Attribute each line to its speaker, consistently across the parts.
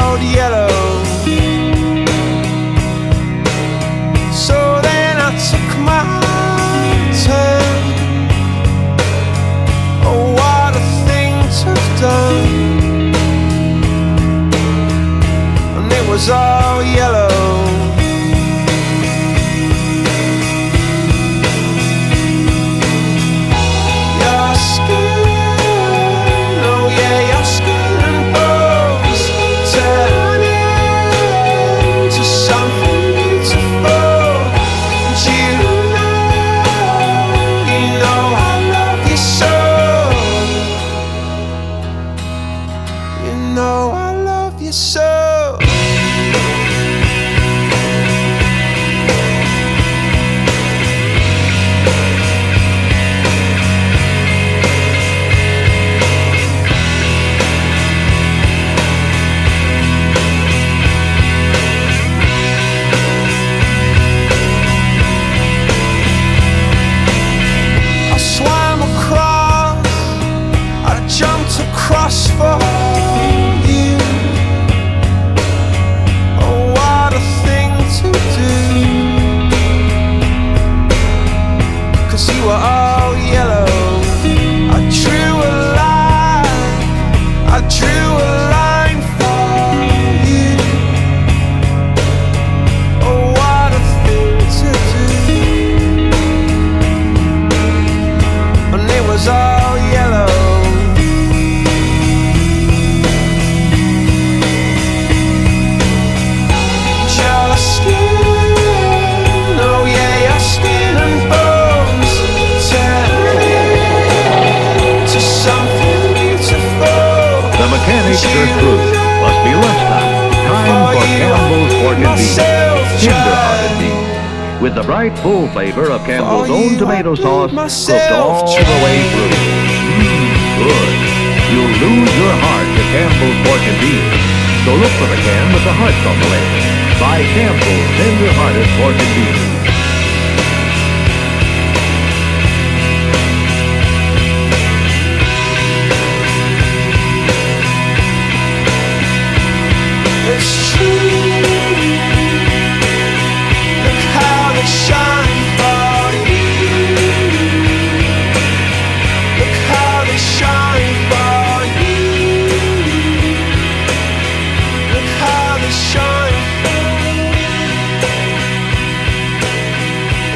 Speaker 1: all yellow. So then I took my turn. Oh, what a thing to have done. And it was all yellow. Your skin, oh yeah, your skin and bones turn into something beautiful. And you know I love you so. You know I love you so. I swam across, I jumped across for you. Oh, what a thing to do. 'Cause you were all yellow. I drew a line, I drew a line for you. Oh, what a thing to do. And it was all yellow. Your skin, oh yeah, your skin and bones turn into something beautiful.
Speaker 2: The mechanics are through. Must be lunchtime. Time for Campbell's Pork and Beef. Tender-hearted beef. With the bright, full flavor of Campbell's own tomato sauce cooked all the way through. Good. You'll lose your heart to Campbell's Pork and Beef. So look for the can with the hearts on the label. Buy Campbell's tender-hearted pork and beef.
Speaker 1: It's true. Look how they shine for you. Look how they shine for you. Look how they shine for you.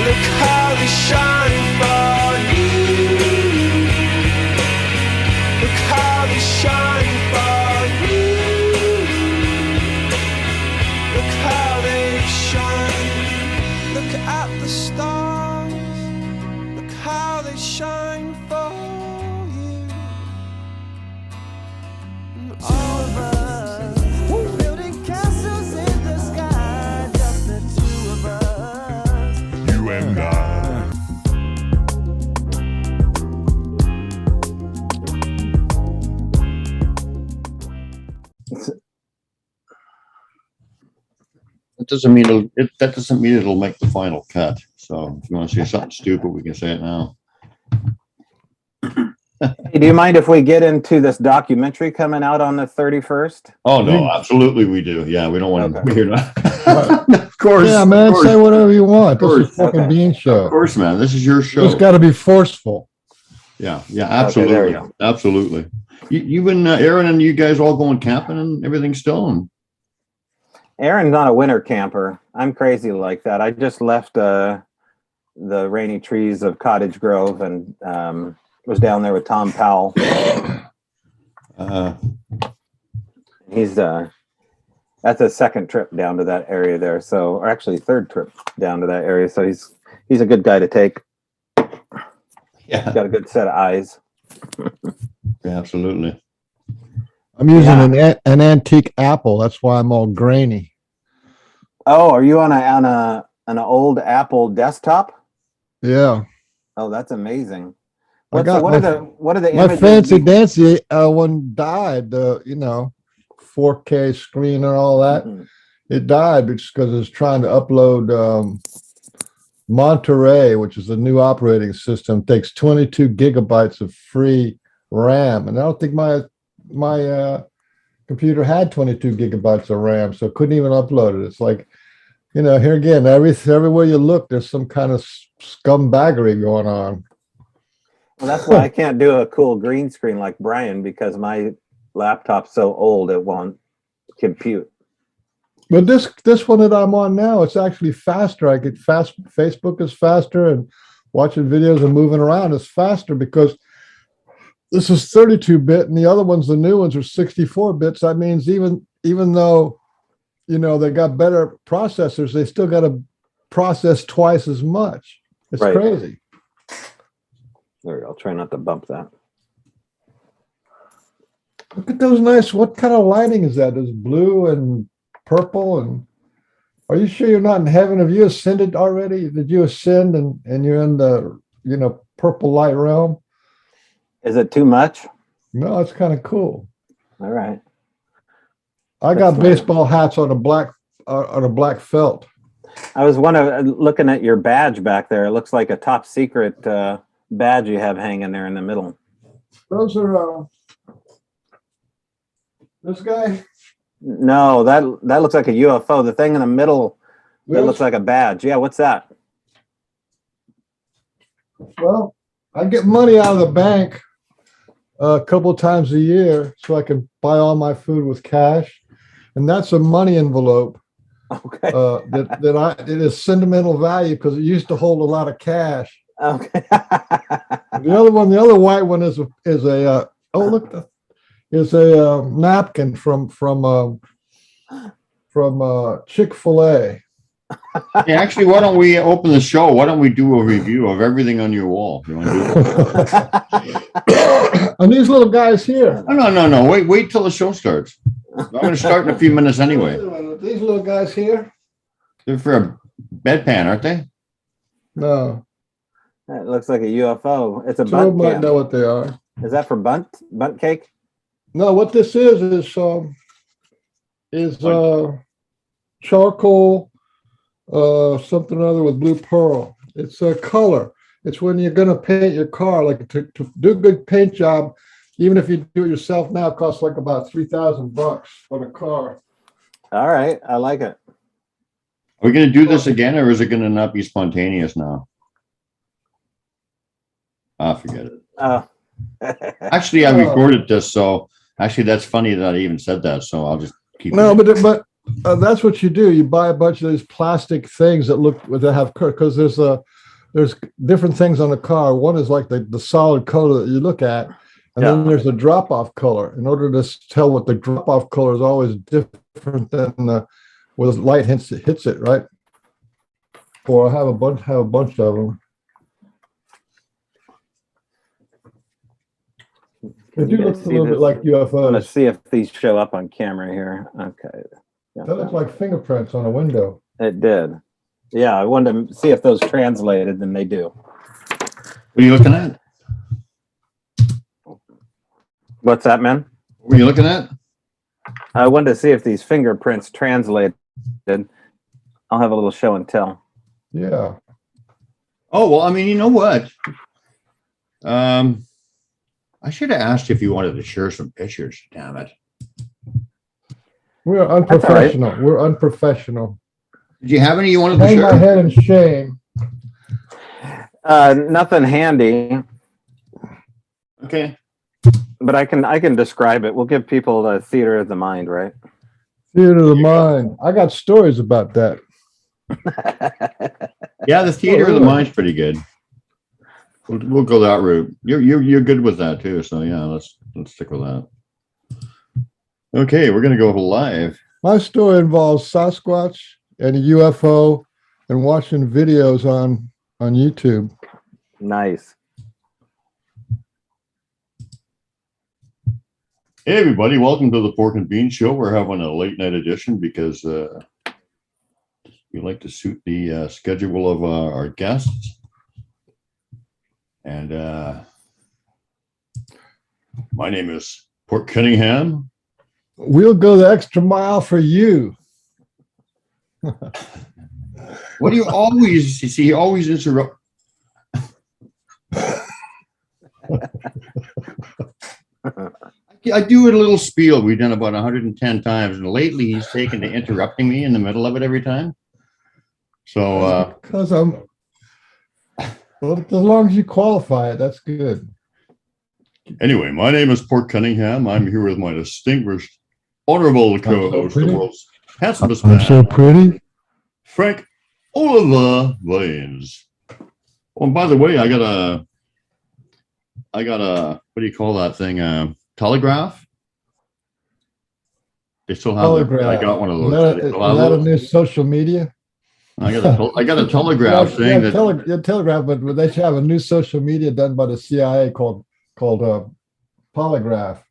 Speaker 1: Look how they shine for you. Look how they shine for you. Look how they shine. Look at the stars. Look how they shine for you. And all of us building castles in the sky, just the two of us.
Speaker 3: You and I.
Speaker 4: That doesn't mean it'll make the final cut. So if you want to say something stupid, we can say it now.
Speaker 5: Hey, do you mind if we get into this documentary coming out on the 31st?
Speaker 4: Oh no, absolutely we do. Yeah, we don't want to
Speaker 5: Okay.
Speaker 4: hear that. Of course.
Speaker 3: Yeah, man,
Speaker 4: of course,
Speaker 3: say whatever you want. This is
Speaker 4: course.
Speaker 3: fucking
Speaker 5: Okay.
Speaker 3: Bean
Speaker 4: Of
Speaker 3: Show.
Speaker 4: course, man. This is your show.
Speaker 3: It's got to be forceful.
Speaker 4: Yeah, yeah,
Speaker 5: Okay, there we
Speaker 4: absolutely.
Speaker 5: go.
Speaker 4: Absolutely. You've been Aaron and you guys all going camping and everything still? And
Speaker 5: Aaron's not a winter camper. I'm crazy like that. I just left the rainy trees of Cottage Grove and was down there with Tom Powell. He's that's a second trip down to that area there. So, or actually third trip down to that area. So he's a good guy to take.
Speaker 4: yeah,
Speaker 5: Got a good set of eyes.
Speaker 4: yeah, absolutely.
Speaker 3: I'm using
Speaker 5: Yeah.
Speaker 3: an antique Apple. That's why I'm all grainy.
Speaker 5: Oh, are you on an old Apple desktop?
Speaker 3: Yeah.
Speaker 5: Oh, that's amazing.
Speaker 3: I got
Speaker 5: what are the
Speaker 3: my
Speaker 5: images
Speaker 3: fancy
Speaker 5: you-
Speaker 3: dancy one died. The 4K screen and all that.
Speaker 5: Mhm.
Speaker 3: It died because it's trying to upload Monterey, which is a new operating system. Takes 22 gigabytes of free RAM, and I don't think my computer had 22 gigabytes of RAM, so couldn't even upload it. It's like, here again, everywhere you look, there's some kind of scumbaggery going on.
Speaker 5: Well, that's why I can't do a cool green screen like Brian, because my laptop's so old it won't compute.
Speaker 3: But this one that I'm on now, it's actually faster. I get fast. Facebook is faster, and watching videos and moving around is faster because this is 32-bit, and the other ones, the new ones, are 64 bits. That means even though they got better processors, they still got to process twice as much. It's
Speaker 5: Right.
Speaker 3: crazy.
Speaker 5: There we go. I'll try not to bump that.
Speaker 3: Look at those nice. What kind of lighting is that? There's blue and purple. And are you sure you're not in heaven? Have you ascended already? Did you ascend and you're in the purple light realm?
Speaker 5: Is it too much?
Speaker 3: No, it's kind of cool.
Speaker 5: All right.
Speaker 3: I got
Speaker 5: That's nice.
Speaker 3: baseball hats on a black felt.
Speaker 5: I was looking at your badge back there. It looks like a top secret badge you have hanging there in the middle.
Speaker 3: Those are this guy.
Speaker 5: No, that looks like a UFO. The thing in the middle that looks like a badge. Yeah, what's that?
Speaker 3: Well, I get money out of the bank a couple times a year so I can buy all my food with cash, and that's a money envelope.
Speaker 5: Okay.
Speaker 3: It is sentimental value because it used to hold a lot of cash.
Speaker 5: Okay.
Speaker 3: The other white one is a napkin from Chick-fil-A.
Speaker 4: Hey, actually, why don't we open the show? Why don't we do a review of everything on your wall? You want to do that?
Speaker 3: And these little guys here.
Speaker 4: No. Wait till the show starts. I'm going to start in a few minutes anyway.
Speaker 3: These little guys here.
Speaker 4: They're for a bedpan, aren't they?
Speaker 3: No.
Speaker 5: It looks like a UFO. It's a
Speaker 3: Tobe
Speaker 5: bunt
Speaker 3: might
Speaker 5: cam.
Speaker 3: know what they are.
Speaker 5: Is that for bunt cake?
Speaker 3: No, what this is charcoal, something or other with blue pearl. It's a color. It's when you're going to paint your car, like to do a good paint job. Even if you do it yourself now, it costs like about $3,000 for the car.
Speaker 5: All right, I like it.
Speaker 4: Are we going to do this again, or is it going to not be spontaneous now? Forget it.
Speaker 5: Oh.
Speaker 4: Actually, I recorded this, so actually that's funny that I even said that. So I'll just keep.
Speaker 3: No, but that's what you do. You buy a bunch of these plastic things that have because there's different things on the car. One is like the solid color that you look at, and then there's the drop-off color. In order to tell what the drop-off color is, always different than where the light hits it, right? Or I have a bunch of them. They do look a little bit like UFOs.
Speaker 5: Let's see if these show up on camera here. Okay. Yeah.
Speaker 3: That looks like fingerprints on a window.
Speaker 5: It did. Yeah, I wanted to see if those translated, and they do.
Speaker 4: What are you looking at?
Speaker 5: What's that, man?
Speaker 4: What are you looking at?
Speaker 5: I wanted to see if these fingerprints translated. I'll have a little show and tell.
Speaker 3: Yeah.
Speaker 4: Oh, well, I mean, you know what? I should have asked you if you wanted to share some pictures. Damn it.
Speaker 3: We're unprofessional. Right. We're unprofessional.
Speaker 4: Did you have any you wanted to
Speaker 3: Hang
Speaker 4: share?
Speaker 3: my head in shame.
Speaker 5: Nothing handy.
Speaker 4: Okay.
Speaker 5: But I can describe it. We'll give people the theater of the mind, right?
Speaker 3: Theater of the mind. I got stories about that.
Speaker 4: Yeah, the theater of the mind's pretty good. We'll go that route. You're good with that too. So yeah, let's stick with that. Okay, we're gonna go live.
Speaker 3: My story involves Sasquatch and a UFO and watching videos on YouTube.
Speaker 5: Nice.
Speaker 4: Hey everybody, welcome to the Pork and Bean Show. We're having a late night edition because we like to suit the schedule of our guests. And my name is Pork Cunningham.
Speaker 3: We'll go the extra mile for you.
Speaker 4: What do you always, you see, he always interrupt. I I do a little spiel. We've done about 110 times, and lately he's taken to interrupting me in the middle of it every time. So,
Speaker 3: because well, as long as you qualify it, that's good.
Speaker 4: Anyway, my name is Port Cunningham. I'm here with my distinguished, honorable co-host, the world's handsomest man.
Speaker 3: I'm so pretty.
Speaker 4: Frank Oliver Williams. Oh, and by the way, I got a, what do you call that thing? Telegraph? They still have
Speaker 3: Telegraph.
Speaker 4: I got one of those.
Speaker 3: Is that a new social media?
Speaker 4: I got a telegraph thing that
Speaker 3: telegraph, but they should have a new social media done by the CIA called Polygraph.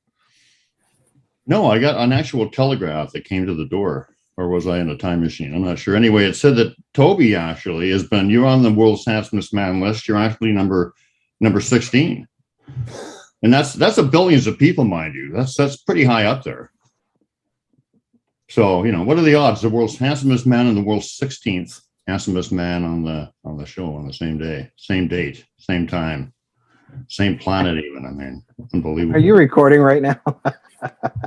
Speaker 4: No, I got an actual telegraph that came to the door. Or was I in a time machine? I'm not sure. Anyway, it said that Tobe actually has been, you're on the world's handsomest man list. You're actually number 16. And that's a billions of people, mind you. That's pretty high up there. So, what are the odds? The world's handsomest man and the world's 16th handsomest man on the show on the same day, same date, same time, same planet even. I mean, unbelievable.
Speaker 5: Are you recording right now?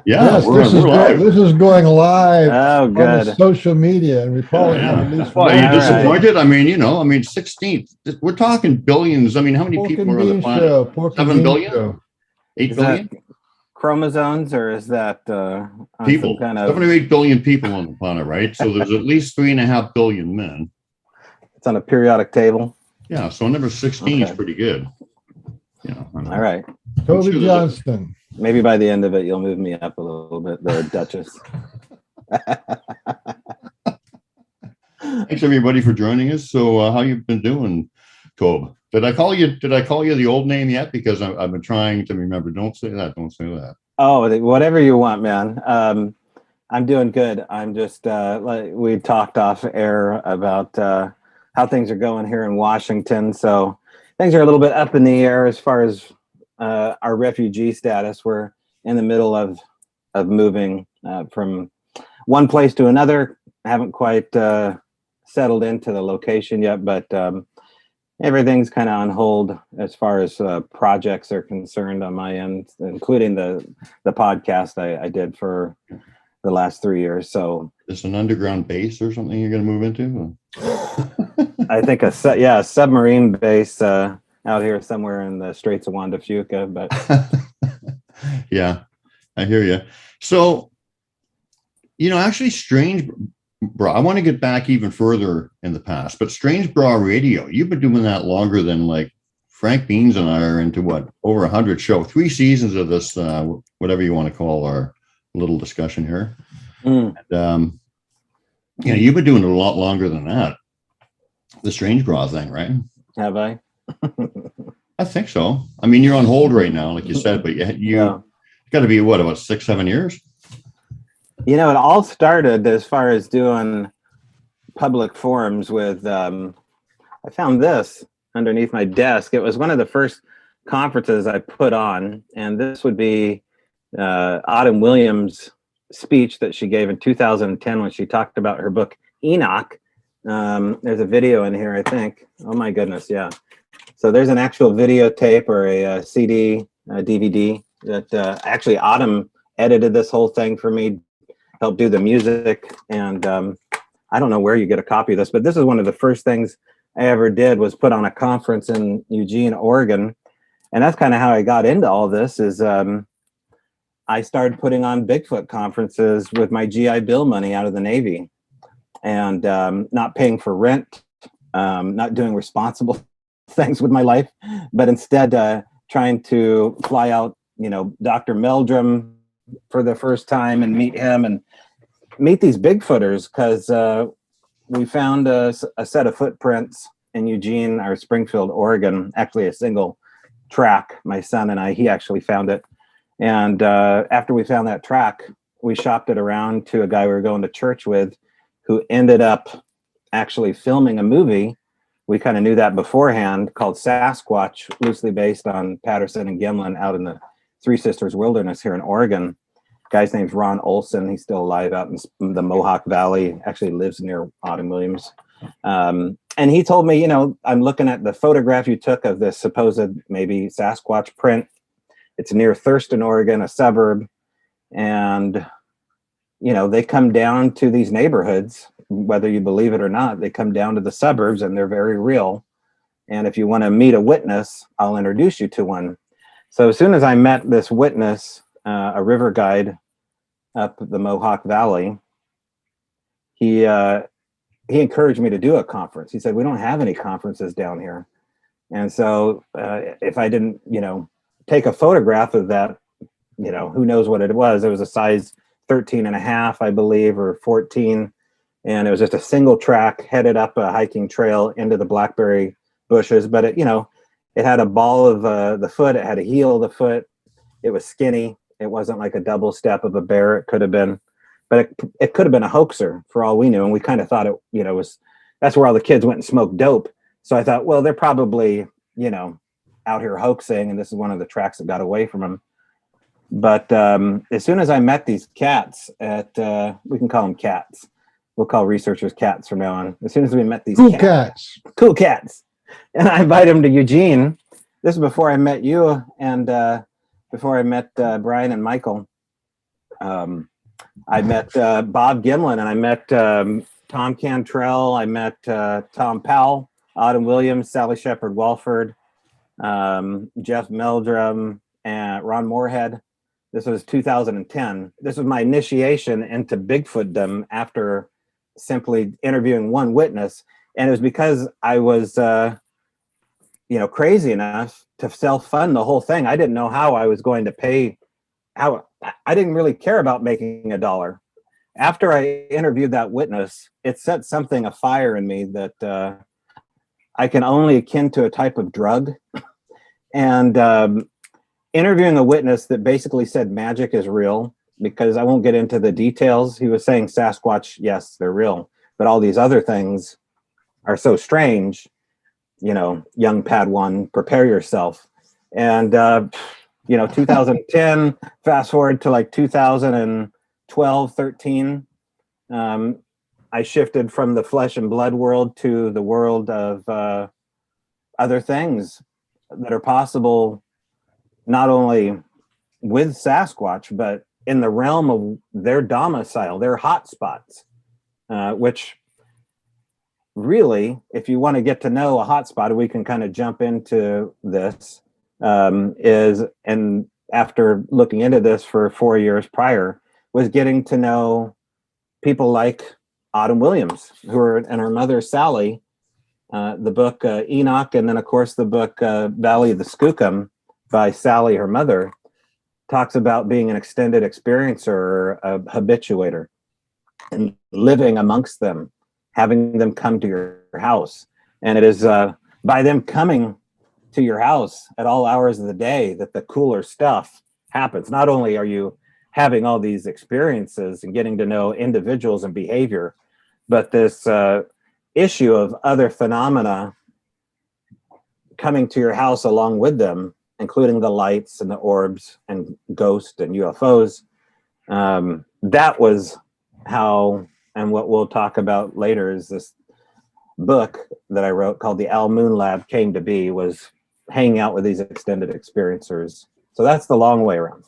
Speaker 4: Yeah,
Speaker 3: yes,
Speaker 4: we're live.
Speaker 3: This is going live
Speaker 5: on
Speaker 3: the social media, and we probably have at least
Speaker 4: one. Are you disappointed?
Speaker 5: Right.
Speaker 4: I mean, 16th. We're talking billions. I mean, how many people are on the planet? 7 billion? 8 billion?
Speaker 5: Chromosomes, or is that
Speaker 4: people? 7 or 8 billion people on the planet, right? So there's at least 3.5 billion men.
Speaker 5: It's on a periodic table.
Speaker 4: Yeah, so number 16 is pretty good.
Speaker 5: All right.
Speaker 3: Tobe Johnston.
Speaker 5: Maybe by the end of it, you'll move me up a little bit there, Duchess.
Speaker 4: Thanks everybody for joining us. So how you been doing, Tobe? Did I call you the old name yet? Because I've been trying to remember. Don't say that. Don't say that.
Speaker 5: Oh, whatever you want, man. I'm doing good. I'm just like we talked off air about how things are going here in Washington. So things are a little bit up in the air as far as our refugee status. We're in the middle of moving from one place to another. I haven't quite settled into the location yet, but everything's kind of on hold as far as projects are concerned on my end, including the podcast I did for the last 3 years. So
Speaker 4: it's an underground base or something you're going to move into?
Speaker 5: I think a submarine base out here somewhere in the Straits of Juan de Fuca, but
Speaker 4: yeah, I hear you. So, actually Strange Bra, I want to get back even further in the past, but Strange Bra Radio, you've been doing that longer than like Frank Beans and I are into over 100 shows, 3 seasons of this, whatever you want to call our little discussion here. And, you've been doing it a lot longer than that. The Strange Bra thing, right?
Speaker 5: Have I?
Speaker 4: I think so. I mean, you're on hold right now, like you said, but you got to be about 6-7 years?
Speaker 5: It all started as far as doing public forums with, I found this underneath my desk. It was one of the first conferences I put on, and this would be Autumn Williams' speech that she gave in 2010 when she talked about her book, Enoch. There's a video in here, I think. Oh my goodness, yeah. So there's an actual videotape or a CD, DVD that actually Autumn edited this whole thing for me, helped do the music, and I don't know where you get a copy of this, but this is one of the first things I ever did was put on a conference in Eugene, Oregon, and that's kind of how I got into all this. Is I started putting on Bigfoot conferences with my GI Bill money out of the Navy, and not paying for rent, not doing responsible things with my life, but instead trying to fly out, Dr. Meldrum for the first time and meet him and meet these Bigfooters, because we found a set of footprints in Eugene or Springfield, Oregon, actually a single track. My son and he actually found it. And after we found that track, we shopped it around to a guy we were going to church with who ended up actually filming a movie. We kind of knew that beforehand, called SASQUATCH, loosely based on Patterson and Gimlin out in the Three Sisters Wilderness here in Oregon. Guy's name's Ron Olson. He's still alive out in the Mohawk Valley, actually lives near Autumn Williams. And he told me, I'm looking at the photograph you took of this supposed maybe Sasquatch print. It's near Thurston, Oregon, a suburb. And, they come down to these neighborhoods, whether you believe it or not. They come down to the suburbs, and they're very real. And if you want to meet a witness, I'll introduce you to one. So as soon as I met this witness, a river guide up the Mohawk Valley, he encouraged me to do a conference. He said, we don't have any conferences down here. And so if I didn't, take a photograph of that, who knows what it was. It was a size 13.5, I believe, or 14. And it was just a single track headed up a hiking trail into the blackberry bushes. But it had a ball of the foot. It had a heel of the foot. It was skinny. It wasn't like a double step of a bear. It could have been, but it could have been a hoaxer for all we knew. And we kind of thought it, was, that's where all the kids went and smoked dope. So I thought, well, they're probably, out here hoaxing. And this is one of the tracks that got away from them. But as soon as I met these cats at, we can call them cats. We'll call researchers cats from now on. As soon as we met these
Speaker 3: Cool cats.
Speaker 5: Cool cats. And I invited them to Eugene. This is before I met you and before I met Brian and Michael. I met Bob Gimlin, and I met Tom Cantrell. I met Tom Powell, Autumn Williams, Sally Shepard Walford, Jeff Meldrum, and Ron Moorhead. This was 2010. This was my initiation into Bigfootdom after simply interviewing one witness. And it was because I was, crazy enough to self-fund the whole thing. I didn't know how I was going to pay. I didn't really care about making $1. After I interviewed that witness, it set something afire in me that I can only akin to a type of drug. And interviewing a witness that basically said magic is real, because I won't get into the details. He was saying Sasquatch, yes, they're real, but all these other things are so strange. Young Padawan, prepare yourself. And 2010, fast forward to like 2012, 13, I shifted from the flesh and blood world to the world of other things that are possible, not only with Sasquatch, but in the realm of their domicile, their hotspots, which really, if you want to get to know a hotspot, we can kind of jump into this, and after looking into this for 4 years prior, was getting to know people like Autumn Williams, and her mother, Sally, the book Enoch, and then of course the book Valley of the Skookum by Sally, her mother, talks about being an extended experiencer or a habituator and living amongst them, having them come to your house. And it is by them coming to your house at all hours of the day that the cooler stuff happens. Not only are you having all these experiences and getting to know individuals and behavior, but this issue of other phenomena coming to your house along with them, including the lights and the orbs and ghosts and UFOs. That was how, and what we'll talk about later is this book that I wrote called The Al Moon Lab came to be, was hanging out with these extended experiencers. So that's the long way around.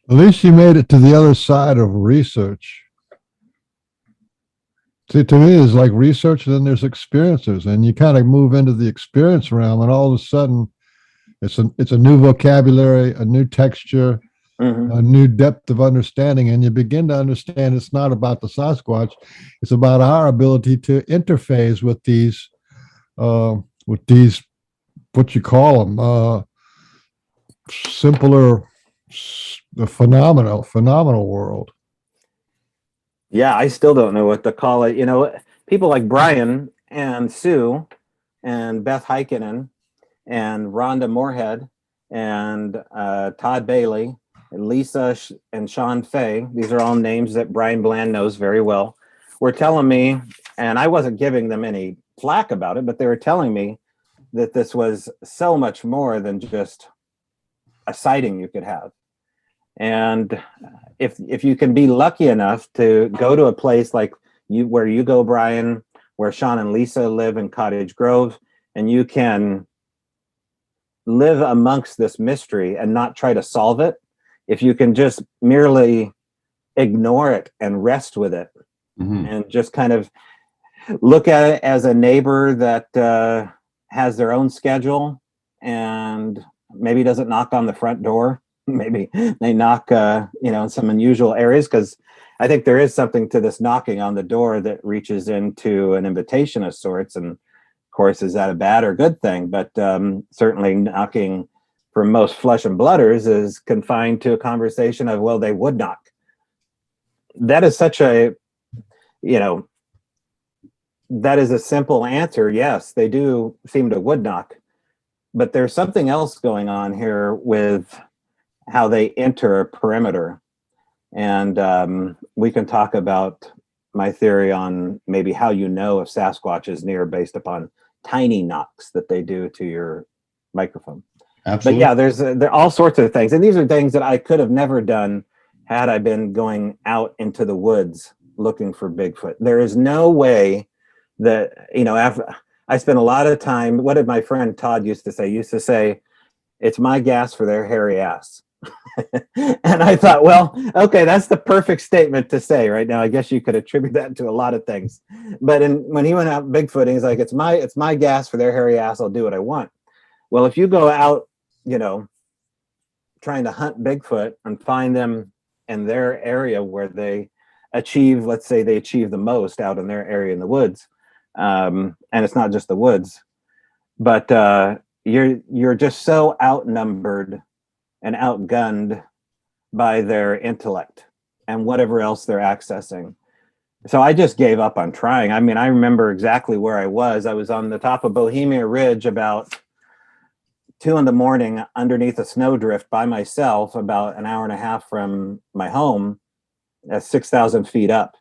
Speaker 3: At least you made it to the other side of research. See, to me, it's like research, and then there's experiencers, and you kind of move into the experience realm, and all of a sudden, it's a new vocabulary, a new texture, a new depth of understanding, and you begin to understand it's not about the Sasquatch; it's about our ability to interface with these, what you call them, simpler, the phenomenal world.
Speaker 5: Yeah, I still don't know what to call it. People like Brian and Sue and Beth Heikkinen and Rhonda Moorhead and Todd Bailey and Lisa and Sean Fay, these are all names that Brian Bland knows very well, were telling me, and I wasn't giving them any flack about it, but they were telling me that this was so much more than just a sighting you could have. And if you can be lucky enough to go to a place like where you go, Brian, where Sean and Lisa live in Cottage Grove, and you can live amongst this mystery and not try to solve it, if you can just merely ignore it and rest with it, and just kind of look at it as a neighbor that has their own schedule and maybe doesn't knock on the front door. Maybe they knock, in some unusual areas, because I think there is something to this knocking on the door that reaches into an invitation of sorts. And of course, is that a bad or good thing? But certainly knocking for most flesh and blooders is confined to a conversation of, well, they would knock. That is such a, that is a simple answer. Yes, they do seem to would knock. But there's something else going on here with how they enter a perimeter. And we can talk about my theory on maybe how you know if Sasquatch is near based upon tiny knocks that they do to your microphone.
Speaker 4: Absolutely.
Speaker 5: But yeah, there are all sorts of things. And these are things that I could have never done had I been going out into the woods looking for Bigfoot. There is no way that, after I spent a lot of time, what did my friend Todd used to say? He used to say, it's my gas for their hairy ass. And I thought, well, okay, that's the perfect statement to say right now. I guess you could attribute that to a lot of things. But when he went out Bigfooting, he's like, it's my gas for their hairy ass. I'll do what I want. Well, if you go out, trying to hunt Bigfoot and find them in their area where they achieve, let's say they achieve the most out in their area in the woods. And it's not just the woods, but you're just so outnumbered and outgunned by their intellect and whatever else they're accessing. So I just gave up on trying. I mean, I remember exactly where I was. I was on the top of Bohemia Ridge about 2 a.m. underneath a snowdrift by myself, about an hour and a half from my home, at 6,000 feet up.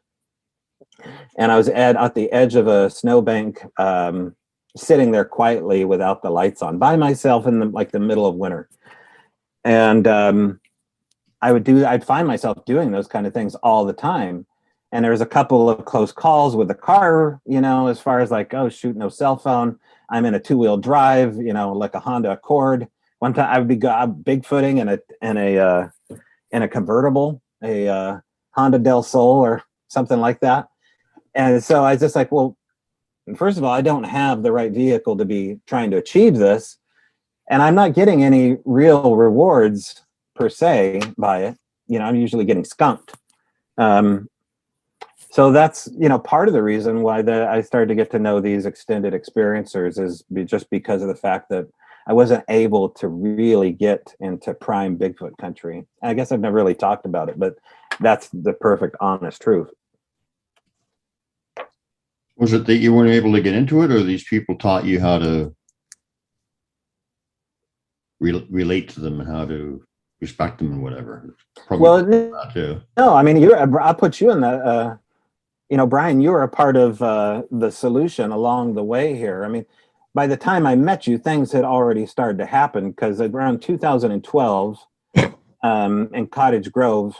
Speaker 5: And I was at the edge of a snowbank, sitting there quietly without the lights on, by myself in the middle of winter. And I'd find myself doing those kind of things all the time. And there was a couple of close calls with the car, as far as like, oh shoot, no cell phone. I'm in a 2-wheel drive, like a Honda Accord. One time I would be bigfooting in a convertible, a Honda Del Sol or something like that. And so I was just like, well, first of all, I don't have the right vehicle to be trying to achieve this. And I'm not getting any real rewards per se by it. I'm usually getting skunked. So that's, part of the reason why I started to get to know these extended experiencers is just because of the fact that I wasn't able to really get into prime Bigfoot country. I guess I've never really talked about it, but that's the perfect, honest truth.
Speaker 4: Was it that you weren't able to get into it, or these people taught you how to relate to them and how to respect them and whatever? Probably
Speaker 5: no, I mean, I'll put you in that. Brian, you were a part of the solution along the way here. I mean, by the time I met you, things had already started to happen, because around 2012 in Cottage Grove,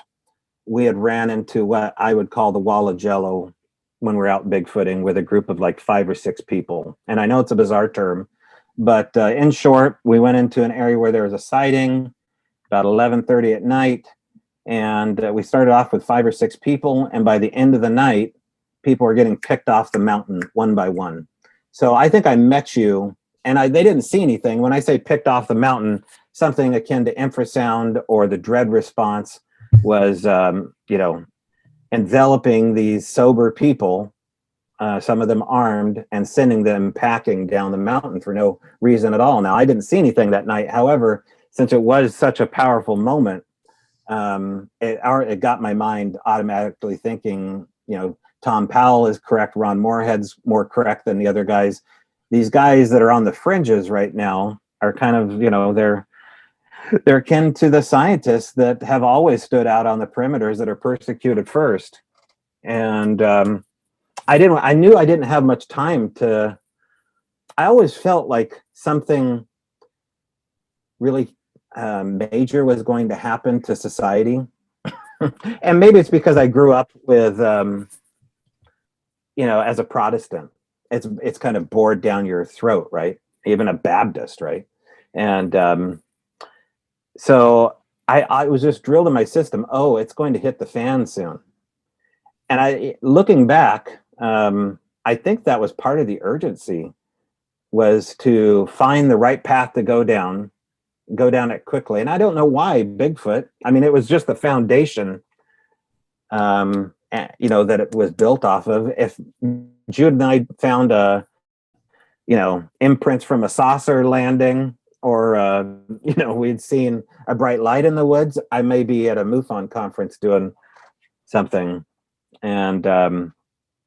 Speaker 5: we had ran into what I would call the wall of Jello when we're out bigfooting with a group of like 5 or 6 people. And I know it's a bizarre term, but in short, we went into an area where there was a sighting about 11:30 at night. And we started off with 5 or 6 people. And by the end of the night, people were getting picked off the mountain one by one. So I think I met you, and they didn't see anything. When I say picked off the mountain, something akin to infrasound or the dread response was, enveloping these sober people, some of them armed, and sending them packing down the mountain for no reason at all. Now, I didn't see anything that night. However, since it was such a powerful moment, it got my mind automatically thinking, Tom Powell is correct. Ron Moorhead's more correct than the other guys. These guys that are on the fringes right now are kind of, they're akin to the scientists that have always stood out on the perimeters that are persecuted first. And I knew I didn't have much time I always felt like something really major was going to happen to society. And maybe it's because I grew up with, as a Protestant, it's kind of bored down your throat, right? Even a Baptist, right? And so I was just drilled in my system. Oh, it's going to hit the fan soon. And looking back, I think that was part of the urgency, was to find the right path to go down it quickly. And I don't know why Bigfoot. I mean, it was just the foundation, that it was built off of. If Jude and I found imprints from a saucer landing, or we'd seen a bright light in the woods, I may be at a MUFON conference doing something. And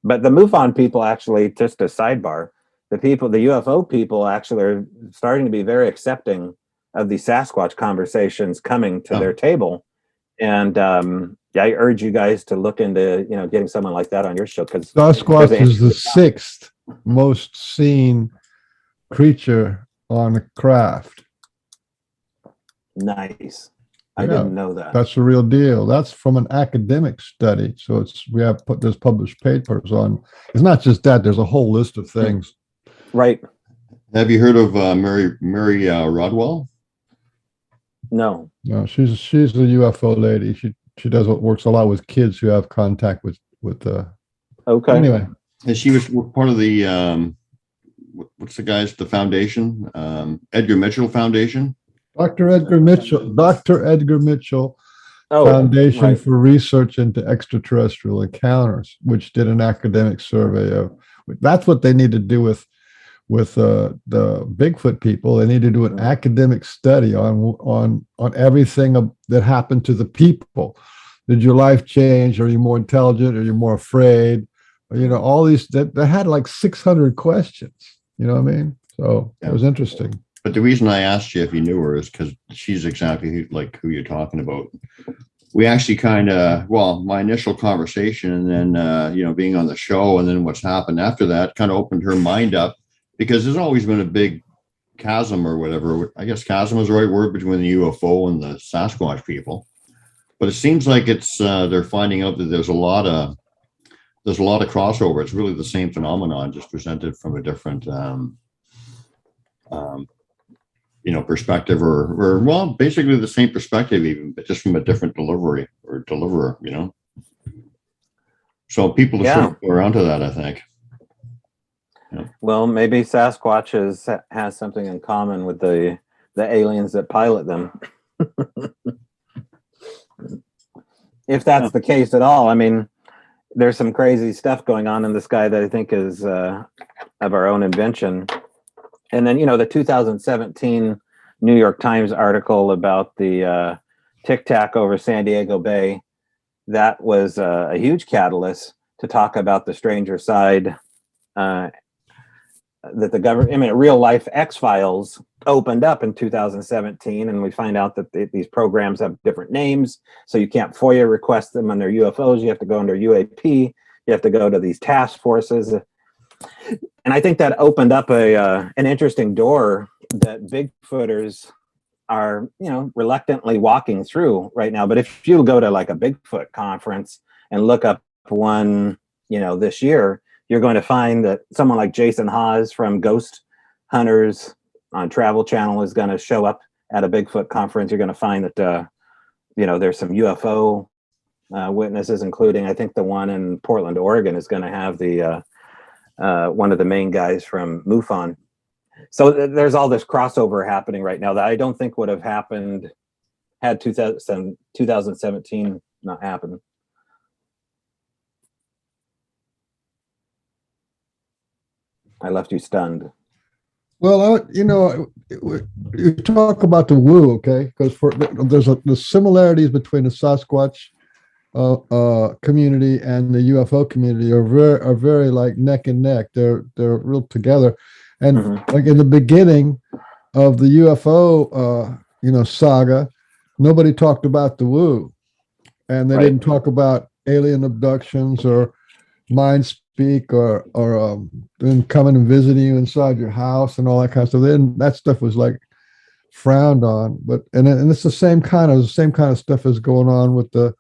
Speaker 5: but the MUFON people, actually, just a sidebar, the UFO people actually are starting to be very accepting of the Sasquatch conversations coming to their table. And I urge you guys to look into getting someone like that on your show, because
Speaker 3: Sasquatch is the sixth most seen creature on the craft.
Speaker 5: Nice. I didn't know that.
Speaker 3: That's the real deal. That's from an academic study. So there's published papers on. It's not just that. There's a whole list of things.
Speaker 5: Right.
Speaker 4: Have you heard of Mary Rodwell?
Speaker 3: No, she's a UFO lady. She works a lot with kids who have contact with.
Speaker 5: Okay.
Speaker 3: Anyway,
Speaker 4: and she was part of the what's the foundation? Edgar Mitchell Foundation.
Speaker 3: Dr. Edgar Mitchell Foundation
Speaker 5: right.
Speaker 3: for Research into Extraterrestrial Encounters, which did an academic survey of. That's what they need to do with the Bigfoot people. They need to do an academic study on everything that happened to the people. Did your life change? Are you more intelligent? Are you more afraid? All these that had like 600 questions. You know what I mean? So it was interesting.
Speaker 4: But the reason I asked you if you knew her is because she's exactly who you're talking about. We actually my initial conversation, and then being on the show, and then what's happened after that kind of opened her mind up, because there's always been a big chasm, or whatever. I guess chasm is the right word, between the UFO and the Sasquatch people. But it seems like they're finding out that there's a lot of crossover. It's really the same phenomenon, just presented from a different perspective, or basically the same perspective, even, but just from a different deliverer. So people are sort of go around to that, I think. Yeah.
Speaker 5: Well, maybe Sasquatch has something in common with the aliens that pilot them. If that's the case at all. I mean, there's some crazy stuff going on in the sky that I think is of our own invention. And then, the 2017 New York Times article about the Tic Tac over San Diego Bay, that was a huge catalyst to talk about the stranger side, that the government, real life X-Files opened up in 2017, and we find out that these programs have different names, so you can't FOIA request them on their UFOs. You have to go under UAP. You have to go to these task forces. And I think that opened up an interesting door that Bigfooters are, reluctantly walking through right now. But if you go to like a Bigfoot conference and look up one, this year, you're going to find that someone like Jason Hawes from Ghost Hunters on Travel Channel is going to show up at a Bigfoot conference. You're going to find that, there's some UFO witnesses, including, I think the one in Portland, Oregon, is going to have the one of the main guys from MUFON. So there's all this crossover happening right now that I don't think would have happened had 2017 not happened. I left you stunned.
Speaker 3: Well, you talk about the woo, okay? Because the similarities between the Sasquatch community and the UFO community are very like neck and neck. They're real together. And like in the beginning of the UFO saga, nobody talked about the woo, and they didn't talk about alien abductions or mind speak or them coming and visiting you inside your house and all that kind of stuff. Then that stuff was like frowned on. But and it's the same kind of stuff is going on with the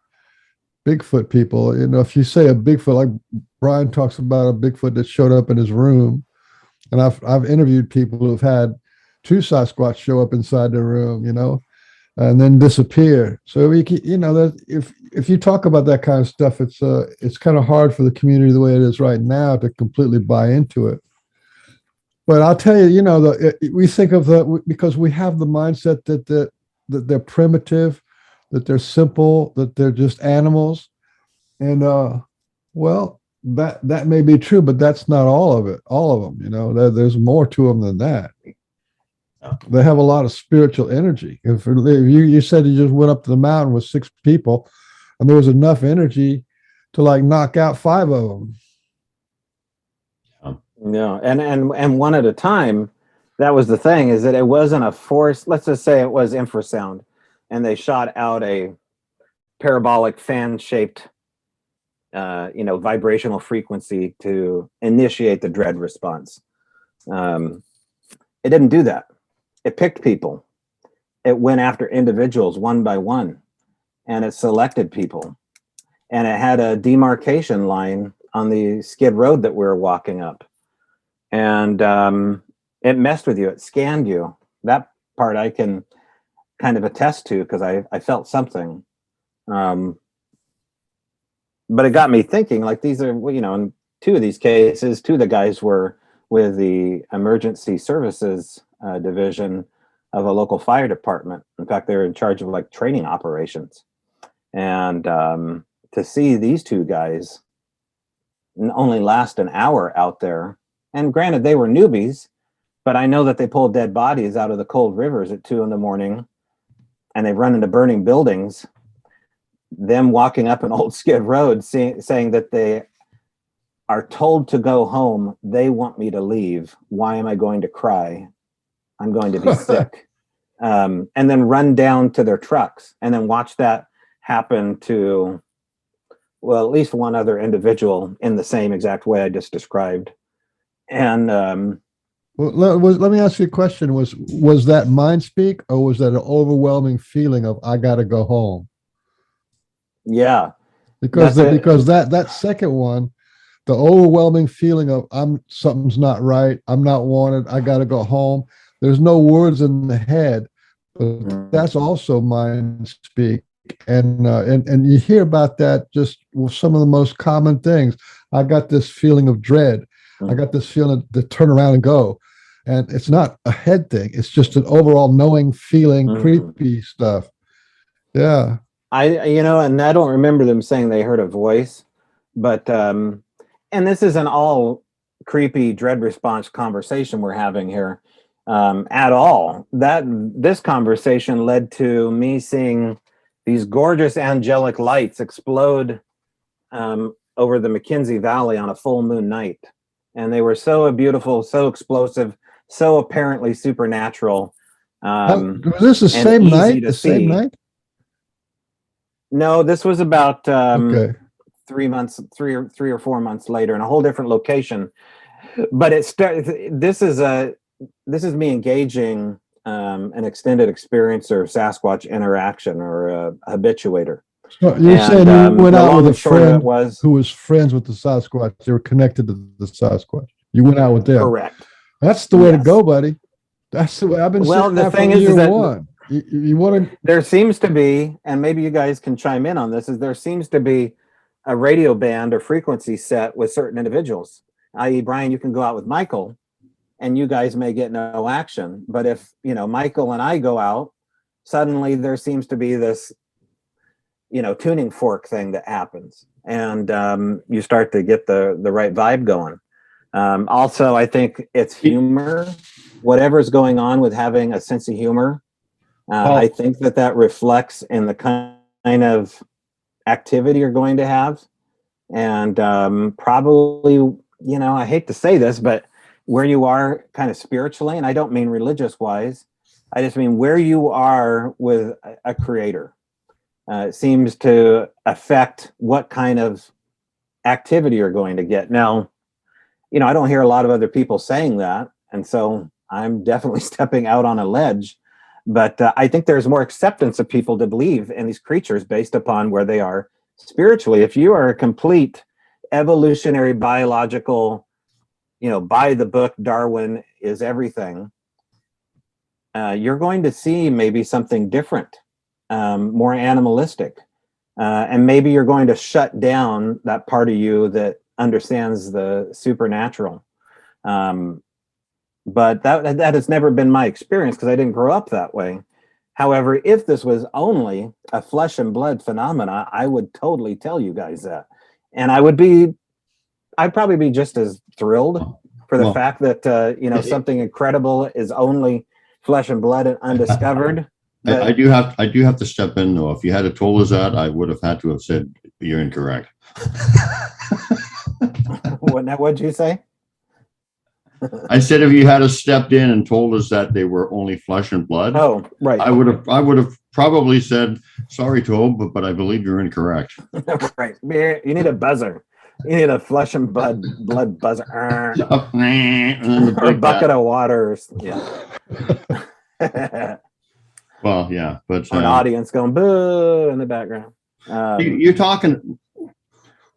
Speaker 3: Bigfoot people. If you say a Bigfoot, like Brian talks about a Bigfoot that showed up in his room, and I've interviewed people who've had two Sasquatch show up inside the room, you know, and then disappear. So you know, that if you talk about that kind of stuff, it's kind of hard for the community the way it is right now to completely buy into it. But I'll tell you, you know, we think of because we have the mindset that they're primitive, that they're simple, that they're just animals, and well, that may be true, but that's not all of it. All of them, you know, there's more to them than that. They have a lot of spiritual energy. If you said you just went up to the mountain with 6 people, and there was enough energy to like knock out 5 of them.
Speaker 5: No, and one at a time. That was the thing, is that it wasn't a force. Let's just say it was infrasound, and they shot out a parabolic fan-shaped, you know, vibrational frequency to initiate the dread response. It didn't do that. It picked people. It went after individuals one by one, and it selected people. And it had a demarcation line on the skid road that we were walking up. And it messed with you. It scanned you. That part I can kind of attest to, because I felt something. But it got me thinking, like, these are, you know, in 2 of these cases, 2 of the guys were with the emergency services division of a local fire department. In fact, they were in charge of like training operations. And to see these 2 guys only last an hour out there, and granted they were newbies, but I know that they pulled dead bodies out of the cold rivers at 2 a.m, and they've run into burning buildings. Them walking up an old skid road saying that they are told to go home. They want me to leave. Why am I going to cry? I'm going to be sick. And then run down to their trucks, and then watch that happen to, well, at least 1 other individual in the same exact way I just described. And
Speaker 3: well, let me ask you a question. Was that mind speak, or was that an overwhelming feeling of I got to go home?
Speaker 5: Yeah,
Speaker 3: because that second one, the overwhelming feeling of something's not right, I'm not wanted, I got to go home. There's no words in the head, but that's also mind speak. And you hear about that just with some of the most common things. I got this feeling of dread. I got this feeling to turn around and go. And it's not a head thing. It's just an overall knowing, feeling, creepy stuff. Yeah.
Speaker 5: You know, and I don't remember them saying they heard a voice, but, and this isn't all creepy dread response conversation we're having here at all. This conversation led to me seeing these gorgeous angelic lights explode over the McKenzie Valley on a full moon night. And they were so beautiful, so explosive, so apparently supernatural.
Speaker 3: Was this the same night? The same night?
Speaker 5: No, this was about
Speaker 3: okay.
Speaker 5: 3 or 4 months later in a whole different location. But this is me engaging an extended experiencer of Sasquatch interaction, or a habituator.
Speaker 3: So you're saying you went out with a friend who was friends with the Sasquatch. They were connected to the Sasquatch. You went out with them.
Speaker 5: Correct.
Speaker 3: That's the way to go, buddy. That's the way I've been saying.
Speaker 5: Well, the thing is that you want to. There seems to be, and maybe you guys can chime in on this, is there seems to be a radio band or frequency set with certain individuals. I.e., Brian, you can go out with Michael, and you guys may get no action. But if, you know, Michael and I go out, suddenly there seems to be this, you know, tuning fork thing that happens, and you start to get the right vibe going. Also, I think it's humor, whatever's going on with having a sense of humor. I think that reflects in the kind of activity you're going to have. And probably, you know, I hate to say this, but where you are kind of spiritually, and I don't mean religious wise, I just mean where you are with a creator. It seems to affect what kind of activity you're going to get. Now, you know, I don't hear a lot of other people saying that, and so I'm definitely stepping out on a ledge. But I think there's more acceptance of people to believe in these creatures based upon where they are spiritually. If you are a complete evolutionary, biological, you know, by the book, Darwin is everything, you're going to see maybe something different, more animalistic. And maybe you're going to shut down that part of you that understands the supernatural. But that has never been my experience because I didn't grow up that way. However, if this was only a flesh and blood phenomena, I would totally tell you guys that. And I'd probably be just as thrilled for the fact that, something incredible is only flesh and blood and undiscovered.
Speaker 4: I do have to step in though. If you had told us that, I would have had to have said you're incorrect.
Speaker 5: What'd you say?
Speaker 4: I said if you had stepped in and told us that they were only flesh and blood,
Speaker 5: oh right,
Speaker 4: I would have probably said sorry, Tobe, but I believe you're incorrect.
Speaker 5: Right, you need a buzzer. You need a flesh and blood buzzer, or a bucket of water. Yeah.
Speaker 4: Well, yeah, but
Speaker 5: an audience going boo in the background.
Speaker 4: You're talking.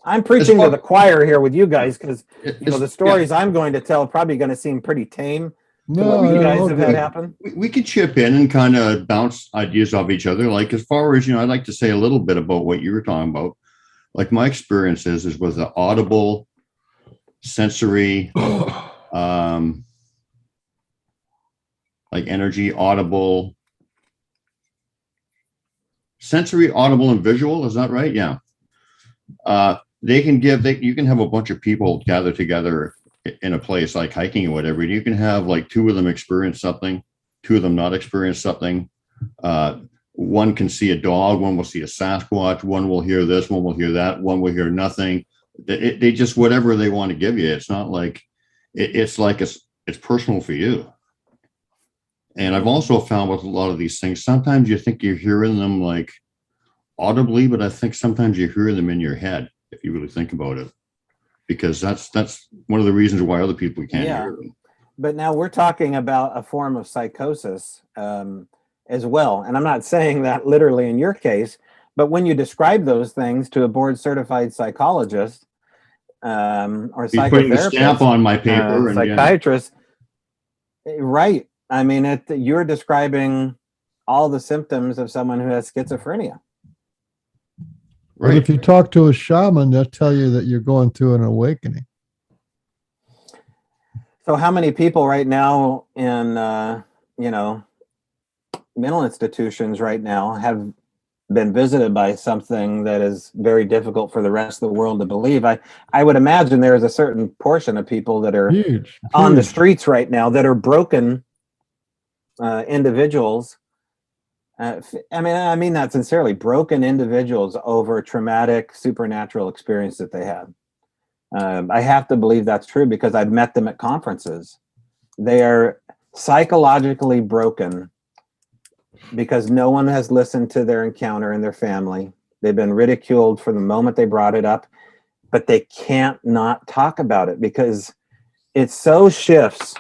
Speaker 5: I'm preaching to the choir here with you guys because the stories I'm going to tell are probably going to seem pretty tame to what you guys have had happen.
Speaker 4: We could chip in and kind of bounce ideas off each other. Like as far as I'd like to say a little bit about what you were talking about. Like my experience is with the audible, sensory, like energy, audible, sensory, audible, and visual. Is that right? Yeah. You can have a bunch of people gather together in a place like hiking or whatever. You can have like two of them experience something, two of them not experience something. One can see a dog, one will see a Sasquatch, one will hear this, one will hear that, one will hear nothing. They just, whatever they want to give you. It's not like, it's personal for you. And I've also found with a lot of these things, sometimes you think you're hearing them like audibly, but I think sometimes you hear them in your head, if you really think about it, because that's one of the reasons why other people can't hear them.
Speaker 5: But now we're talking about a form of psychosis as well. And I'm not saying that literally in your case, but when you describe those things to a board certified psychologist or psychotherapist,
Speaker 4: putting a stamp on my paper, and
Speaker 5: psychiatrist, right? I mean, you're describing all the symptoms of someone who has schizophrenia.
Speaker 3: Right. But if you talk to a shaman, they'll tell you that you're going through an awakening.
Speaker 5: So how many people right now in, mental institutions right now have been visited by something that is very difficult for the rest of the world to believe? I would imagine there is a certain portion of people that are
Speaker 3: huge.
Speaker 5: On the streets right now that are broken individuals. I mean that sincerely, broken individuals over traumatic supernatural experience that they had. I have to believe that's true because I've met them at conferences. They are psychologically broken because no one has listened to their encounter in their family. They've been ridiculed from the moment they brought it up, but they can't not talk about it because it so shifts,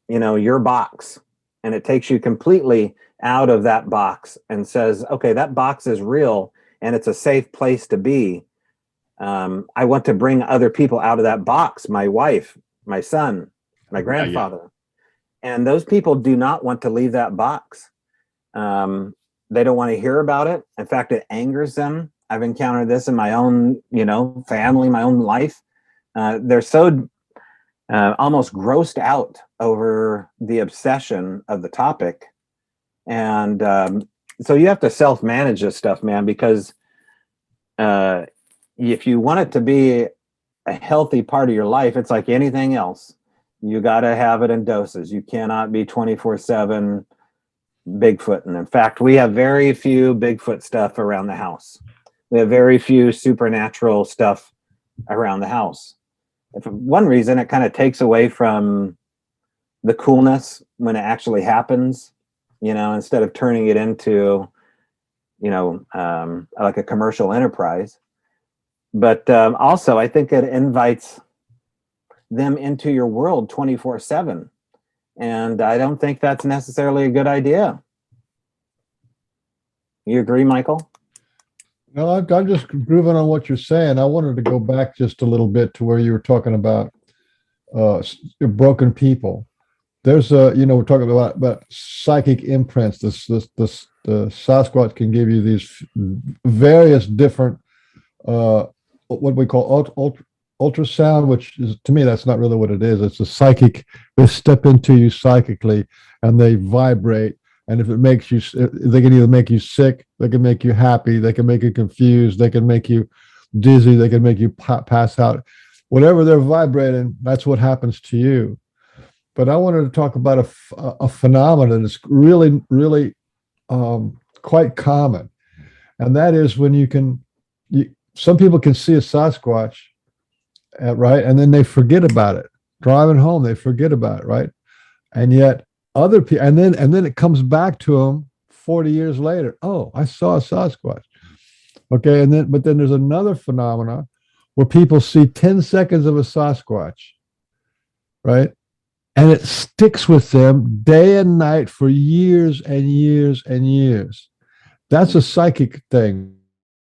Speaker 5: your box, and it takes you completely out of that box and says, okay, that box is real and it's a safe place to be. I want to bring other people out of that box, my wife, my son, my grandfather. And those people do not want to leave that box. They don't want to hear about it. In fact, it angers them. I've encountered this in my own, family, my own life. They're so almost grossed out over the obsession of the topic. And so you have to self-manage this stuff, man, because if you want it to be a healthy part of your life, it's like anything else. You got to have it in doses. You cannot be 24/7 Bigfoot. And in fact, we have very few Bigfoot stuff around the house. We have very few supernatural stuff around the house. And for one reason, it kind of takes away from the coolness when it actually happens. Instead of turning it into, like a commercial enterprise. But also, I think it invites them into your world 24/7. And I don't think that's necessarily a good idea. You agree, Michael?
Speaker 3: No, I'm just grooving on what you're saying. I wanted to go back just a little bit to where you were talking about broken people. there's we're talking about psychic imprints. The Sasquatch can give you these various different what we call ultrasound, which is, to me, that's not really what it is. It's a psychic. They step into you psychically and they vibrate. And if it makes you, they can either make you sick, they can make you happy, they can make you confused, they can make you dizzy, they can make you pass out. Whatever they're vibrating, that's what happens to you. But I wanted to talk about a phenomenon that's really, really quite common. And that is when some people can see a Sasquatch, right? And then they forget about it. Driving home, they forget about it, right? And yet other people, and then it comes back to them 40 years later. Oh, I saw a Sasquatch. Okay, but then there's another phenomena where people see 10 seconds of a Sasquatch, right? And it sticks with them day and night for years and years and years. That's a psychic thing,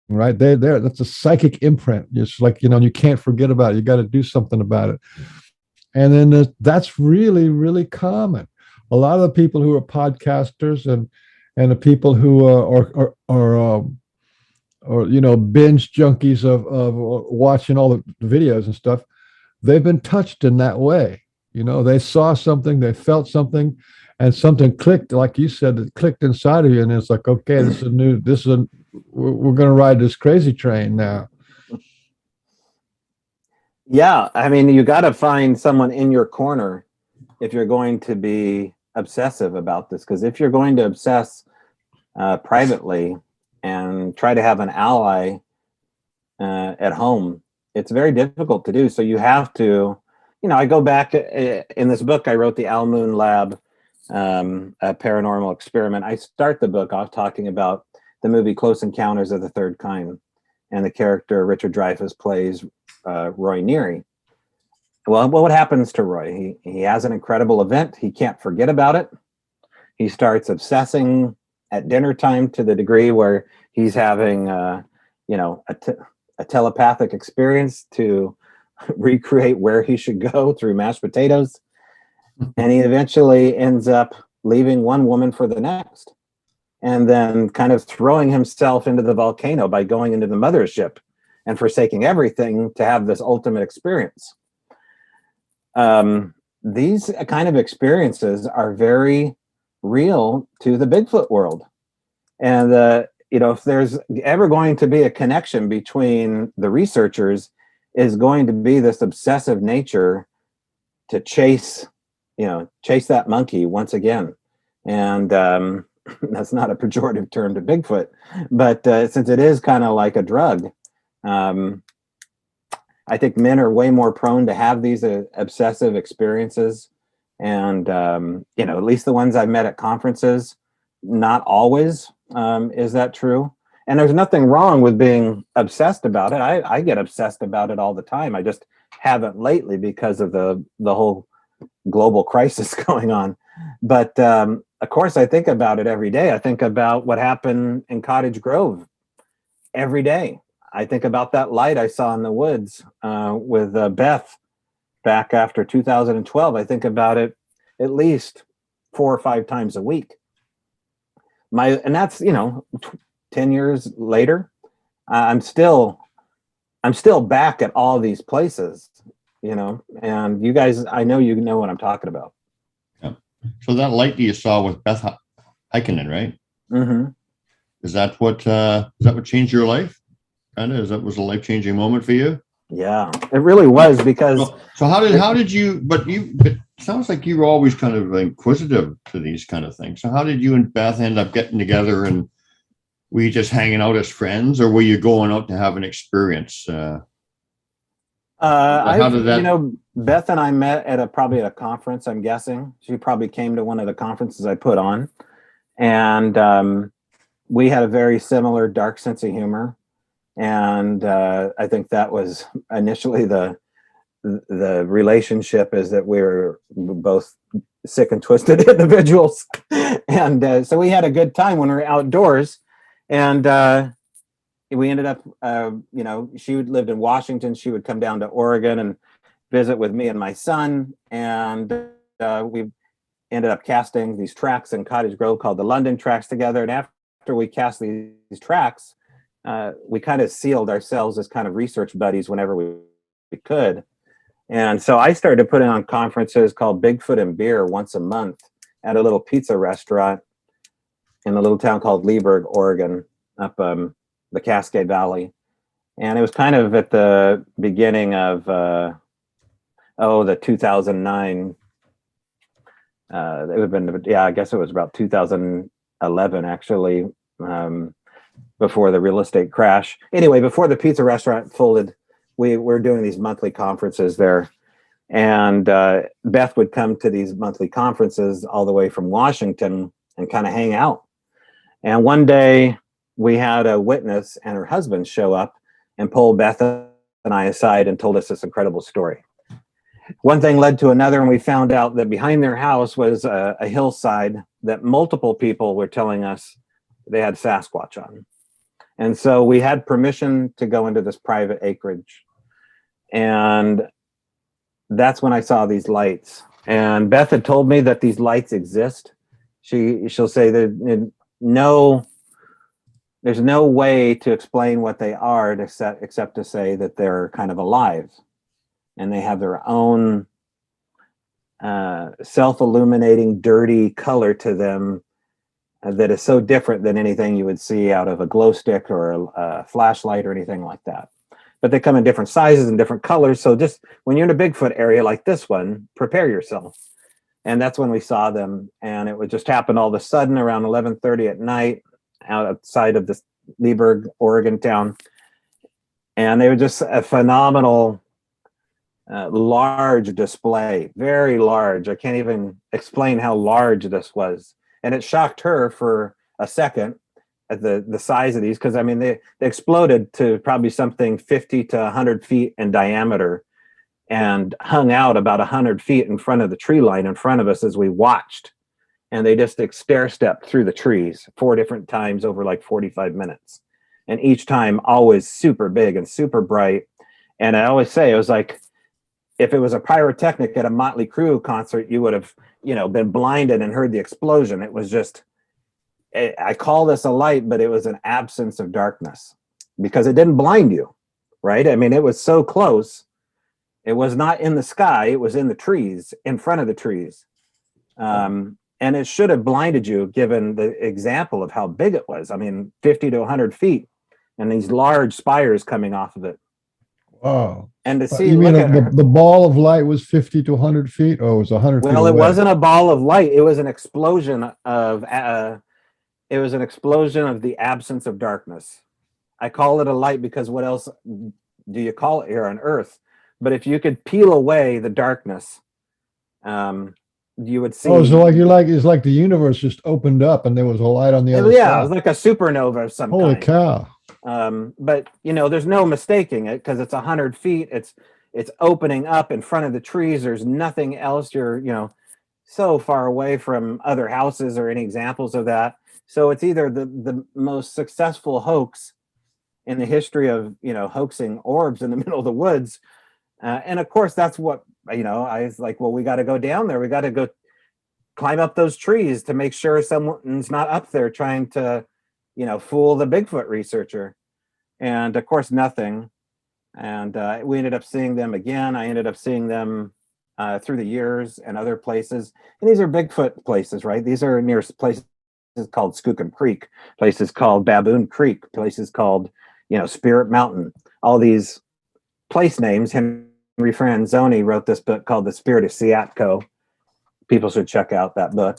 Speaker 3: right? That's a psychic imprint. It's like, you can't forget about it. You got to do something about it. And then that's really, really common. A lot of the people who are podcasters and the people who are binge junkies of watching all the videos and stuff, they've been touched in that way. They saw something, they felt something, and something clicked, like you said, it clicked inside of you, and it's like, okay, we're going to ride this crazy train now.
Speaker 5: Yeah, I mean, you got to find someone in your corner if you're going to be obsessive about this, because if you're going to obsess privately and try to have an ally at home, it's very difficult to do. So you have to, I go back in this book I wrote, the Al Moon Lab, a paranormal experiment. I start the book off talking about the movie Close Encounters of the Third Kind, and the character Richard Dreyfuss plays Roy Neary. Well, what happens to Roy? He has an incredible event. He can't forget about it. He starts obsessing at dinner time to the degree where he's having, a telepathic experience to recreate where he should go through mashed potatoes. And he eventually ends up leaving one woman for the next, and then kind of throwing himself into the volcano by going into the mothership and forsaking everything to have this ultimate experience. These kind of experiences are very real to the Bigfoot world. And, if there's ever going to be a connection between the researchers, is going to be this obsessive nature to chase that monkey once again. And that's not a pejorative term to Bigfoot, but since it is kind of like a drug, I think men are way more prone to have these obsessive experiences. And, at least the ones I've met at conferences, not always is that true. And there's nothing wrong with being obsessed about it. I get obsessed about it all the time. I just haven't lately because of the whole global crisis going on. But of course, I think about it every day. I think about what happened in Cottage Grove every day. I think about that light I saw in the woods with Beth back after 2012. I think about it at least 4 or 5 times a week. And that's 10 years later, I'm still back at all these places, and you guys, I know you know what I'm talking about.
Speaker 4: Yeah. So that light that you saw with Beth Heikkinen, right? Mm-hmm. Is that what changed your life? Was a life-changing moment for you?
Speaker 5: Yeah, it really was, because.
Speaker 4: So how did you? But it sounds like you were always kind of inquisitive to these kind of things. So how did you and Beth end up getting together, and were you just hanging out as friends, or were you going out to have an experience? How did that?
Speaker 5: Beth and I met probably at a conference. I'm guessing she probably came to one of the conferences I put on, and we had a very similar dark sense of humor. And I think that was initially the relationship, is that we were both sick and twisted individuals. And so we had a good time when we were outdoors. And we ended up, she lived in Washington. She would come down to Oregon and visit with me and my son. And we ended up casting these tracks in Cottage Grove called the London tracks together. And after we cast these tracks, we kind of sealed ourselves as kind of research buddies whenever we could. And so I started putting on conferences called Bigfoot and Beer once a month at a little pizza restaurant in a little town called Leesburg, Oregon, up the Cascade Valley. And it was kind of at the beginning of, the 2009. It would have been, I guess it was about 2011, actually, before the real estate crash. Anyway, before the pizza restaurant folded, we were doing these monthly conferences there. And Beth would come to these monthly conferences all the way from Washington and kind of hang out. And one day we had a witness and her husband show up and pull Beth and I aside and told us this incredible story. One thing led to another, and we found out that behind their house was a hillside that multiple people were telling us they had Sasquatch on. And so we had permission to go into this private acreage. And that's when I saw these lights. And Beth had told me that these lights exist. She'll say that there's no way to explain what they are except to say that they're kind of alive. And they have their own self-illuminating, dirty color to them that is so different than anything you would see out of a glow stick or a flashlight or anything like that. But they come in different sizes and different colors. So just when you're in a Bigfoot area like this one, prepare yourself. And that's when we saw them. And it would just happen all of a sudden around 11:30 at night outside of this Leesburg, Oregon town. And they were just a phenomenal, large display, very large. I can't even explain how large this was. And it shocked her for a second at the size of these, because I mean, they exploded to probably something 50 to 100 feet in diameter and hung out about 100 feet in front of the tree line in front of us as we watched. And they just stair-stepped through the trees 4 different times over like 45 minutes. And each time always super big and super bright. And I always say, it was like, if it was a pyrotechnic at a Motley Crue concert, you would have, been blinded and heard the explosion. It was just, I call this a light, but it was an absence of darkness because it didn't blind you, right? I mean, it was so close. It was not in the sky. It was in the trees, in front of the trees. And it should have blinded you given the example of how big it was. I mean, 50 to 100 feet and these large spires coming off of it.
Speaker 3: Wow.
Speaker 5: And to see,
Speaker 3: You mean
Speaker 5: look at
Speaker 3: the ball of light was 50 to 100 feet? Oh, it was 100 feet
Speaker 5: well, it
Speaker 3: away.
Speaker 5: wasn't a ball of light. It was an explosion of the absence of darkness. I call it a light because what else do you call it here on Earth? But if you could peel away the darkness, you would see.
Speaker 3: Oh, so it's like the universe just opened up and there was a light on the other side.
Speaker 5: Yeah, it was like a supernova of some kind.
Speaker 3: Holy cow.
Speaker 5: But there's no mistaking it because it's 100 feet. It's opening up in front of the trees. There's nothing else. You're, so far away from other houses or any examples of that. So it's either the most successful hoax in the history of, hoaxing orbs in the middle of the woods. And of course, that's what, I was like, well, we got to go down there. We got to go climb up those trees to make sure someone's not up there trying to, fool the Bigfoot researcher. And of course, nothing. And we ended up seeing them again. I ended up seeing them through the years and other places. And these are Bigfoot places, right? These are near places called Skookum Creek, places called Baboon Creek, places called, Spirit Mountain. All these place names. Henry Franzoni wrote this book called The Spirit of Seattle. People should check out that book.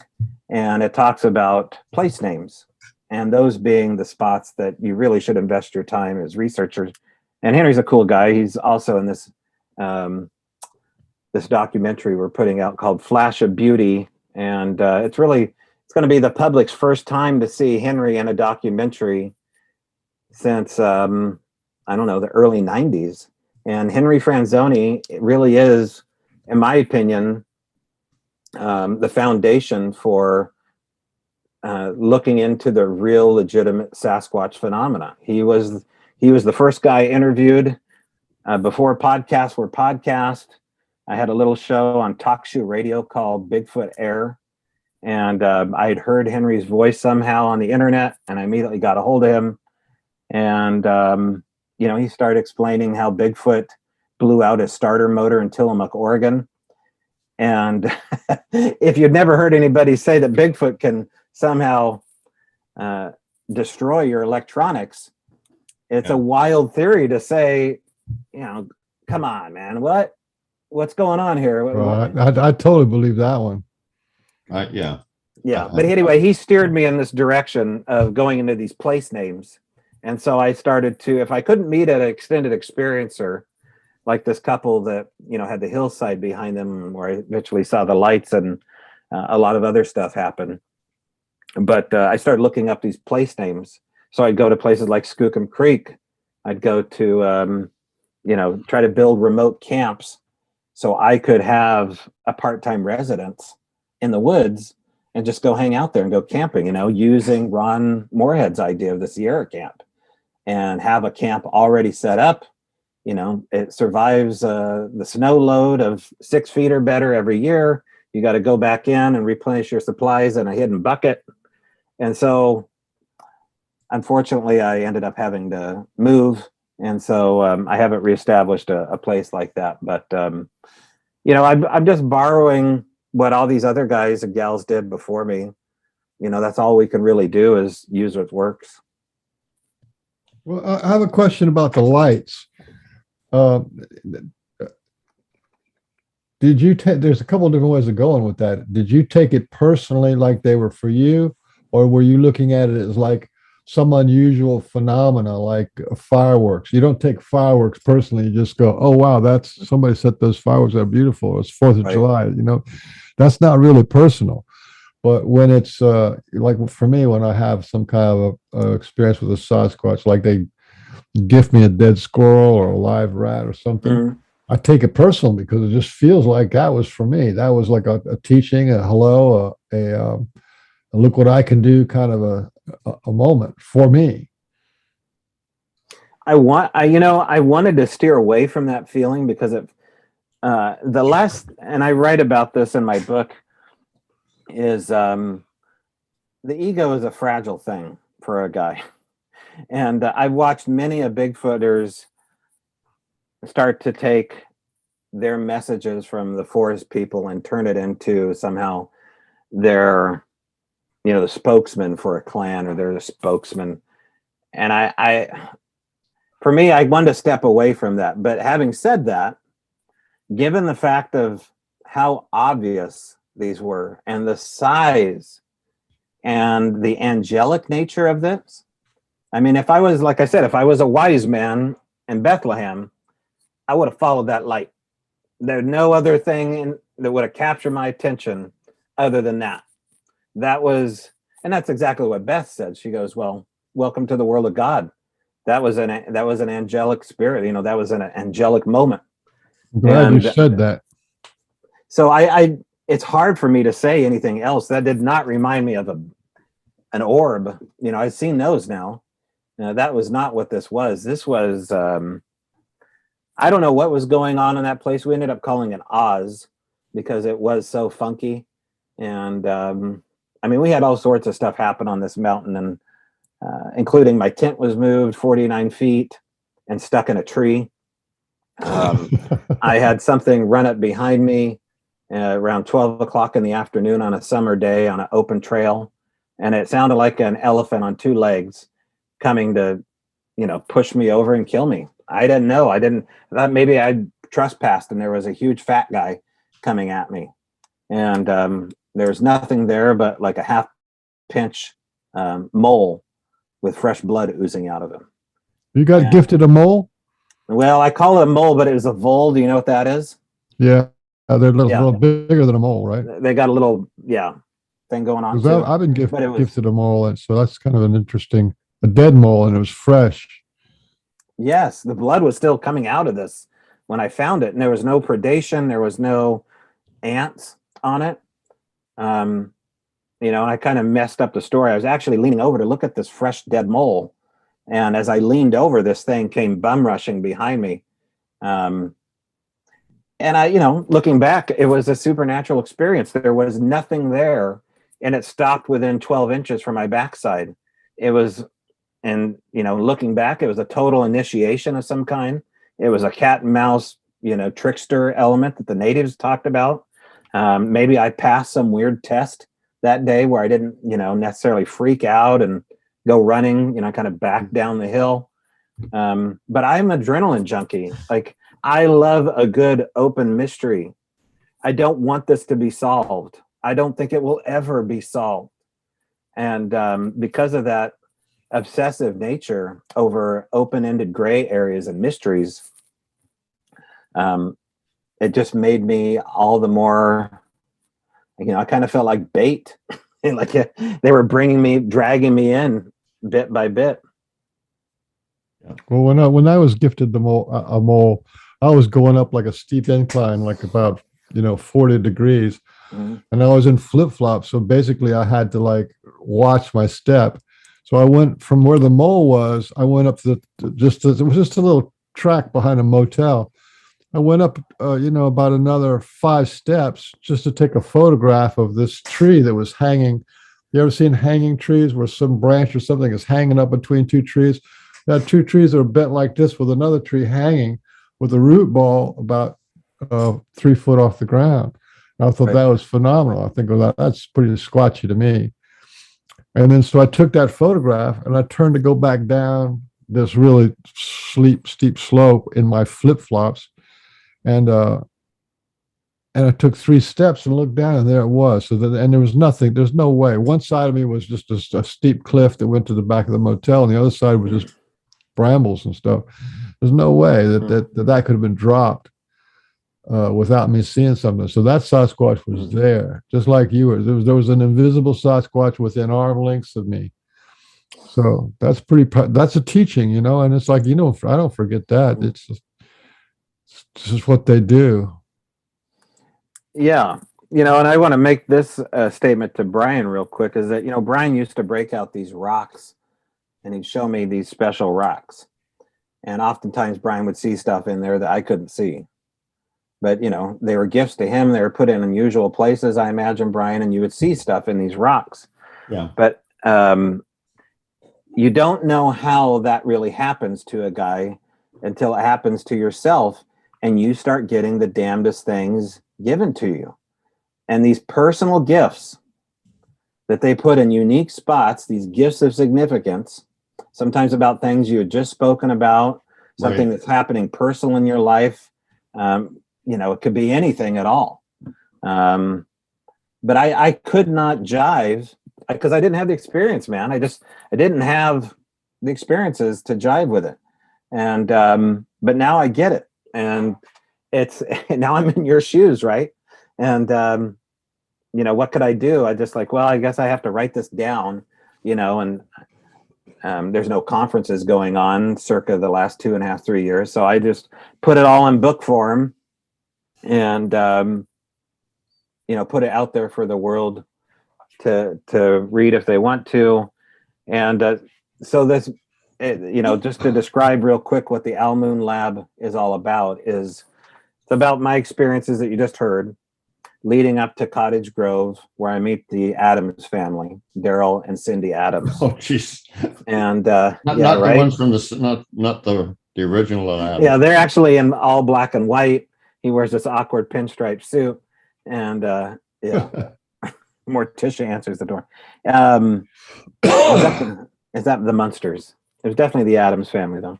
Speaker 5: And it talks about place names, and those being the spots that you really should invest your time as researchers. And Henry's a cool guy. He's also in this this documentary we're putting out called Flash of Beauty. And it's going to be the public's first time to see Henry in a documentary since, the early 90s. And Henry Franzoni really is, in my opinion, the foundation for looking into the real legitimate Sasquatch phenomena. He was the first guy interviewed before podcasts were podcast. I had a little show on talk show radio called Bigfoot Air, And I had heard Henry's voice somehow on the internet, and I immediately got a hold of him. And, he started explaining how Bigfoot blew out his starter motor in Tillamook, Oregon. And if you'd never heard anybody say that Bigfoot can somehow destroy your electronics, it's a wild theory to say, come on, man, what's going on here?
Speaker 3: I totally believe that one.
Speaker 4: Yeah.
Speaker 5: But anyway, he steered me in this direction of going into these place names. And so I started to, if I couldn't meet an extended experiencer, like this couple that, had the hillside behind them where I eventually saw the lights and a lot of other stuff happen. But I started looking up these place names. So I'd go to places like Skookum Creek. I'd go to, try to build remote camps so I could have a part-time residence in the woods and just go hang out there and go camping, using Ron Moorhead's idea of the Sierra Camp, and have a camp already set up. It survives the snow load of 6 feet or better every year. You got to go back in and replenish your supplies in a hidden bucket. And so, unfortunately, I ended up having to move. And so I haven't reestablished a place like that. But, I'm just borrowing what all these other guys and gals did before me. That's all we can really do is use what works.
Speaker 3: Well, I have a question about the lights. Did you take, there's a couple of different ways of going with that. Did you take it personally like they were for you, or were you looking at it as like some unusual phenomena like fireworks? You don't take fireworks personally. You just go, oh, wow, that's somebody set those fireworks. They're beautiful. It's 4th of July. That's not really personal. But when it's like for me, when I have some kind of experience with a Sasquatch, like they gift me a dead squirrel or a live rat or something, I take it personal because it just feels like that was for me. That was like a teaching, a hello, a look what I can do kind of a moment for me.
Speaker 5: I wanted to steer away from that feeling because and I write about this in my book, is the ego is a fragile thing for a guy. And I've watched many a Bigfooters start to take their messages from the forest people and turn it into somehow their, the spokesman for a clan, or they're the spokesman. And for me, I wanted to step away from that. But having said that, given the fact of how obvious these were and the size and the angelic nature of this, I mean, if I was, like I said, if I was a wise man in Bethlehem, I would have followed that light. There's no other thing that would have captured my attention other than that. And that's exactly what Beth said. She goes, well, welcome to the world of God. That was an angelic spirit. That was an angelic moment.
Speaker 3: I'm glad you said that.
Speaker 5: So it's hard for me to say anything else. That did not remind me of an orb. I've seen those now. That was not what this was. This was, I don't know what was going on in that place. We ended up calling it Oz because it was so funky. And we had all sorts of stuff happen on this mountain, and including my tent was moved 49 feet and stuck in a tree. I had something run up behind me around 12 o'clock in the afternoon on a summer day on an open trail. And it sounded like an elephant on 2 legs coming to, push me over and kill me. I didn't know. I thought maybe I'd trespassed and there was a huge fat guy coming at me. And there was nothing there but like a half pinch mole with fresh blood oozing out of him.
Speaker 3: You got gifted a mole?
Speaker 5: Well, I call it a mole, but it was a vole. Do you know what that is?
Speaker 3: Yeah. They're a little bigger than a mole, right?
Speaker 5: They got a little, thing going on. Too.
Speaker 3: I've been gifted a mole, and so that's kind of an interesting, a dead mole, and it was fresh.
Speaker 5: Yes, the blood was still coming out of this when I found it, and there was no predation, there was no ants on it. I kind of messed up the story. I was actually leaning over to look at this fresh dead mole, and as I leaned over, this thing came bum rushing behind me. And I, looking back, it was a supernatural experience. There was nothing there and it stopped within 12 inches from my backside. It was, and looking back, it was a total initiation of some kind. It was a cat and mouse, trickster element that the natives talked about. Maybe I passed some weird test that day where I didn't, necessarily freak out and go running, kind of back down the hill. But I'm an adrenaline junkie. Like, I love a good open mystery. I don't want this to be solved. I don't think it will ever be solved. And because of that obsessive nature over open-ended gray areas and mysteries, it just made me all the more, I kind of felt like bait. Like they were dragging me in bit by bit.
Speaker 3: Well, when I was gifted a mole, I was going up like a steep incline, like about 40 degrees, and I was in flip flops. So basically, I had to like watch my step. So I went from where the mole was. I went up to it was just a little track behind a motel. I went up, about another 5 steps just to take a photograph of this tree that was hanging. You ever seen hanging trees where some branch or something is hanging up between 2 trees? That 2 trees that are bent like this with another tree hanging with a root ball about 3 foot off the ground. And I thought that was phenomenal. I think, well, that's pretty squatchy to me. And then so I took that photograph and I turned to go back down this really steep slope in my flip flops. And I took 3 steps and looked down, and there it was. And there was nothing. There's no way. One side of me was just a steep cliff that went to the back of the motel, and the other side was just brambles and stuff. There's no way that could have been dropped without me seeing something. So that Sasquatch was there, just like you were. There was an invisible Sasquatch within arm lengths of me. So that's a teaching, and it's like, I don't forget that. It's just what they do.
Speaker 5: Yeah. And I want to make this statement to Brian real quick, is that, Brian used to break out these rocks and he'd show me these special rocks. And oftentimes Brian would see stuff in there that I couldn't see. But, they were gifts to him. They were put in unusual places, I imagine, Brian, and you would see stuff in these rocks.
Speaker 4: Yeah.
Speaker 5: But you don't know how that really happens to a guy until it happens to yourself, and you start getting the damnedest things given to you. And these personal gifts that they put in unique spots, these gifts of significance, sometimes about things you had just spoken about, something that's happening personal in your life. It could be anything at all. But I could not jive because I didn't have the experience, man. I didn't have the experiences to jive with it. And, but now I get it. And now I'm in your shoes, right? And, what could I do? I just I guess I have to write this down, and there's no conferences going on circa the last 2.5, 3 years. So I just put it all in book form and, put it out there for the world to read if they want to. And so this, just to describe real quick what the Al Moon Lab is all about, it's about my experiences that you just heard leading up to Cottage Grove, where I meet the Adams family, Daryl and Cindy Adams.
Speaker 4: Oh, jeez.
Speaker 5: And
Speaker 4: not the ones from not the original Adams.
Speaker 5: Yeah, they're actually in all black and white. He wears this awkward pinstripe suit, and Morticia answers the door. Is that the Munsters? There's definitely the Adams family, though.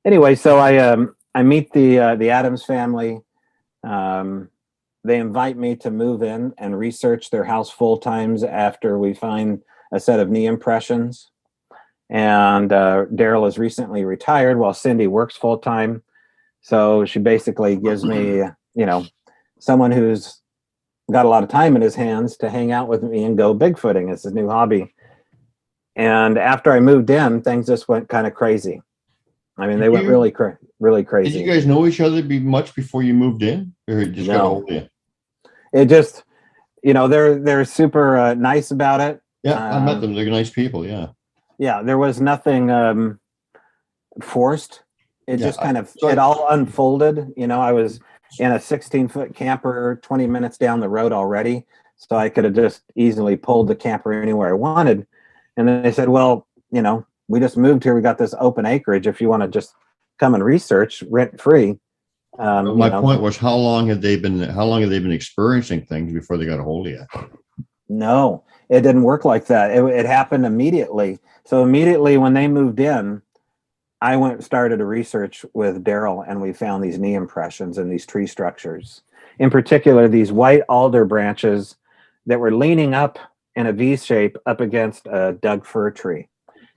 Speaker 5: Anyway, so I meet the Adams family. They invite me to move in and research their house full times after we find a set of knee impressions. And Daryl is recently retired while Cindy works full time. So she basically gives me, someone who's got a lot of time in his hands to hang out with me and go Bigfooting. It's his new hobby. And after I moved in, things just went kind of crazy. I mean, they went really crazy.
Speaker 4: Did you guys know each other much before you moved in? Or it just got hold of you?
Speaker 5: It just, they're super nice about it.
Speaker 4: Yeah, I met them. They're nice people. Yeah.
Speaker 5: Yeah, there was nothing forced. It just kind of, it all unfolded. I was in a 16-foot camper 20 minutes down the road already. so I could have just easily pulled the camper anywhere I wanted. And then they said, well, you know, we just moved here. We got this open acreage. If you want to just come and research rent free.
Speaker 4: My point was, how long have they been experiencing things before they got a hold of you?
Speaker 5: No, it didn't work like that. It happened immediately. So immediately when they moved in, I went and started a research with Daryl, and we found these knee impressions in these tree structures. In particular, these white alder branches that were leaning up in a V shape up against a Doug fir tree.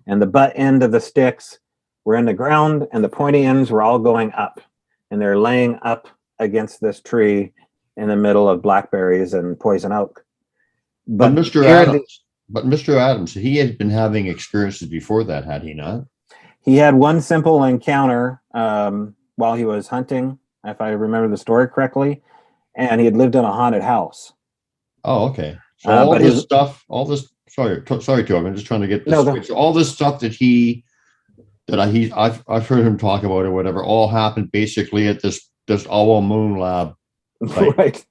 Speaker 5: And the butt end of the sticks were in the ground, and the pointy ends were all going up. And they're laying up against this tree in the middle of blackberries and poison oak.
Speaker 4: But Mr. Adams, he had been having experiences before that, had he not?
Speaker 5: He had one simple encounter while he was hunting, if I remember the story correctly, and he had lived in a haunted house.
Speaker 4: Oh, okay. So sorry, Tobe, I'm just trying to get this straight. So all this stuff I've heard him talk about or whatever, all happened basically at this Owl Moon Lab.
Speaker 5: Right.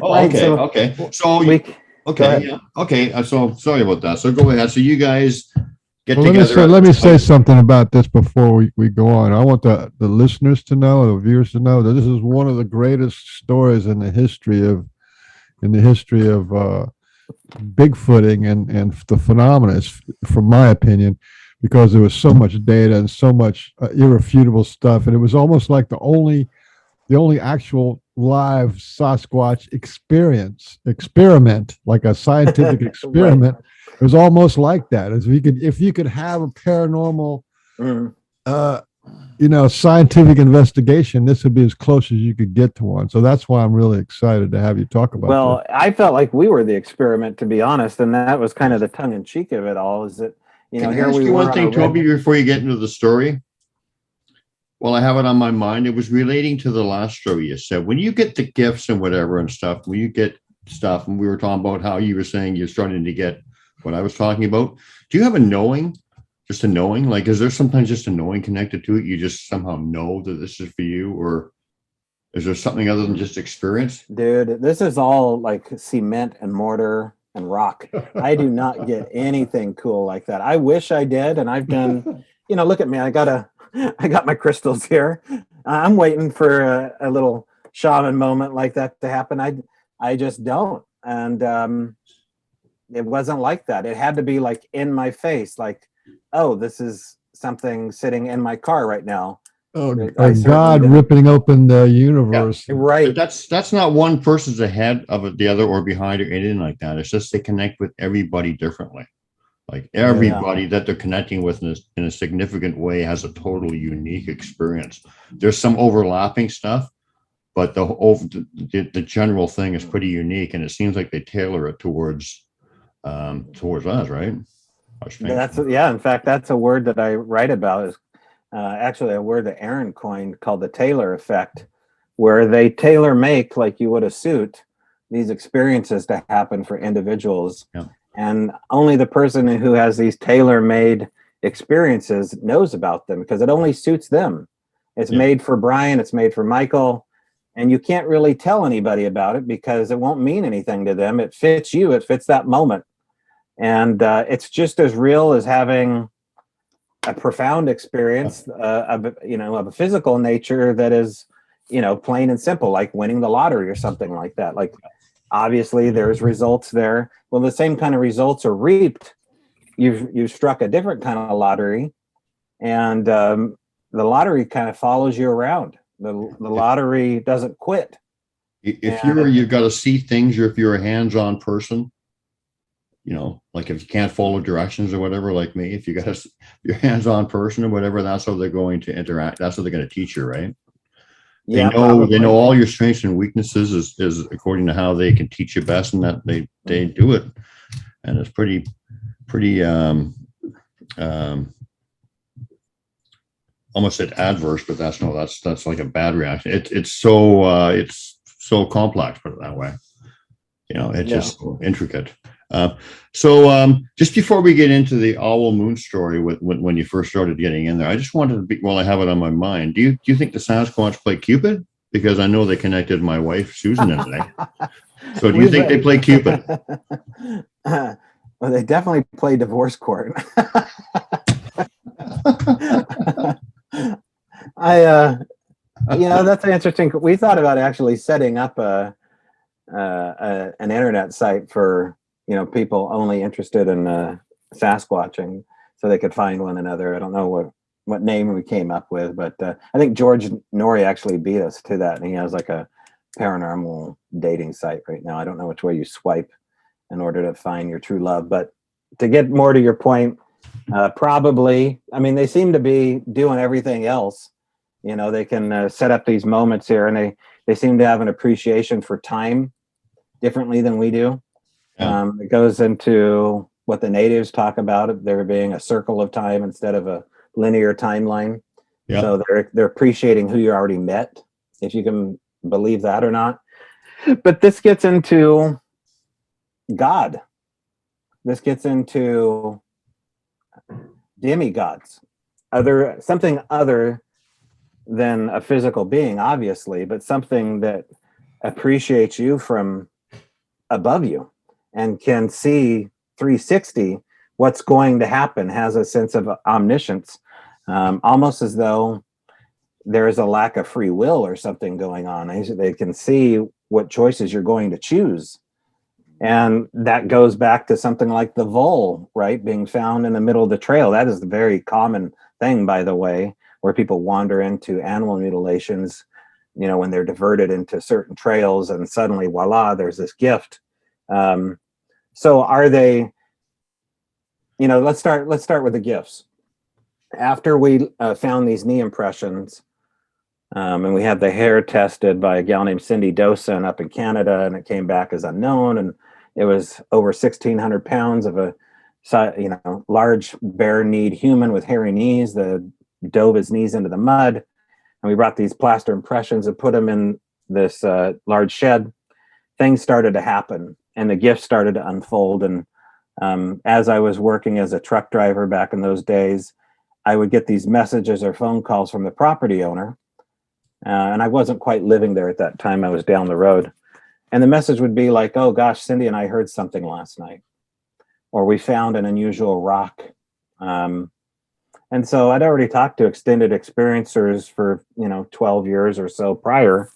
Speaker 4: Oh,
Speaker 5: right.
Speaker 4: Okay. So sorry about that. So go ahead. So you guys get together.
Speaker 3: Let me say something about this before we go on. I want the listeners to know, the viewers to know, that this is one of the greatest stories in the history of Bigfooting and the phenomena, from my opinion, because there was so much data and so much irrefutable stuff, and it was almost like the only actual live Sasquatch experiment, like a scientific experiment. Right. It was almost like that. As if you could have a paranormal, scientific investigation, this would be as close as you could get to one. So that's why I'm really excited to have you talk about.
Speaker 5: Well,
Speaker 3: this.
Speaker 5: I felt like we were the experiment, to be honest, and that was kind of the tongue in cheek of it all. Is that
Speaker 4: Can I ask you one thing, Tobe, before you get into the story? Well, I have it on my mind. It was relating to the last story you said. When you get the gifts and whatever and stuff, when you get stuff, and we were talking about how you were saying you're starting to get what I was talking about. Do you have a knowing? Just a knowing? Like, is there sometimes just a knowing connected to it? You just somehow know that this is for you, or is there something other than just experience?
Speaker 5: Dude, this is all like cement and mortar and rock. I do not get anything cool like that. I wish I did, and I've done. Look at me. I got my crystals here. I'm waiting for a little shaman moment like that to happen. I just don't, and it wasn't like that. It had to be like in my face, like, oh, this is something sitting in my car right now.
Speaker 3: Oh, God ripping open the universe.
Speaker 5: Yeah, right.
Speaker 4: But that's not one person's ahead of the other or behind or anything like that. It's just they connect with everybody differently. Like everybody that they're connecting with in a significant way has a totally unique experience. There's some overlapping stuff, but the general thing is pretty unique, and it seems like they tailor it towards us, right?
Speaker 5: In fact, that's a word that I write about, is actually a word that Aaron coined called the Taylor effect, where they tailor make, like you would a suit, these experiences to happen for individuals.
Speaker 4: Yeah.
Speaker 5: And only the person who has these tailor-made experiences knows about them, because it only suits them. It's made for Brian, it's made for Michael, and you can't really tell anybody about it because it won't mean anything to them. It fits you, it fits that moment. And it's just as real as having a profound experience of a physical nature that is, plain and simple, like winning the lottery or something like that. Like, obviously there's results there. Well, the same kind of results are reaped. You've struck a different kind of lottery, and the lottery kind of follows you around. The lottery doesn't quit.
Speaker 4: If you've got to see things, or if you're a hands-on person, like if you can't follow directions or whatever, like me, if you're a hands-on person or whatever, that's how they're going to interact. That's how they're going to teach you, right? They know all your strengths and weaknesses is according to how they can teach you best, and that they do it. And it's pretty almost said adverse, but that's like a bad reaction. It's so complex, put it that way. It's just so intricate. So just before we get into the Owl Moon story, when you first started getting in there, I just wanted to while I have it on my mind, do you think the Sasquatch played Cupid? because I know they connected my wife, Susan, and I. So do you think they play Cupid?
Speaker 5: Well, they definitely play divorce court. That's interesting. We thought about actually setting up an internet site for, people only interested in Sasquatching, so they could find one another. I don't know what name we came up with, but I think George Norrie actually beat us to that, and he has like a paranormal dating site right now. I don't know which way you swipe in order to find your true love, but to get more to your point, probably, I mean, they seem to be doing everything else. They can set up these moments here, and they seem to have an appreciation for time differently than we do.
Speaker 4: Yeah.
Speaker 5: It goes into what the natives talk about, there being a circle of time instead of a linear timeline.
Speaker 4: Yeah.
Speaker 5: So they're appreciating who you already met, if you can believe that or not. But this gets into God. This gets into demigods, something other than a physical being, obviously, but something that appreciates you from above you and can see 360 what's going to happen, has a sense of omniscience, almost as though there is a lack of free will or something going on. They can see what choices you're going to choose. And that goes back to something like the vole, right? Being found in the middle of the trail. That is the very common thing, by the way, where people wander into animal mutilations, when they're diverted into certain trails, and suddenly, voila, there's this gift. So are they, let's start with the gifts. After we found these knee impressions, and we had the hair tested by a gal named Cindy Dosen up in Canada, and it came back as unknown, and it was over 1,600 pounds of a large bare-kneed human with hairy knees that dove his knees into the mud. And we brought these plaster impressions and put them in this large shed. Things started to happen, and the gifts started to unfold. And as I was working as a truck driver back in those days, I would get these messages or phone calls from the property owner. And I wasn't quite living there at that time. I was down the road. And the message would be like, oh gosh, Cindy and I heard something last night. Or we found an unusual rock. And so I'd already talked to extended experiencers for, 12 years or so prior.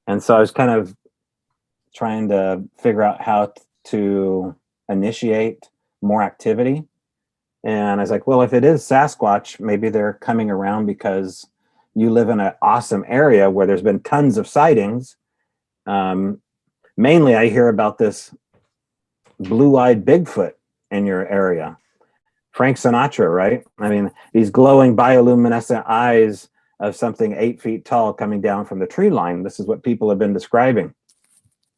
Speaker 5: And so I was kind of trying to figure out how to initiate more activity. And I was like, well, if it is Sasquatch, maybe they're coming around because you live in an awesome area where there's been tons of sightings. Mainly I hear about this blue-eyed Bigfoot in your area. Frank Sinatra, right? I mean, these glowing bioluminescent eyes of something 8 feet tall coming down from the tree line. This is what people have been describing.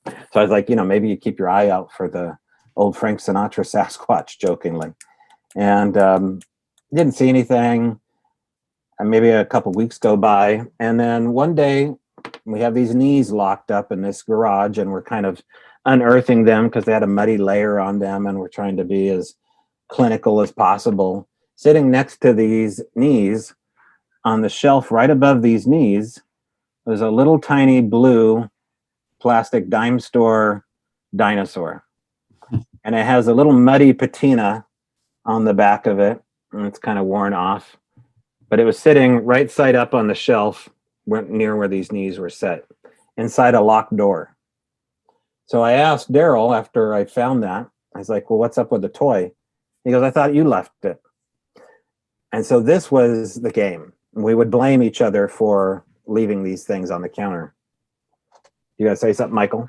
Speaker 5: So I was like, maybe you keep your eye out for the old Frank Sinatra Sasquatch, jokingly. And didn't see anything. And maybe a couple weeks go by. And then one day we have these knees locked up in this garage, and we're kind of unearthing them because they had a muddy layer on them, and we're trying to be as clinical as possible. Sitting next to these knees, on the shelf right above these knees, was a little tiny blue plastic dime store dinosaur. And it has a little muddy patina on the back of it, and it's kind of worn off. But it was sitting right side up on the shelf near where these knees were set, inside a locked door. So I asked Daryl after I found that, I was like, well, what's up with the toy? He goes, I thought you left it. And so this was the game. We would blame each other for leaving these things on the counter. You got to say something, Michael?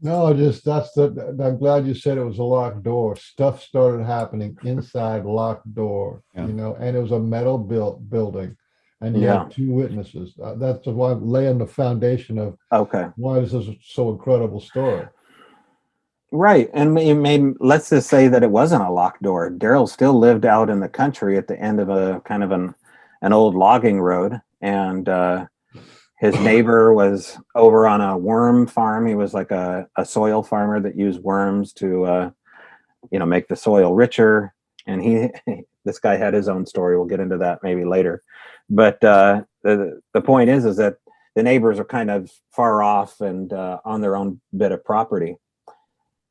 Speaker 3: No, I'm glad you said it was a locked door. Stuff started happening inside locked door, and it was a metal building, and you had two witnesses. That's why I'm laying the foundation of why this is so incredible story.
Speaker 5: Right. And let's just say that it wasn't a locked door. Daryl still lived out in the country at the end of a kind of an old logging road. And his neighbor was over on a worm farm. He was like a soil farmer that used worms to, make the soil richer. And this guy had his own story. We'll get into that maybe later. But the point is that the neighbors are kind of far off and on their own bit of property.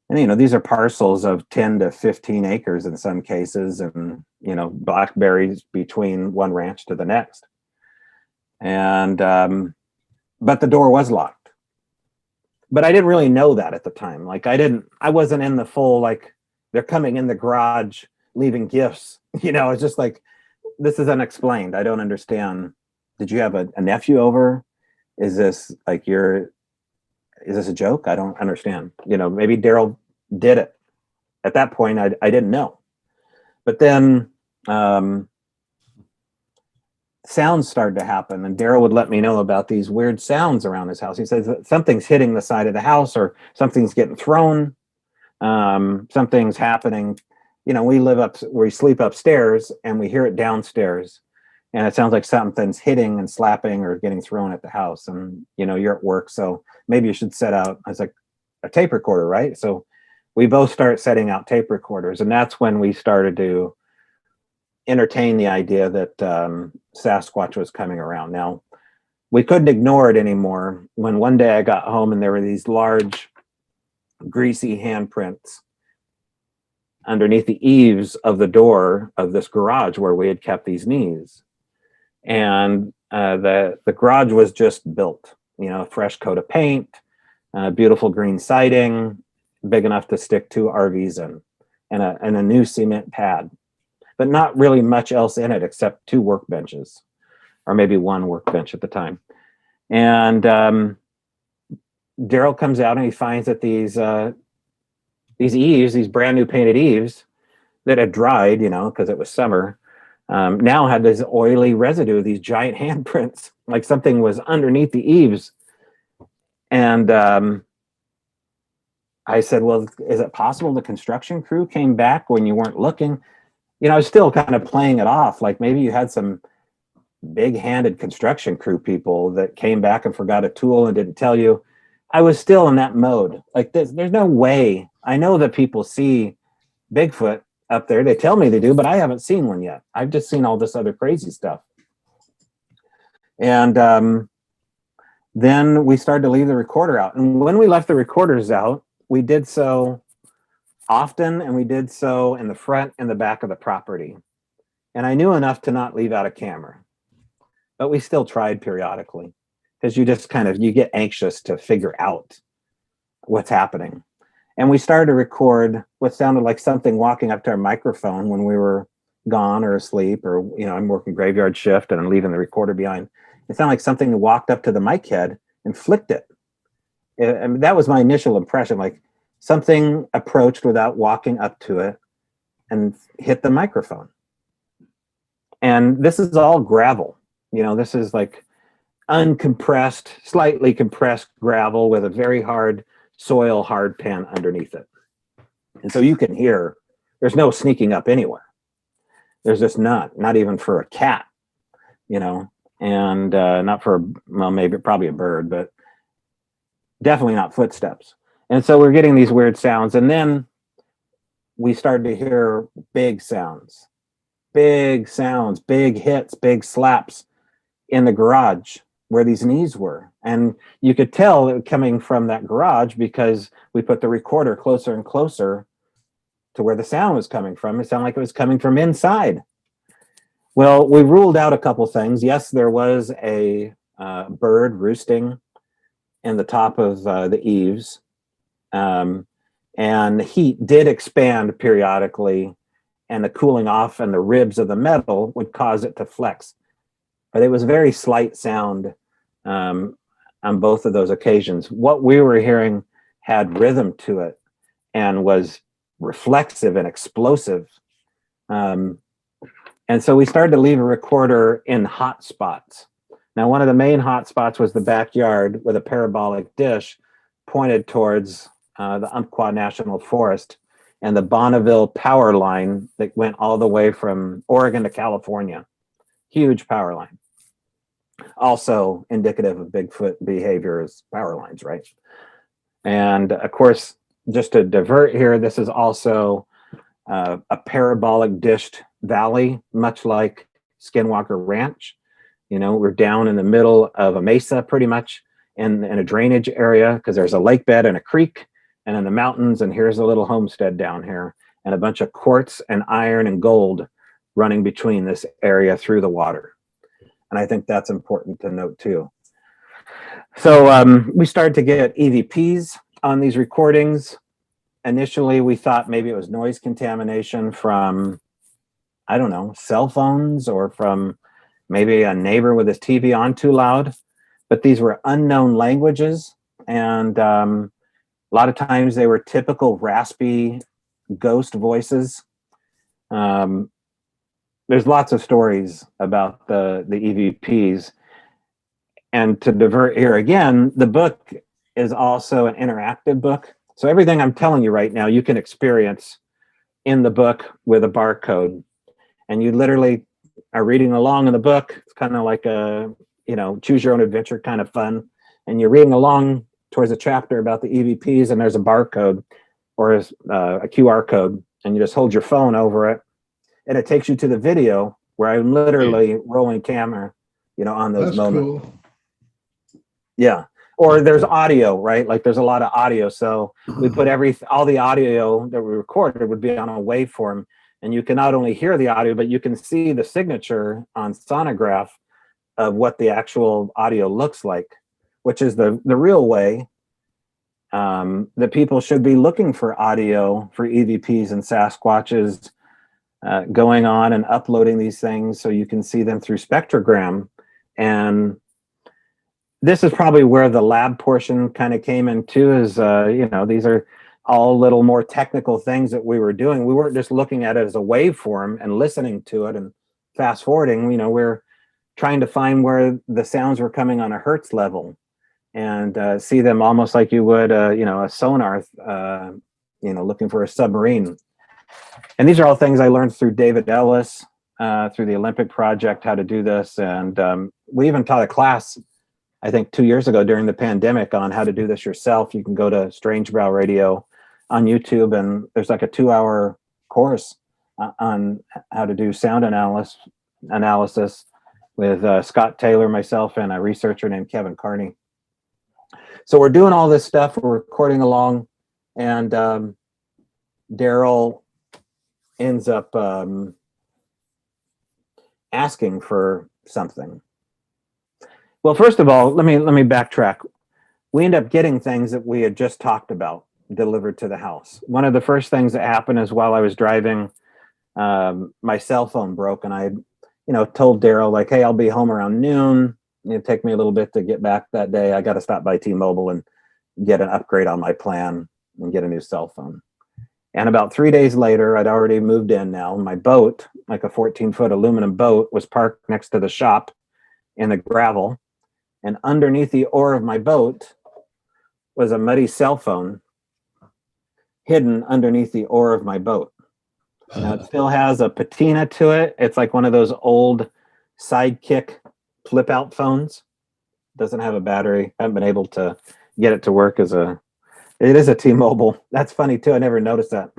Speaker 5: And, you know, these are parcels of 10 to 15 acres in some cases, and, you know, blackberries between one ranch to the next. And, but the door was locked. But I didn't really know that at the time. Like I wasn't in the full, like, they're coming in the garage, leaving gifts. You know, it's just like, this is unexplained. I don't understand. Did you have a nephew over? Is this like is this a joke? I don't understand. You know, maybe Daryl did it. At that point, I didn't know. But then sounds started to happen, and Daryl would let me know about these weird sounds around his house. He says that something's hitting the side of the house, or something's getting thrown. Something's happening. You know, we sleep upstairs, and we hear it downstairs. And it sounds like something's hitting and slapping or getting thrown at the house. And, you know, you're at work, so maybe you should set out, I was like, a tape recorder, right? So we both start setting out tape recorders. And that's when we started to entertain the idea that Sasquatch was coming around. Now, we couldn't ignore it anymore when one day I got home and there were these large, greasy handprints underneath the eaves of the door of this garage where we had kept these knees. And the garage was just built, you know, a fresh coat of paint, beautiful green siding, big enough to stick 2 RVs in, and a new cement pad, but not really much else in it except 2 workbenches, or maybe 1 workbench at the time. And Daryl comes out and he finds that these eaves, these brand new painted eaves that had dried, you know, because it was summer, now had this oily residue, these giant handprints, like something was underneath the eaves. And I said, well, is it possible the construction crew came back when you weren't looking? You know, I was still kind of playing it off, like maybe you had some big-handed construction crew people that came back and forgot a tool and didn't tell you. I was still in that mode. Like, there's no way. I know that people see Bigfoot up there. They tell me they do, but I haven't seen one yet. I've just seen all this other crazy stuff. And then we started to leave the recorder out. And when we left the recorders out, we did so often, and we did so in the front and the back of the property. And I knew enough to not leave out a camera, but we still tried periodically, because you just you get anxious to figure out what's happening. And we started to record what sounded like something walking up to our microphone when we were gone or asleep, or, you know, I'm working graveyard shift and I'm leaving the recorder behind. It sounded like something walked up to the mic head and flicked it. And that was my initial impression, like something approached without walking up to it and hit the microphone. And this is all gravel. You know, this is like uncompressed, slightly compressed gravel with a very hard soil hard pan underneath it. And so you can hear there's no sneaking up anywhere. There's just not even for a cat, you know, and not for, well, maybe probably a bird, but definitely not footsteps. And so we're getting these weird sounds. And then we started to hear big sounds, big hits, big slaps in the garage where these knees were. And you could tell it coming from that garage because we put the recorder closer and closer to where the sound was coming from. It sounded like it was coming from inside. Well, we ruled out a couple things. Yes, there was a bird roosting in the top of the eaves. And heat did expand periodically, and the cooling off and the ribs of the metal would cause it to flex. But it was very slight sound on both of those occasions. What we were hearing had rhythm to it and was reflexive and explosive. And so we started to leave a recorder in hot spots. Now, one of the main hot spots was the backyard with a parabolic dish pointed towards the Umpqua National Forest and the Bonneville power line that went all the way from Oregon to California. Huge power line. Also indicative of Bigfoot behavior is power lines, right? And of course, just to divert here, this is also a parabolic dished valley, much like Skinwalker Ranch. We're down in the middle of a mesa pretty much in a drainage area because there's a lake bed and a creek and in the mountains. And here's a little homestead down here and a bunch of quartz and iron and gold running between this area through the water. And I think that's important to note too. So we started to get EVPs on these recordings. Initially, we thought maybe it was noise contamination from, I don't know, cell phones or from maybe a neighbor with his TV on too loud. But these were unknown languages. And a lot of times they were typical raspy ghost voices. There's lots of stories about the EVPs. And to divert here again, the book is also an interactive book. So everything I'm telling you right now, you can experience in the book with a barcode. And you literally are reading along in the book. It's kind of like a, choose your own adventure kind of fun. And you're reading along towards a chapter about the EVPs and there's a barcode or a QR code. And you just hold your phone over it. And it takes you to the video where I'm literally rolling camera, on those
Speaker 3: That's
Speaker 5: moments.
Speaker 3: cool.
Speaker 5: Yeah. Or there's audio, right? Like there's a lot of audio. So we put all the audio that we recorded would be on a waveform. And you can not only hear the audio, but you can see the signature on sonograph of what the actual audio looks like, which is the real way that people should be looking for audio for EVPs and Sasquatches, going on and uploading these things so you can see them through spectrogram. And this is probably where the lab portion kind of came in too, is, these are all little more technical things that we were doing. We weren't just looking at it as a waveform and listening to it and fast forwarding. We're trying to find where the sounds were coming on a hertz level and see them almost like you would, a sonar, looking for a submarine. And these are all things I learned through David Ellis, through the Olympic Project, how to do this. And we even taught a class, I think 2 years ago during the pandemic, on how to do this yourself. You can go to Strange Brow Radio on YouTube, and there's like a 2-hour course on how to do sound analysis with Scott Taylor, myself, and a researcher named Kevin Carney. So we're doing all this stuff, we're recording along, and Daryl ends up asking for something. Well, first of all, let me backtrack. We end up getting things that we had just talked about delivered to the house. One of the first things that happened is while I was driving, my cell phone broke, and I, told Daryl, like, hey, I'll be home around noon. It'll take me a little bit to get back that day. I got to stop by T-Mobile and get an upgrade on my plan and get a new cell phone. And about 3 days later, I'd already moved in now. My boat, like a 14-foot aluminum boat, was parked next to the shop in the gravel. And underneath the oar of my boat was a muddy cell phone hidden underneath the oar of my boat. Now, it still has a patina to it. It's like one of those old Sidekick flip-out phones. Doesn't have a battery. I haven't been able to get it to work it is a T-Mobile. That's funny too. I never noticed that.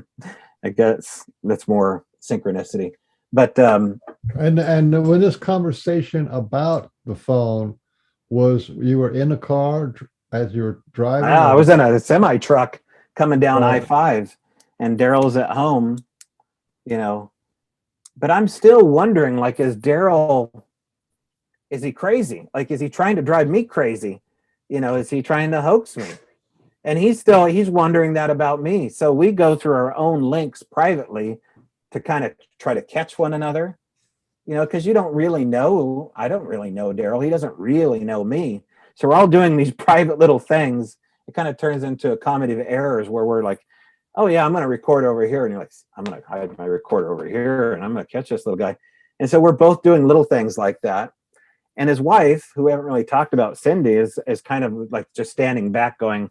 Speaker 5: I guess that's more synchronicity. But
Speaker 3: and when this conversation about the phone was, you were in a car as you were driving?
Speaker 5: I was in a semi truck coming down I-5, and Daryl's at home, But I'm still wondering, like, is he crazy? Like, is he trying to drive me crazy? Is he trying to hoax me? And he's wondering that about me. So we go through our own links privately to kind of try to catch one another, because you don't really know. I don't really know Daryl. He doesn't really know me. So we're all doing these private little things. It kind of turns into a comedy of errors where we're like, oh yeah, I'm going to record over here. And you're like, I'm going to hide my recorder over here and I'm going to catch this little guy. And so we're both doing little things like that. And his wife, who we haven't really talked about, Cindy, is kind of like just standing back going,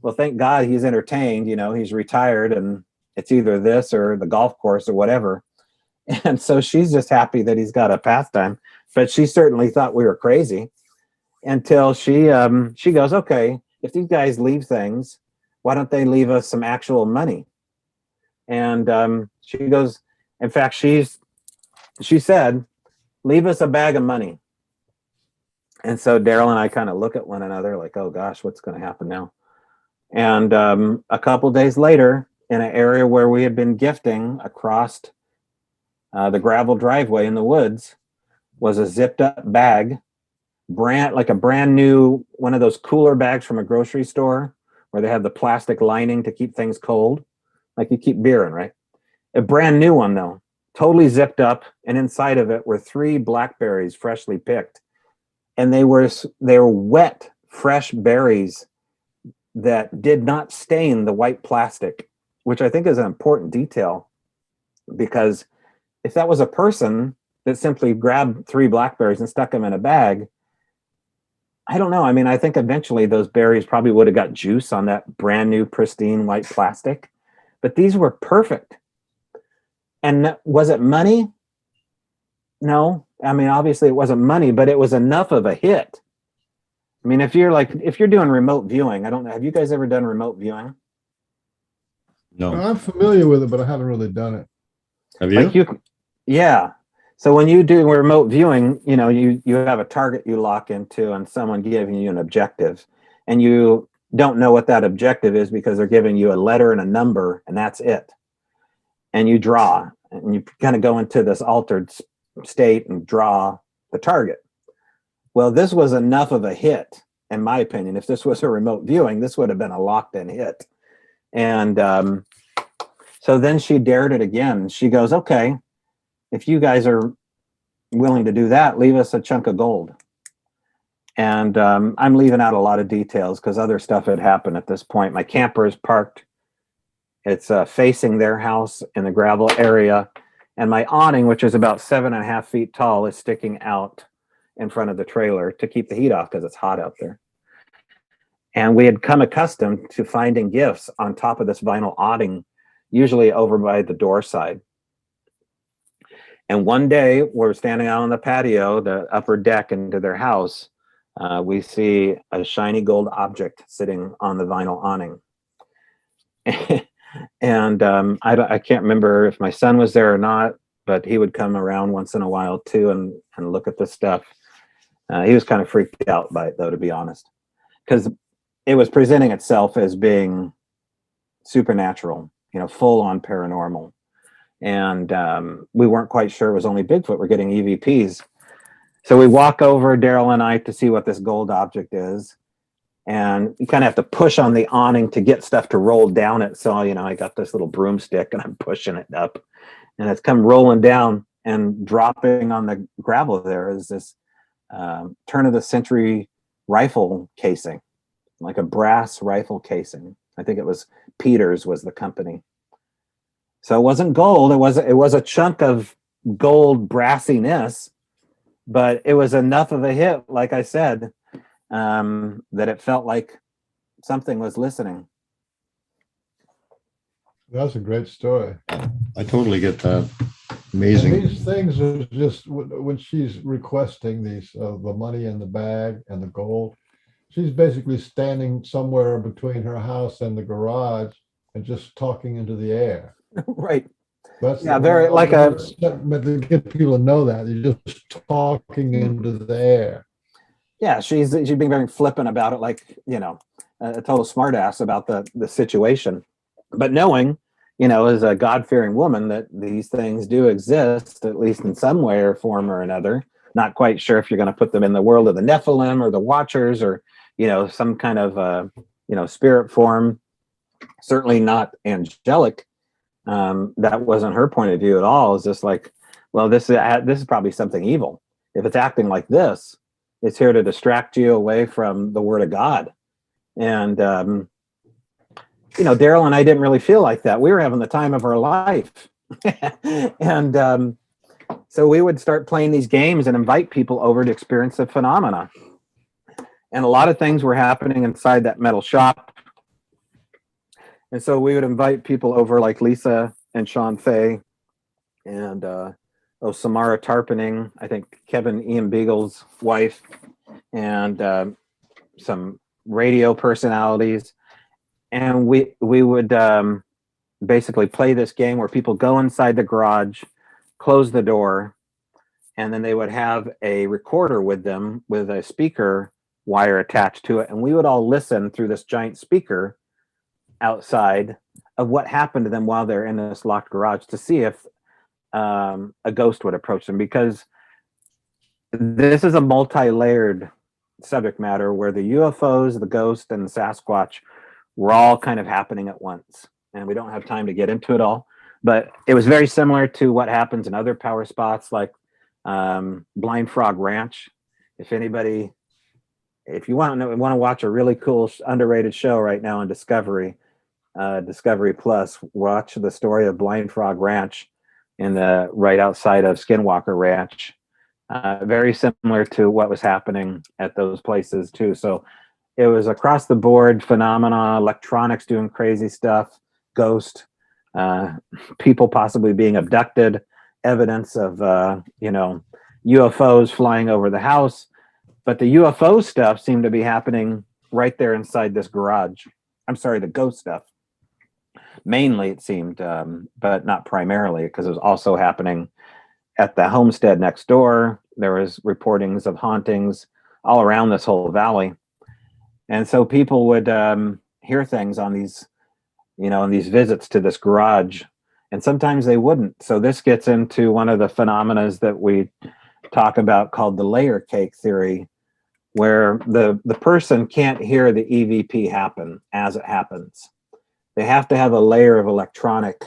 Speaker 5: well, thank God he's entertained, he's retired and it's either this or the golf course or whatever. And so she's just happy that he's got a pastime, but she certainly thought we were crazy until she goes, okay, if these guys leave things, why don't they leave us some actual money? And she goes, in fact, she said, leave us a bag of money. And so Daryl and I kind of look at one another like, oh gosh, what's going to happen now? And a couple days later, in an area where we had been gifting across the gravel driveway in the woods, was a zipped up bag, like a brand new, one of those cooler bags from a grocery store where they have the plastic lining to keep things cold, like you keep beer in, right? A brand new one though, totally zipped up, and inside of it were 3 blackberries freshly picked, and they were wet, fresh berries that did not stain the white plastic, which I think is an important detail, because if that was a person that simply grabbed 3 blackberries and stuck them in a bag, I don't know. I mean, I think eventually those berries probably would have got juice on that brand new pristine white plastic, but these were perfect. And was it money? No. I mean, obviously it wasn't money, but it was enough of a hit. I mean, if you're doing remote viewing, I don't know. Have you guys ever done remote viewing?
Speaker 4: No.
Speaker 3: I'm familiar with it, but I haven't really done it.
Speaker 4: Have you?
Speaker 5: Yeah. So when you do remote viewing, you have a target you lock into and someone giving you an objective, and you don't know what that objective is because they're giving you a letter and a number, and that's it. And you draw, and you kind of go into this altered state and draw the target. Well, this was enough of a hit, in my opinion. If this was a remote viewing, this would have been a locked-in hit. And so then she dared it again. She goes, okay, if you guys are willing to do that, leave us a chunk of gold. And I'm leaving out a lot of details because other stuff had happened at this point. My camper is parked. It's facing their house in the gravel area. And my awning, which is about 7.5 feet tall, is sticking out in front of the trailer to keep the heat off because it's hot out there. And we had come accustomed to finding gifts on top of this vinyl awning, usually over by the door side. And one day we're standing out on the patio, the upper deck into their house. We see a shiny gold object sitting on the vinyl awning. And I can't remember if my son was there or not, but he would come around once in a while too and look at this stuff. He was kind of freaked out by it though, to be honest, because it was presenting itself as being supernatural, full on paranormal. And we weren't quite sure it was only Bigfoot. We're getting EVPs. So we walk over, Daryl and I, to see what this gold object is. And you kind of have to push on the awning to get stuff to roll down it. So, I got this little broomstick and I'm pushing it up. And it's come rolling down, and dropping on the gravel there is this turn-of-the-century rifle casing, like a brass rifle casing. I think it was Peters was the company. So it wasn't gold. It was a chunk of gold brassiness, but it was enough of a hit, like I said, that it felt like something was listening.
Speaker 3: That's a great story.
Speaker 4: I totally get that. Amazing.
Speaker 3: And these things are just when she's requesting these, the money in the bag and the gold, she's basically standing somewhere between her house and the garage and just talking into the air.
Speaker 5: Right.
Speaker 3: That's
Speaker 5: very like a.
Speaker 3: To get people to know that you're just talking into the air.
Speaker 5: Yeah, she's being very flippant about it, like a total smartass about the situation, but knowing, as a God-fearing woman, that these things do exist, at least in some way or form or another. Not quite sure if you're going to put them in the world of the Nephilim or the Watchers or some kind of spirit form. Certainly not angelic. That wasn't her point of view at all. It's just like, well, this is probably something evil. If it's acting like this, it's here to distract you away from the Word of God. And Daryl and I didn't really feel like that. We were having the time of our life. And so we would start playing these games and invite people over to experience the phenomena. And a lot of things were happening inside that metal shop. And so we would invite people over like Lisa and Sean Fay and Samara Tarpening, I think Kevin Ian Beagle's wife, and some radio personalities. And we would basically play this game where people go inside the garage, close the door, and then they would have a recorder with them with a speaker wire attached to it, and we would all listen through this giant speaker outside of what happened to them while they're in this locked garage to see if a ghost would approach them, because this is a multi-layered subject matter where the UFOs, the ghost, and the Sasquatch were all kind of happening at once, and we don't have time to get into it all, but it was very similar to what happens in other power spots like Blind Frog Ranch. If you want to watch a really cool underrated show right now on Discovery Plus, watch the story of Blind Frog Ranch right outside of Skinwalker Ranch. Very similar to what was happening at those places too. So it was across the board phenomena, electronics doing crazy stuff, ghost, people possibly being abducted, evidence of UFOs flying over the house. But the UFO stuff seemed to be happening right there inside this garage. I'm sorry, the ghost stuff. Mainly, it seemed, but not primarily, because it was also happening at the homestead next door. There was reportings of hauntings all around this whole valley. And so people would hear things on these, on these visits to this garage, and sometimes they wouldn't. So this gets into one of the phenomena that we talk about called the layer cake theory, where the person can't hear the EVP happen as it happens. They have to have a layer of electronic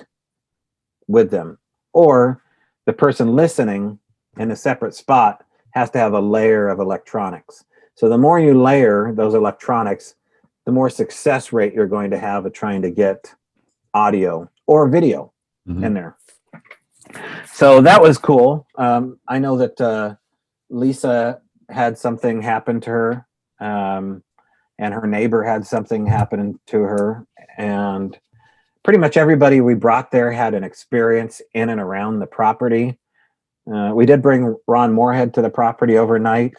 Speaker 5: with them, or the person listening in a separate spot has to have a layer of electronics. So the more you layer those electronics, the more success rate you're going to have of trying to get audio or video in there. So that was cool. I know that Lisa had something happen to her, and her neighbor had something happen to her, and pretty much everybody we brought there had an experience in and around the property. We did bring Ron Moorhead to the property overnight,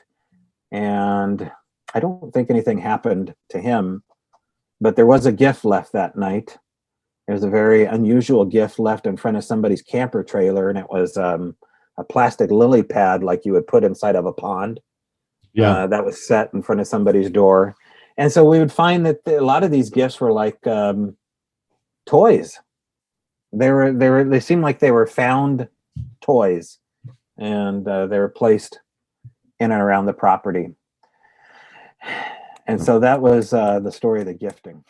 Speaker 5: and I don't think anything happened to him, but there was a gift left that night. There's a very unusual gift left in front of somebody's camper trailer, and it was a plastic lily pad like you would put inside of a pond.
Speaker 4: Yeah.
Speaker 5: That was set in front of somebody's door. And so we would find that a lot of these gifts were like toys. They seemed like they were found toys, and they were placed in and around the property. And so that was the story of the gifting.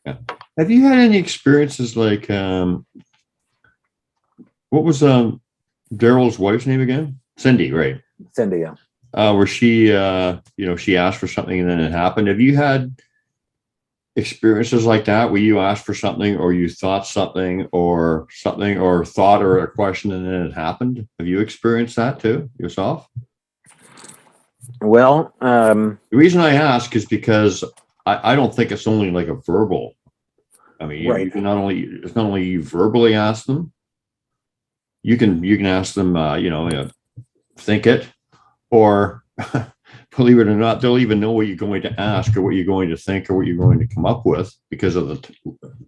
Speaker 4: Yeah. Have you had any experiences like what was Daryl's wife's name again? Cindy, right?
Speaker 5: Cindy, yeah.
Speaker 4: Where she she asked for something and then it happened. Have you had experiences like that where you asked for something or you thought something or thought or a question and then it happened? Have you experienced that too yourself?
Speaker 5: Well,
Speaker 4: The reason I ask is because I don't think it's only like a verbal. I mean,
Speaker 5: Right.
Speaker 4: you can it's not only you verbally ask them, you can ask them, think it, or believe it or not, they'll even know what you're going to ask or what you're going to think or what you're going to come up with because of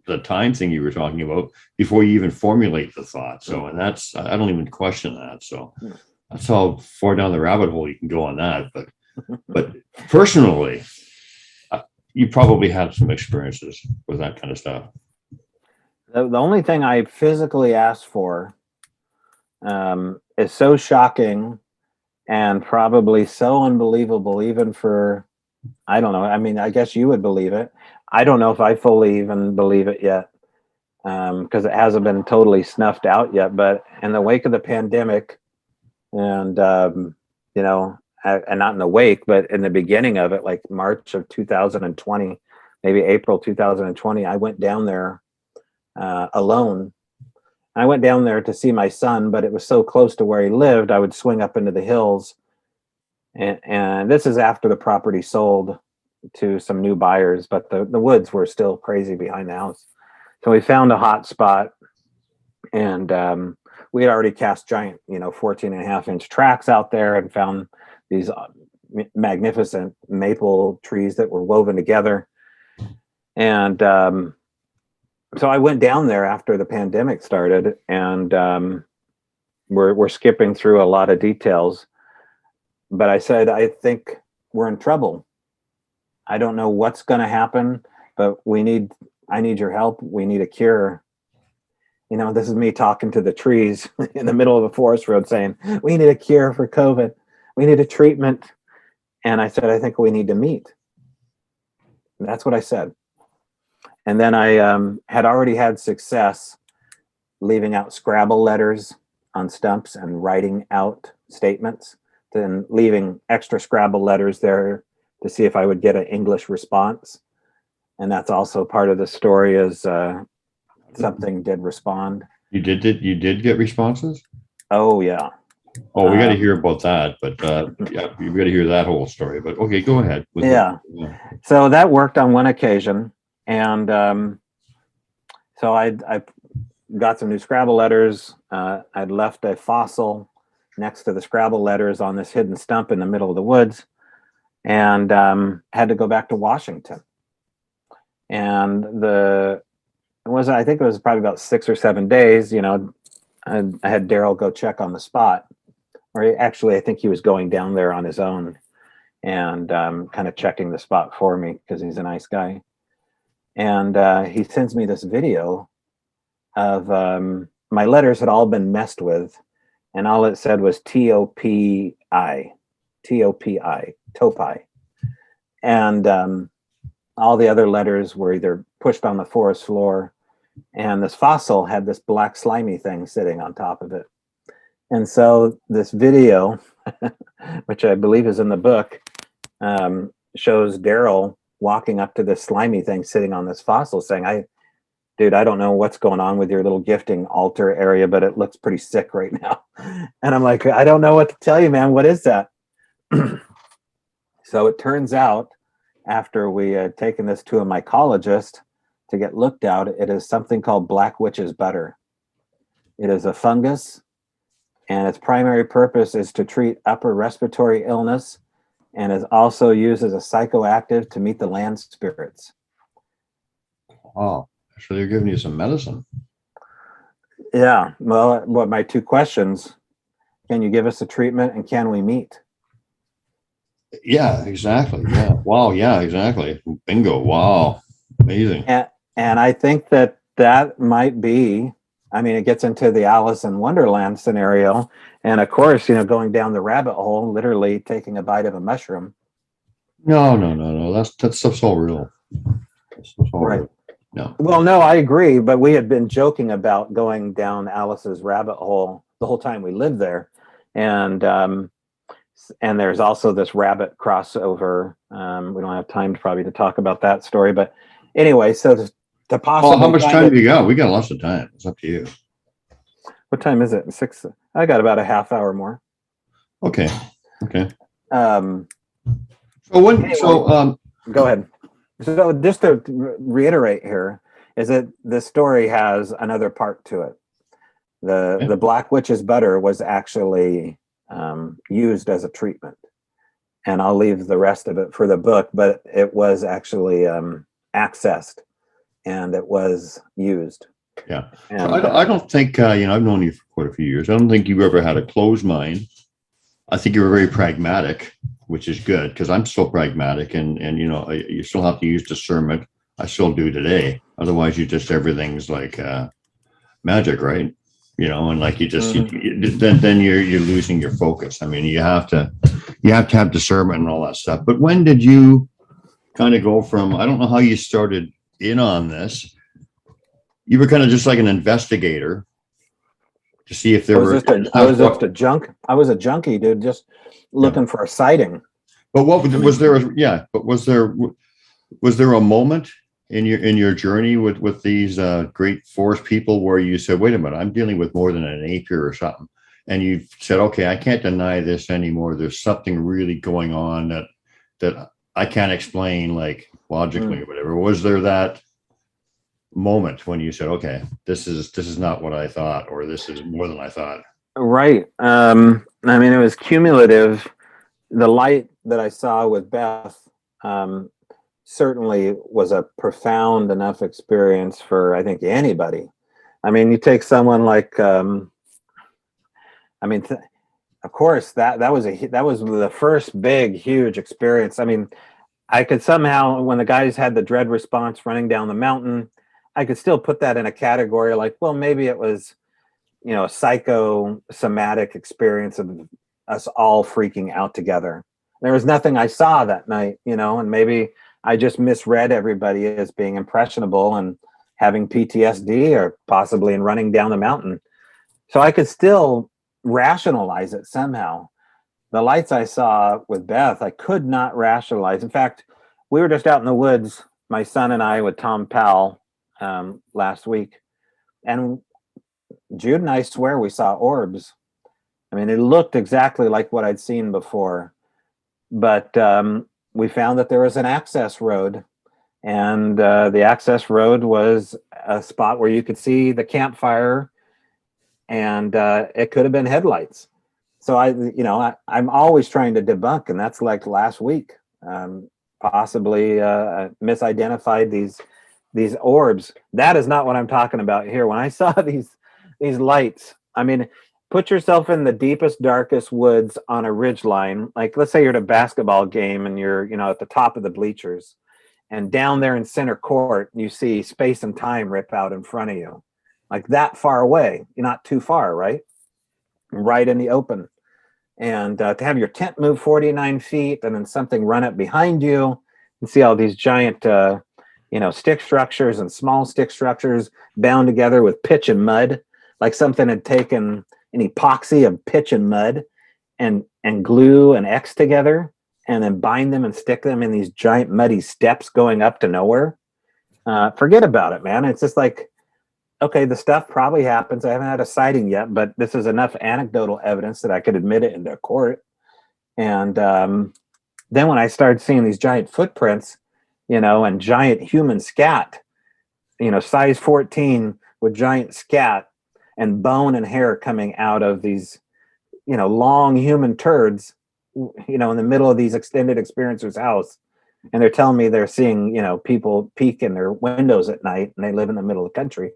Speaker 4: the time thing you were talking about before you even formulate the thought. So, and that's, I don't even question that. So that's how far down the rabbit hole you can go on that. But personally, you probably had some experiences with that kind of stuff.
Speaker 5: The only thing I physically asked for is so shocking and probably so unbelievable, even for, I don't know. I mean, I guess you would believe it. I don't know if I fully even believe it yet, because it hasn't been totally snuffed out yet. But in the wake of the pandemic, and and not in the wake, but in the beginning of it, like March of 2020, maybe April 2020, I went down there alone. I went down there to see my son, but it was so close to where he lived, I would swing up into the hills. And this is after the property sold to some new buyers, but the woods were still crazy behind the house. So we found a hot spot, and we had already cast giant, 14.5-inch tracks out there and found these magnificent maple trees that were woven together. And so I went down there after the pandemic started, and we're skipping through a lot of details. But I said, I think we're in trouble. I don't know what's going to happen, but I need your help. We need a cure. This is me talking to the trees in the middle of a forest road saying, we need a cure for COVID. We need a treatment. And I said, I think we need to meet. And that's what I said. And then I had already had success leaving out Scrabble letters on stumps and writing out statements, then leaving extra Scrabble letters there to see if I would get an English response. And that's also part of the story, is something did respond. You
Speaker 4: did get responses?
Speaker 5: Oh, yeah.
Speaker 4: Oh, we got to hear about that, but yeah, you got to hear that whole story. But okay, go ahead.
Speaker 5: Yeah. So that worked on one occasion. And so I got some new Scrabble letters. I'd left a fossil next to the Scrabble letters on this hidden stump in the middle of the woods, and had to go back to Washington. And I think it was probably about 6 or 7 days, I had Daryl go check on the spot. Or actually, I think he was going down there on his own and kind of checking the spot for me because he's a nice guy. And he sends me this video of my letters had all been messed with, and all it said was T-O-P-I, Tope. And all the other letters were either pushed on the forest floor, and this fossil had this black slimy thing sitting on top of it. And so this video, which I believe is in the book, shows Daryl walking up to this slimy thing sitting on this fossil saying, dude, I don't know what's going on with your little gifting altar area, but it looks pretty sick right now. And I'm like, I don't know what to tell you, man. What is that? So it turns out, after we had taken this to a mycologist to get looked at, it is something called black witch's butter. It is a fungus, and its primary purpose is to treat upper respiratory illness, and is also used as a psychoactive to meet the land spirits.
Speaker 4: Oh, so they're giving you some medicine.
Speaker 5: Yeah. Well, what my two questions: can you give us a treatment, and can we meet?
Speaker 4: Yeah, exactly. Yeah. Wow. Yeah, exactly. Bingo. Wow. Amazing.
Speaker 5: And I think that might be, I mean, it gets into the Alice in Wonderland scenario. And of course, going down the rabbit hole, literally taking a bite of a mushroom.
Speaker 4: No. That stuff's all real. That stuff's all
Speaker 5: right.
Speaker 4: real. No.
Speaker 5: Well, no, I agree, but we had been joking about going down Alice's rabbit hole the whole time we lived there, and there's also this rabbit crossover. We don't have time probably to talk about that story, but anyway, so to possibly.
Speaker 4: Well, how much time do you got? We got lots of time. It's up to you.
Speaker 5: What time is it? 6. I got about a half hour more.
Speaker 4: Okay.
Speaker 5: Um,
Speaker 4: So
Speaker 5: anyway, go ahead. So just to reiterate here, is that this story has another part to it. The Black Witch's butter was actually used as a treatment, and I'll leave the rest of it for the book. But it was actually accessed, and it was used.
Speaker 4: Yeah.
Speaker 5: And,
Speaker 4: So I don't think, I've known you for quite a few years. I don't think you ever had a closed mind. I think you were very pragmatic, which is good, because I'm still pragmatic, and you still have to use discernment. I still do today. Otherwise, everything's like magic, right? And like you just then you're losing your focus. I mean, you have to have discernment and all that stuff. But when did you kind of go from? I don't know how you started in on this. You were kind of just like an investigator to see if there were.
Speaker 5: I was just a junk. I was a junkie, dude, just looking for a sighting.
Speaker 4: But what was there? Yeah, but was there a moment in your journey with these great forest people where you said, "Wait a minute, I'm dealing with more than an ape here or something," and you said, "Okay, I can't deny this anymore. There's something really going on that I can't explain, like logically or whatever." Was there that moment when you said, "Okay, this is not what I thought, or this is more than I thought"?
Speaker 5: Right. I mean, it was cumulative. The light that I saw with Beth certainly was a profound enough experience for, I think, anybody. I mean, you take someone like, of course, that was the first big, huge experience. I mean, I could somehow, when the guys had the dread response running down the mountain, I could still put that in a category like, well, maybe it was, a psychosomatic experience of us all freaking out together. There was nothing I saw that night, and maybe I just misread everybody as being impressionable and having PTSD, or possibly in running down the mountain. So I could still rationalize it somehow. The lights I saw with Beth, I could not rationalize. In fact, we were just out in the woods, my son and I, with Tom Powell last week, and Jude and I swear we saw orbs. I mean, it looked exactly like what I'd seen before, but we found that there was an access road, and the access road was a spot where you could see the campfire, and it could have been headlights. So I'm always trying to debunk, and that's like last week, possibly misidentified these orbs. That is not what I'm talking about here. When I saw these lights, I mean, put yourself in the deepest, darkest woods on a ridge line. Like, let's say you're at a basketball game and you're, at the top of the bleachers, and down there in center court, you see space and time rip out in front of you, like that far away. You're not too far, right? Right in the open. And to have your tent move 49 feet and then something run up behind you and see all these giant, stick structures and small stick structures bound together with pitch and mud, like something had taken an epoxy of pitch and mud and glue and X together and then bind them and stick them in these giant muddy steps going up to nowhere. Forget about it, man. It's just like, okay, the stuff probably happens. I haven't had a sighting yet, but this is enough anecdotal evidence that I could admit it into court. And then when I started seeing these giant footprints, and giant human scat, size 14 with giant scat and bone and hair coming out of these, long human turds, in the middle of these extended experiencers' house. And they're telling me they're seeing, people peek in their windows at night, and they live in the middle of the country.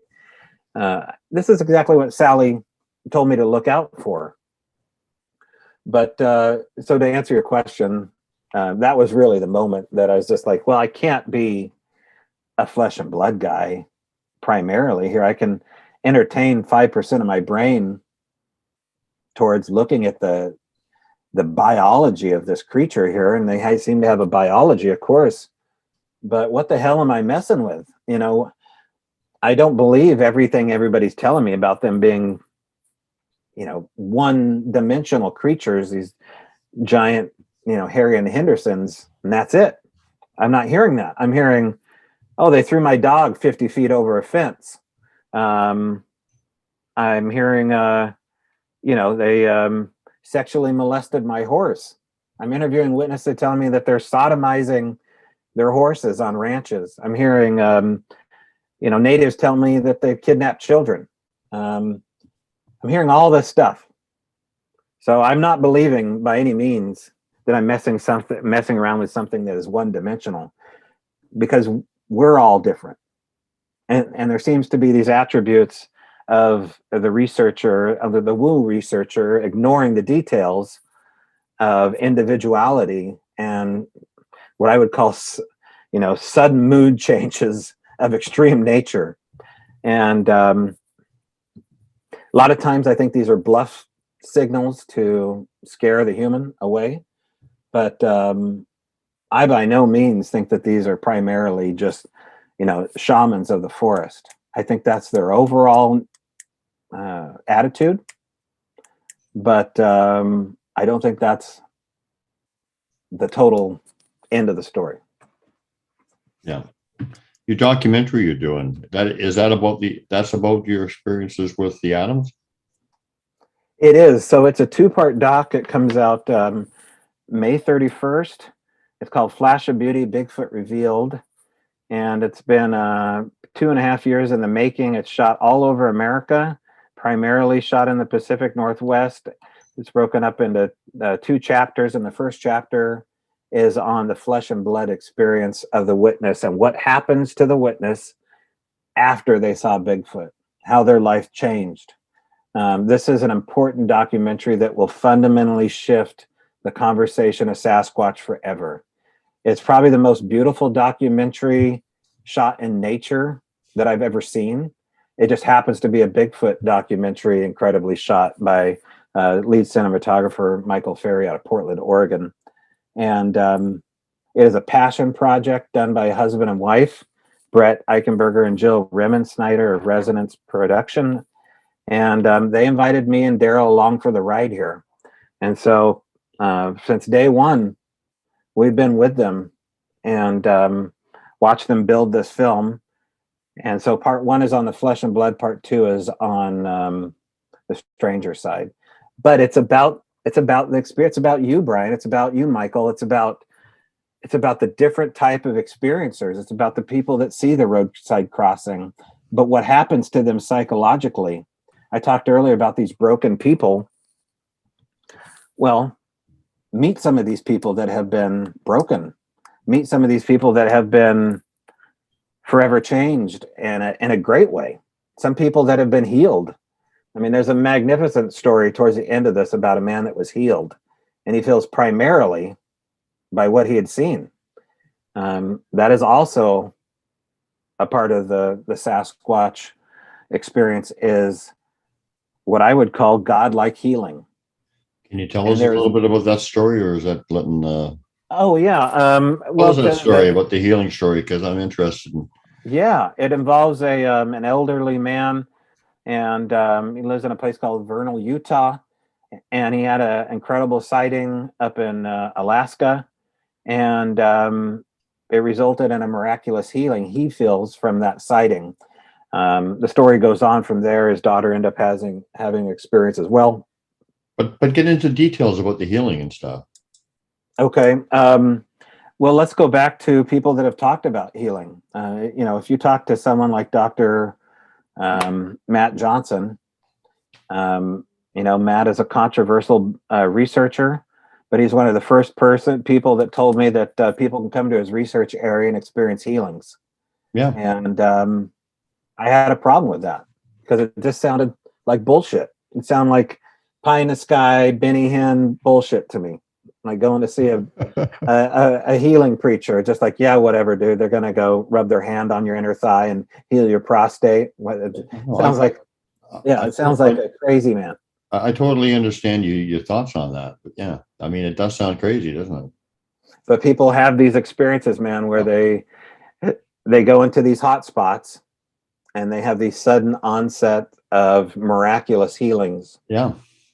Speaker 5: This is exactly what Sally told me to look out for. But so to answer your question, that was really the moment that I was just like, well, I can't be a flesh and blood guy primarily here. I can entertain 5% of my brain towards looking at the biology of this creature here, and they seem to have a biology, of course. But what the hell am I messing with? I don't believe everything everybody's telling me about them being, one-dimensional creatures, these giant, Harry and the Hendersons, and that's it. I'm not hearing that. I'm hearing, oh, they threw my dog 50 feet over a fence. I'm hearing, they sexually molested my horse. I'm interviewing witnesses telling me that they're sodomizing their horses on ranches. I'm hearing, natives tell me that they've kidnapped children. I'm hearing all this stuff. So I'm not believing by any means that I'm messing around with something that is one-dimensional, because we're all different. And there seems to be these attributes of the researcher, of the woo researcher, ignoring the details of individuality and what I would call, sudden mood changes of extreme nature. And a lot of times I think these are bluff signals to scare the human away. But I by no means think that these are primarily just, shamans of the forest. I think that's their overall attitude. But I don't think that's the total end of the story.
Speaker 4: Yeah. Your documentary you're doing, that's about your experiences with the Adams?
Speaker 5: It is. So it's a 2-part doc. It comes out May 31st. It's called Flash of Beauty, Bigfoot Revealed. And it's been 2.5 years in the making. It's shot all over America, primarily shot in the Pacific Northwest. It's broken up into 2 chapters. And the first chapter is on the flesh and blood experience of the witness and what happens to the witness after they saw Bigfoot, how their life changed. This is an important documentary that will fundamentally shift the conversation of Sasquatch forever. It's probably the most beautiful documentary shot in nature that I've ever seen. It just happens to be a Bigfoot documentary, incredibly shot by lead cinematographer Michael Ferry out of Portland, Oregon. And it is a passion project done by a husband and wife, Brett Eichenberger and Jill Remensnyder of Resonance Production. And they invited me and Daryl along for the ride here. And so since day one, we've been with them and watched them build this film. And so part 1 is on the flesh and blood, part 2 is on the stranger side. But it's about the experience. It's about you, Brian. It's about you, Michael. It's about the different type of experiencers. It's about the people that see the roadside crossing, but what happens to them psychologically. I talked earlier about these broken people. Well, meet some of these people that have been broken. Meet some of these people that have been forever changed in a great way. Some people that have been healed. I mean, there's a magnificent story towards the end of this about a man that was healed, and he feels primarily by what he had seen. That is also a part of the Sasquatch experience, is what I would call godlike healing.
Speaker 4: Can you tell us a little bit about that story, or is that letting?
Speaker 5: Oh yeah.
Speaker 4: What was that story about the healing story? Because I'm interested in.
Speaker 5: Yeah, it involves an elderly man, and he lives in a place called Vernal, Utah, and he had an incredible sighting up in Alaska, and it resulted in a miraculous healing he feels from that sighting. The story goes on from there. His daughter ended up having experience as well.
Speaker 4: But get into details about the healing and stuff.
Speaker 5: Okay. Well, let's go back to people that have talked about healing. If you talk to someone like Dr. Matt Johnson, Matt is a controversial researcher, but he's one of the first people that told me that people can come to his research area and experience healings.
Speaker 4: Yeah.
Speaker 5: And I had a problem with that because it just sounded like bullshit. It sounded like pie in the sky, Benny Hinn bullshit to me. Like going to see a healing preacher, just like, yeah, whatever, dude. They're gonna go rub their hand on your inner thigh and heal your prostate. It sounds like a crazy man.
Speaker 4: I totally understand your thoughts on that. But yeah, I mean, it does sound crazy, doesn't it?
Speaker 5: But people have these experiences, man, where they go into these hot spots and they have these sudden onset of miraculous healings.
Speaker 4: Yeah.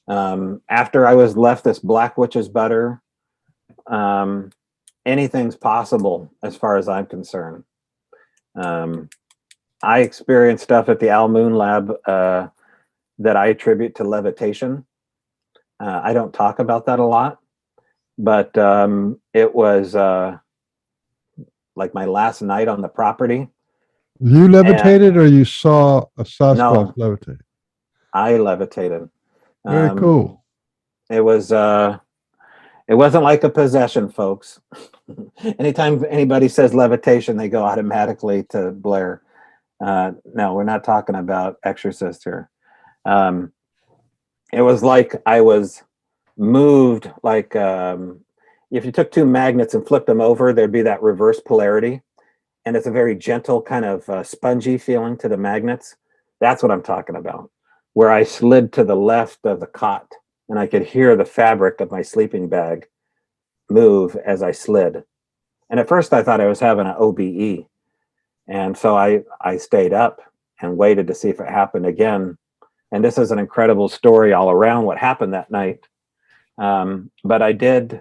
Speaker 5: After I was left this black witch's butter, anything's possible as far as I'm concerned. I experienced stuff at the Al Moon Lab that I attribute to levitation. I don't talk about that a lot, but it was like my last night on the property.
Speaker 3: You levitated, or you saw a Sasquatch
Speaker 5: No.
Speaker 3: levitate?
Speaker 5: I levitated.
Speaker 3: Very cool.
Speaker 5: It wasn't like a possession, folks. Anytime anybody says levitation, they go automatically to Blair. No, we're not talking about exorcist here. It was like I was moved, like if you took two magnets and flipped them over, there'd be that reverse polarity. And it's a very gentle kind of spongy feeling to the magnets. That's what I'm talking about, where I slid to the left of the cot and I could hear the fabric of my sleeping bag move as I slid. And at first I thought I was having an OBE. And so I stayed up and waited to see if it happened again. And this is an incredible story all around what happened that night. But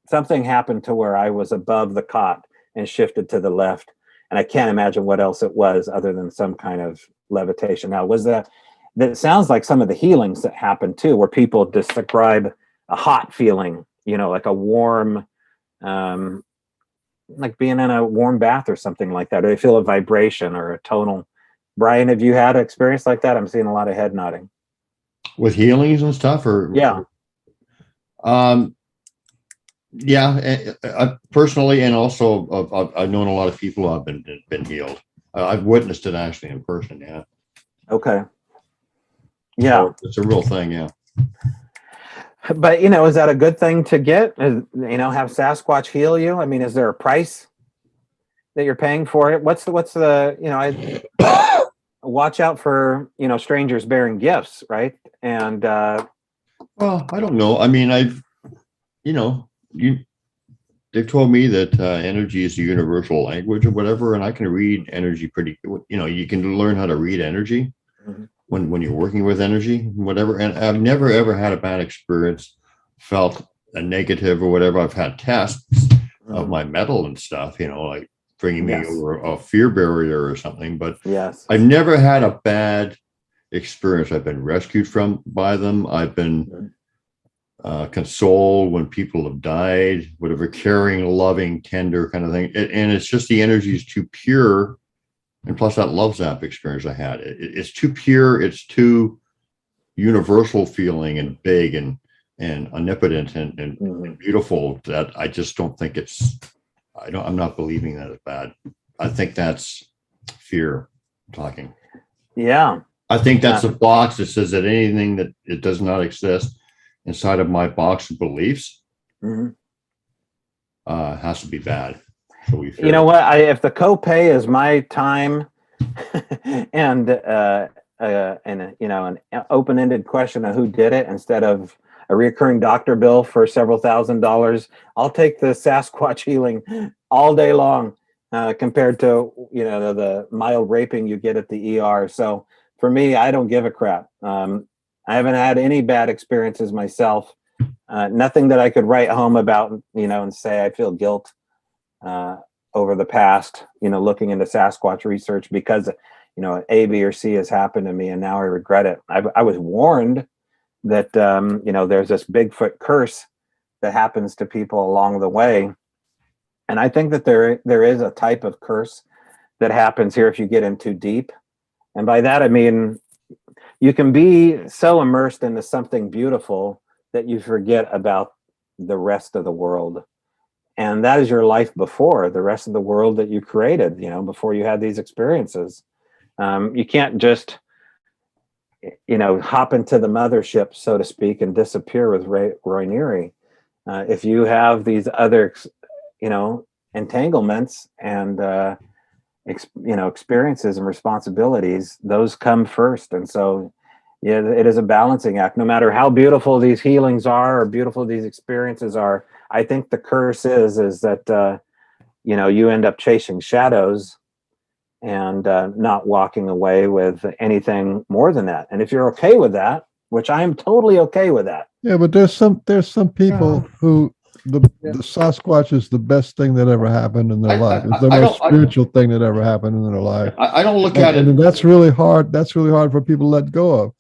Speaker 5: something happened to where I was above the cot and shifted to the left. And I can't imagine what else it was other than some kind of levitation. Now, that sounds like some of the healings that happened too, where people describe a hot feeling, like a warm, like being in a warm bath or something like that, or they feel a vibration or a tonal. Brian, have you had an experience like that? I'm seeing a lot of head nodding.
Speaker 4: With healings and stuff, or
Speaker 5: yeah.
Speaker 4: Yeah, personally, and also I've known a lot of people who have been healed. I've witnessed it actually in person. Yeah.
Speaker 5: Okay. Yeah,
Speaker 4: so it's a real thing. Yeah.
Speaker 5: But is that a good thing to get? Have Sasquatch heal you? I mean, is there a price that you're paying for it? What's the I watch out for strangers bearing gifts, right? And
Speaker 4: well, I don't know. I mean, they've told me that energy is the universal language or whatever, and I can read energy pretty. You can learn how to read energy when you're working with energy, whatever. And I've never ever had a bad experience, felt a negative or whatever. I've had tests of my metal and stuff, like bringing me over a fear barrier or something. But I've never had a bad experience. I've been rescued by them. I've been consoled when people have died, whatever, caring, loving, tender kind of thing. And it's just the energy is too pure. And plus that love zap experience I had, it's too pure. It's too universal feeling and big and omnipotent and beautiful that I just don't think I'm not believing that it's bad. I think that's fear talking.
Speaker 5: Yeah.
Speaker 4: I think that's a box that says that anything that it does not exist inside of my box of beliefs has to be bad. So
Speaker 5: you know what? If the copay is my time and an open-ended question of who did it instead of a recurring doctor bill for several $1,000s, I'll take the Sasquatch healing all day long compared to the mild raping you get at the ER. So for me, I don't give a crap. I haven't had any bad experiences myself. Nothing that I could write home about, and say I feel guilt over the past, looking into Sasquatch research because, A, B, or C has happened to me and now I regret it. I was warned that, there's this Bigfoot curse that happens to people along the way. And I think that there is a type of curse that happens here if you get in too deep. And by that, I mean, you can be so immersed into something beautiful that you forget about the rest of the world. And that is your life before, the rest of the world that you created, before you had these experiences. You can't just, hop into the mothership, so to speak, and disappear with Roy Neary. If you have these other, entanglements and, experiences and responsibilities, those come first. And so, it is a balancing act. No matter how beautiful these healings are or beautiful these experiences are, I think the curse is that, you end up chasing shadows and not walking away with anything more than that. And if you're okay with that, which I am totally okay with that.
Speaker 3: Yeah, but there's some people who the Sasquatch is the best thing that ever happened in their life. It's the
Speaker 4: I
Speaker 3: most
Speaker 4: don't
Speaker 3: spiritual thing that ever happened in their life.
Speaker 4: I don't look at
Speaker 3: And
Speaker 4: it.
Speaker 3: that's really hard. That's really hard for people to let go of.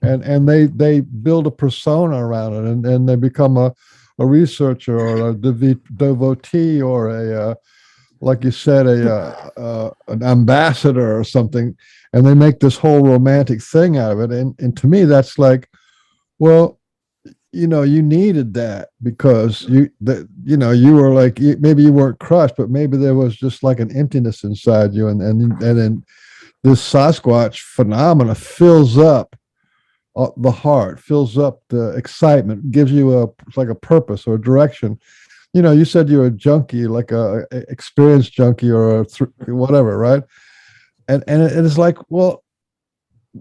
Speaker 3: And they build a persona around it, and they become a researcher or a devotee or a like you said, an ambassador or something, and they make this whole romantic thing out of it. And to me, that's like, well, you needed that because you were like, maybe you weren't crushed, but maybe there was just like an emptiness inside you, and then this Sasquatch phenomena fills up the heart, fills up the excitement, gives you like a purpose or a direction. You said you're a junkie, like a experienced junkie or whatever, right? And it's like, well,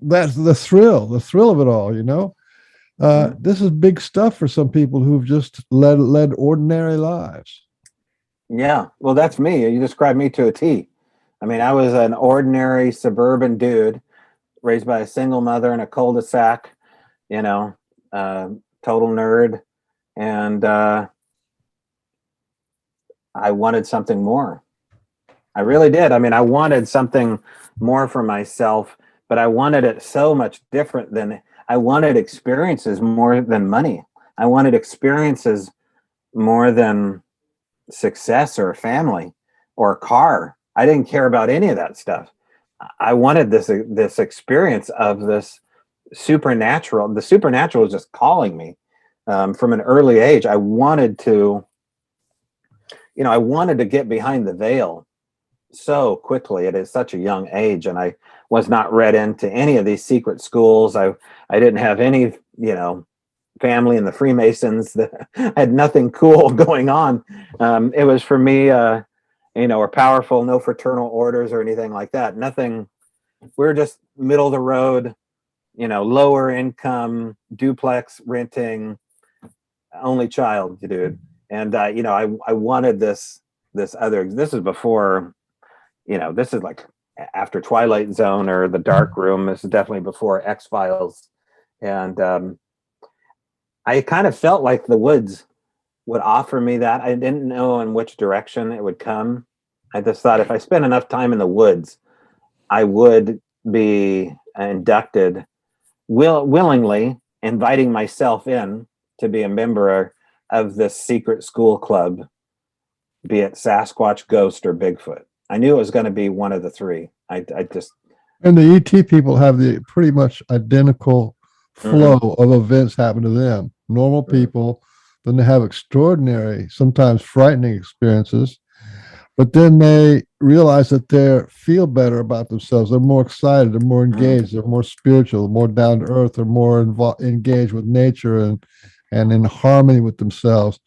Speaker 3: that's the thrill of it all. This is big stuff for some people who've just led ordinary lives.
Speaker 5: Yeah, well, that's me. You described me to a T. I mean, I was an ordinary suburban dude raised by a single mother in a cul-de-sac, total nerd. And I wanted something more. I really did. I mean, I wanted something more for myself, but I wanted it so much different than I wanted experiences more than money. I wanted experiences more than success or family or a car. I didn't care about any of that stuff. I wanted this experience of this supernatural. The supernatural was just calling me from an early age. I wanted to get behind the veil so quickly at such a young age, and I was not read into any of these secret schools. I didn't have any family in the Freemasons. I had nothing cool going on. It was for me, or powerful, no fraternal orders or anything like that. Nothing. We were just middle of the road, lower income, duplex renting, only child, dude. And I wanted this other. This is before, this is like after Twilight Zone or The Dark Room. This is definitely before X-Files, and I kind of felt like the woods would offer me that. I didn't know in which direction it would come. I just thought if I spent enough time in the woods, I would be inducted willingly, inviting myself in to be a member of this secret school club, be it Sasquatch, Ghost, or Bigfoot. I knew it was going to be one of the three. And
Speaker 3: the ET people have the pretty much identical flow of events happen to them. Normal people, then they have extraordinary, sometimes frightening experiences, but then they realize that they feel better about themselves. They're more excited, they're more engaged, they're more spiritual, more down to earth, they're more engaged with nature and in harmony with themselves.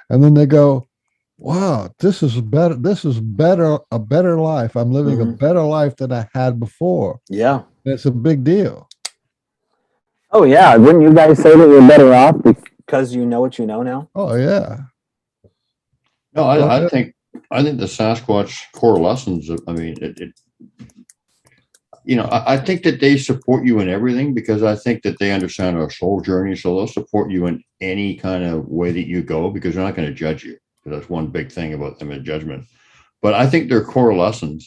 Speaker 3: And then they go, wow, this is better. This is better, a better life. I'm living a better life than I had before.
Speaker 5: Yeah.
Speaker 3: And it's a big deal.
Speaker 5: Oh, yeah. Wouldn't you guys say that you're better off because you know what you know now?
Speaker 3: Oh, yeah.
Speaker 4: No, I think the Sasquatch core lessons, I mean, I think that they support you in everything because I think that they understand our soul journey. So they'll support you in any kind of way that you go because they're not going to judge you. That's one big thing about them in judgment. But I think their core lessons,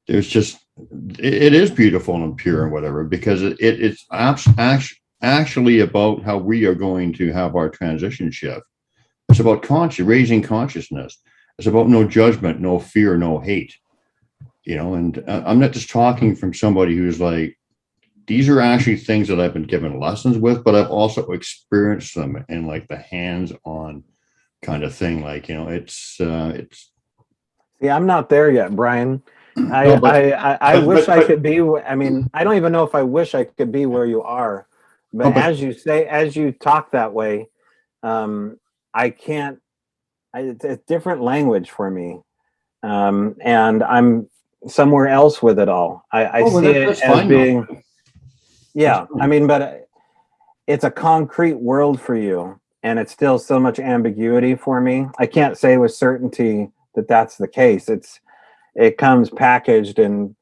Speaker 4: there's just, it is beautiful and pure and whatever, because it's actually about how we are going to have our transition shift. It's about raising consciousness. It's about no judgment, no fear, no hate. And I'm not just talking from somebody who's like, these are actually things that I've been given lessons with, but I've also experienced them in like the hands-on kind of thing. Like, it's.
Speaker 5: See, I'm not there yet, Brian. I wish I could be. I mean, I don't even know if I wish I could be where you are. But as you talk that way, I can't. It's a different language for me, and I'm somewhere else with it all. I see it as being. Yeah, I mean, but it's a concrete world for you, and it's still so much ambiguity for me. I can't say with certainty that that's the case. It's it comes packaged in,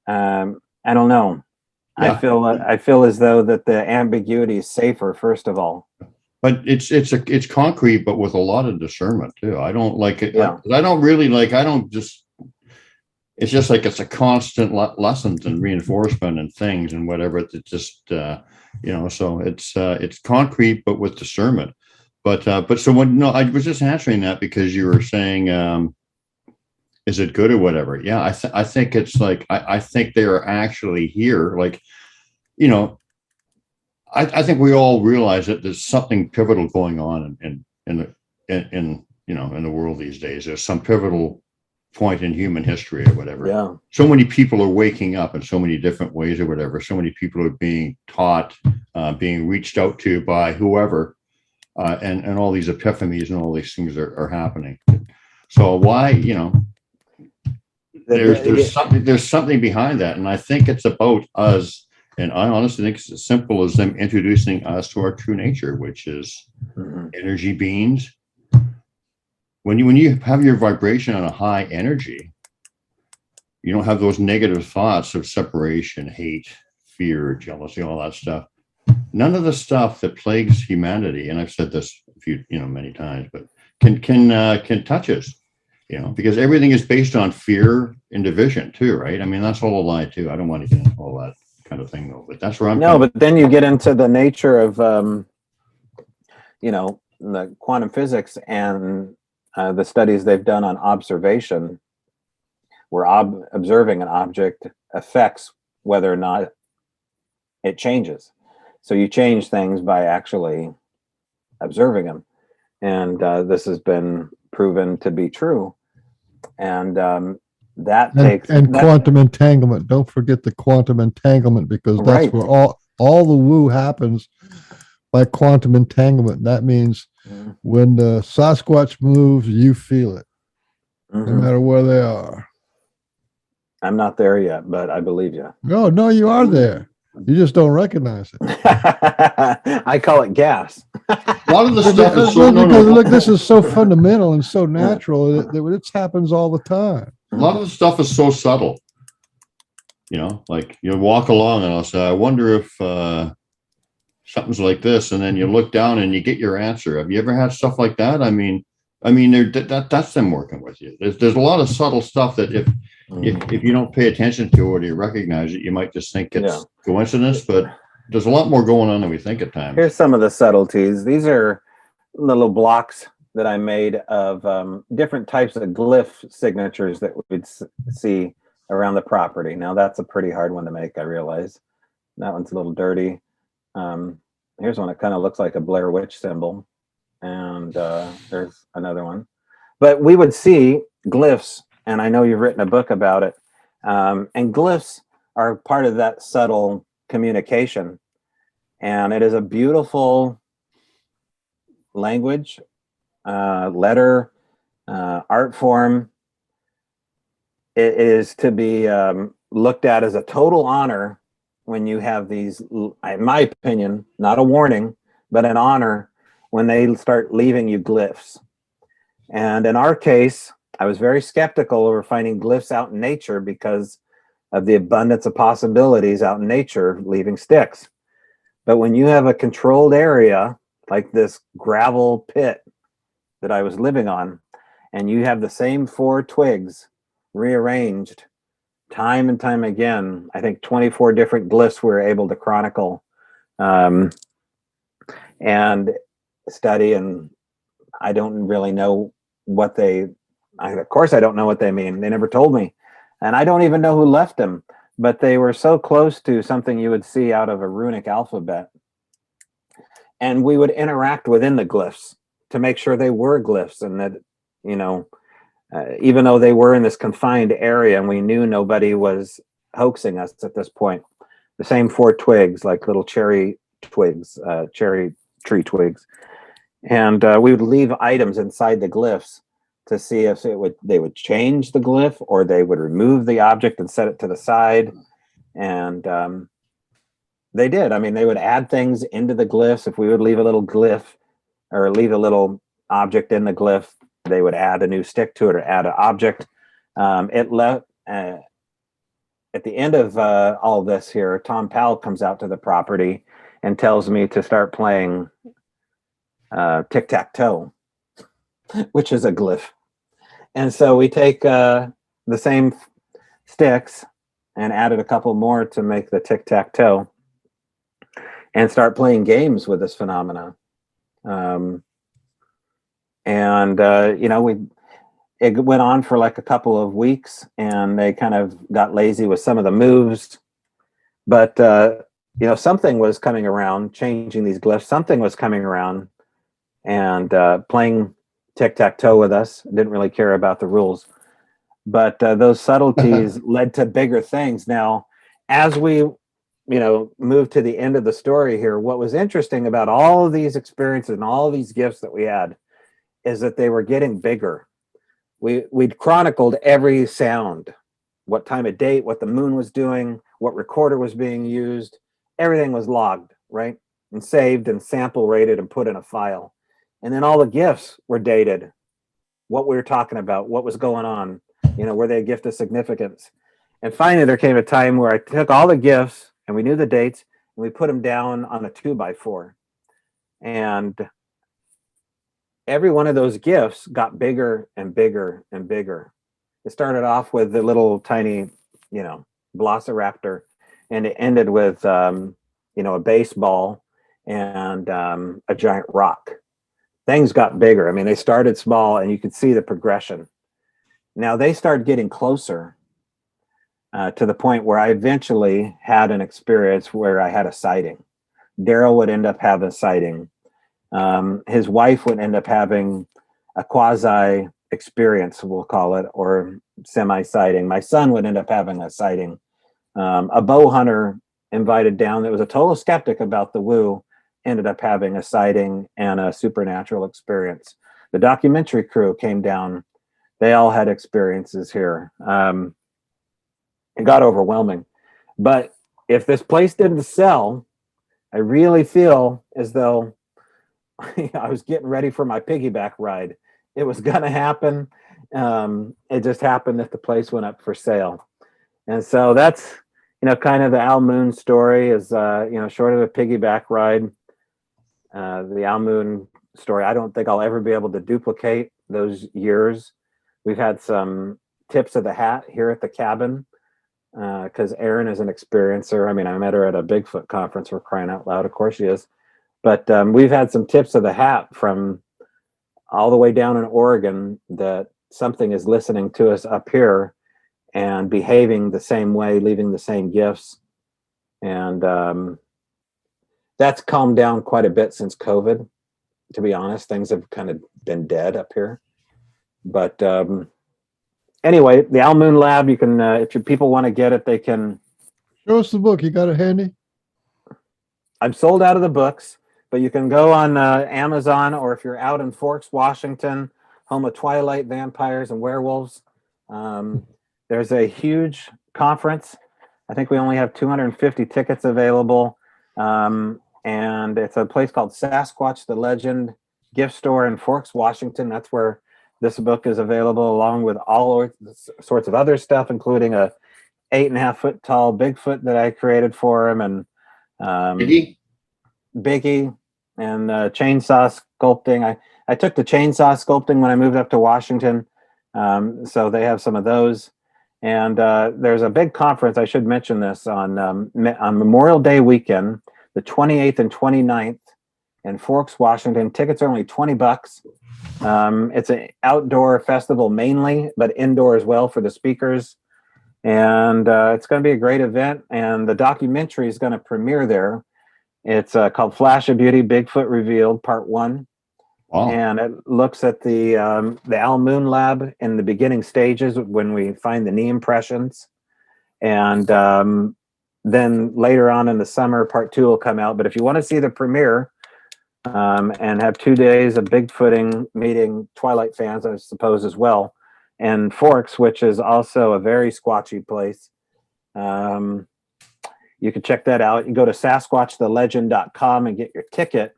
Speaker 5: I don't know.
Speaker 4: Yeah.
Speaker 5: I feel as though that the ambiguity is safer, first of all.
Speaker 4: But it's concrete, but with a lot of discernment too. I don't like it.
Speaker 5: Yeah.
Speaker 4: I don't really like. I don't just. It's just like it's a constant lessons and reinforcement and things and whatever. It's just So it's concrete, but with discernment. But so when no, I was just answering that because you were saying, is it good or whatever? Yeah, I think it's like I think they are actually here. Like, I think we all realize that there's something pivotal going on in the world these days. There's some pivotal point in human history or whatever.
Speaker 5: Yeah.
Speaker 4: So many people are waking up in so many different ways or whatever. So many people are being taught, being reached out to by whoever, and all these epiphanies and all these things are happening. So why, there's something behind that, and I think it's about us. And I honestly think it's as simple as them introducing us to our true nature, which is energy beings. When you have your vibration on a high energy, you don't have those negative thoughts of separation, hate, fear, jealousy, all that stuff. None of the stuff that plagues humanity, and I've said this many times, but can touch us, because everything is based on fear and division too, right? I mean, that's all a lie too. I don't want to get into all that kind of thing though, but that's where I'm.
Speaker 5: No, but then you get into the nature of, the quantum physics and the studies they've done on observation, where observing an object affects whether or not it changes. So you change things by actually observing them. And this has been proven to be true. And
Speaker 3: quantum entanglement. Don't forget the quantum entanglement, because that's
Speaker 5: right.
Speaker 3: where all the woo happens, by quantum entanglement. That means when the SASQUATCH moves, you feel it, no matter where they are.
Speaker 5: I'm not there yet, but I believe you.
Speaker 3: No, you are there. You just don't recognize it.
Speaker 5: I call it gas.
Speaker 4: A lot of the stuff is
Speaker 3: look, this is so fundamental and so natural that it happens all the time.
Speaker 4: A lot of the stuff is so subtle. Like you walk along and I'll say, I wonder if something's like this, and then you look down and you get your answer. Have you ever had stuff like that? I mean, that's them working with you. There's a lot of subtle stuff that if you don't pay attention to it or you recognize it, you might just think it's coincidence, but there's a lot more going on than we think at times.
Speaker 5: Here's some of the subtleties. These are little blocks that I made of different types of glyph signatures that we'd see around the property. Now that's a pretty hard one to make, I realize. That one's a little dirty. Here's one that kind of looks like a Blair Witch symbol. And there's another one. But we would see glyphs, and I know you've written a book about it. And glyphs are part of that subtle communication. And it is a beautiful language, letter, art form. It is to be looked at as a total honor when you have these, in my opinion, not a warning, but an honor when they start leaving you glyphs. And in our case, I was very skeptical over finding glyphs out in nature because of the abundance of possibilities out in nature leaving sticks. But when you have a controlled area like this gravel pit that I was living on, and you have the same 4 twigs rearranged time and time again, I think 24 different glyphs we were able to chronicle and study. And I don't really know what of course I don't know what they mean. They never told me. And I don't even know who left them, but they were so close to something you would see out of a runic alphabet. And we would interact within the glyphs to make sure they were glyphs, and that, even though they were in this confined area and we knew nobody was hoaxing us at this point, the same 4 twigs, like little cherry twigs, cherry tree twigs. And we would leave items inside the glyphs to see if they would change the glyph, or they would remove the object and set it to the side. And they did. I mean, they would add things into the glyphs. If we would leave a little glyph or leave a little object in the glyph, they would add a new stick to it or add an object. It left at the end of all this here. Tom Powell comes out to the property and tells me to start playing tic-tac-toe, which is a glyph. And so we take the same sticks and added a couple more to make the tic-tac-toe and start playing games with this phenomena. It went on for like a couple of weeks, and they kind of got lazy with some of the moves. But, something was coming around, changing these glyphs. Something was coming around and playing tic-tac-toe with us. Didn't really care about the rules. But those subtleties led to bigger things. Now, as we, move to the end of the story here, what was interesting about all of these experiences and all of these gifts that we had is that they were getting bigger. We'd chronicled every sound, what time of date, what the moon was doing, what recorder was being used. Everything was logged, right? And saved and sample rated and put in a file. And then all the gifts were dated, what we were talking about, what was going on, were they a gift of significance? And finally, there came a time where I took all the gifts and we knew the dates and we put them down on a 2x4. And every one of those gifts got bigger and bigger and bigger. It started off with the little tiny, velociraptor, and it ended with, a baseball and a giant rock. Things got bigger. I mean, they started small and you could see the progression. Now they started getting closer to the point where I eventually had an experience where I had a sighting. Daryl would end up having a sighting. His wife would end up having a quasi experience, we'll call it, or semi sighting. My son would end up having a sighting. A bow hunter invited down that was a total skeptic about the woo ended up having a sighting and a supernatural experience. The documentary crew came down. They all had experiences here. It got overwhelming. But if this place didn't sell, I really feel as though I was getting ready for my piggyback ride. It was going to happen. It just happened that the place went up for sale. And so that's, kind of the Al Moon story is, short of a piggyback ride. The Al Moon story, I don't think I'll ever be able to duplicate those years. We've had some tips of the hat here at the cabin because Erin is an experiencer. I mean, I met her at a Bigfoot conference, for crying out loud. Of course she is. But we've had some tips of the hat from all the way down in Oregon that something is listening to us up here and behaving the same way, leaving the same gifts. And that's calmed down quite a bit since COVID, to be honest. Things have kind of been dead up here. But anyway, the Al Moon Lab, you can, if your people want to get it, they can.
Speaker 3: Show us the book. You got it handy?
Speaker 5: I'm sold out of the books, but you can go on Amazon, or if you're out in Forks, Washington, home of Twilight, vampires, and werewolves, there's a huge conference. I think we only have 250 tickets available. And it's a place called SASQUATCH, the Legend gift store in Forks, Washington. That's where this book is available, along with all sorts of other stuff, including a 8.5 foot tall Bigfoot that I created for him, and Biggie and chainsaw sculpting. I took the chainsaw sculpting when I moved up to Washington. So they have some of those. And there's a big conference, I should mention this, on Memorial Day weekend, the 28th and 29th in Forks, Washington. Tickets are only $20. It's an outdoor festival mainly, but indoor as well for the speakers. And it's going to be a great event. And the documentary is going to premiere there. It's called Flash of Beauty, Bigfoot Revealed, Part 1. Wow. And it looks at the Al Moon Lab in the beginning stages when we find the knee impressions. And then later on in the summer, Part 2 will come out. But if you want to see the premiere and have 2 days of Bigfooting, meeting Twilight fans, I suppose, as well, and Forks, which is also a very squatchy place, you can check that out. You go to SasquatchTheLegend.com and get your ticket.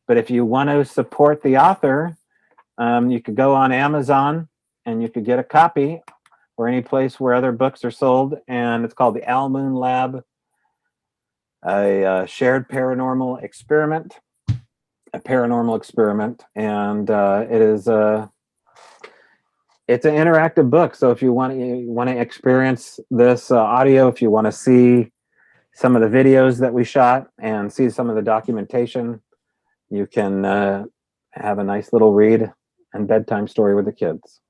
Speaker 5: But if you want to support the author, you could go on Amazon and you could get a copy or any place where other books are sold. And it's called The Al Moon Lab, a shared paranormal experiment, and it is it's an interactive book. So if you want to experience this audio, if you want to see some of the videos that we shot and see some of the documentation, you can have a nice little read and bedtime story with the kids.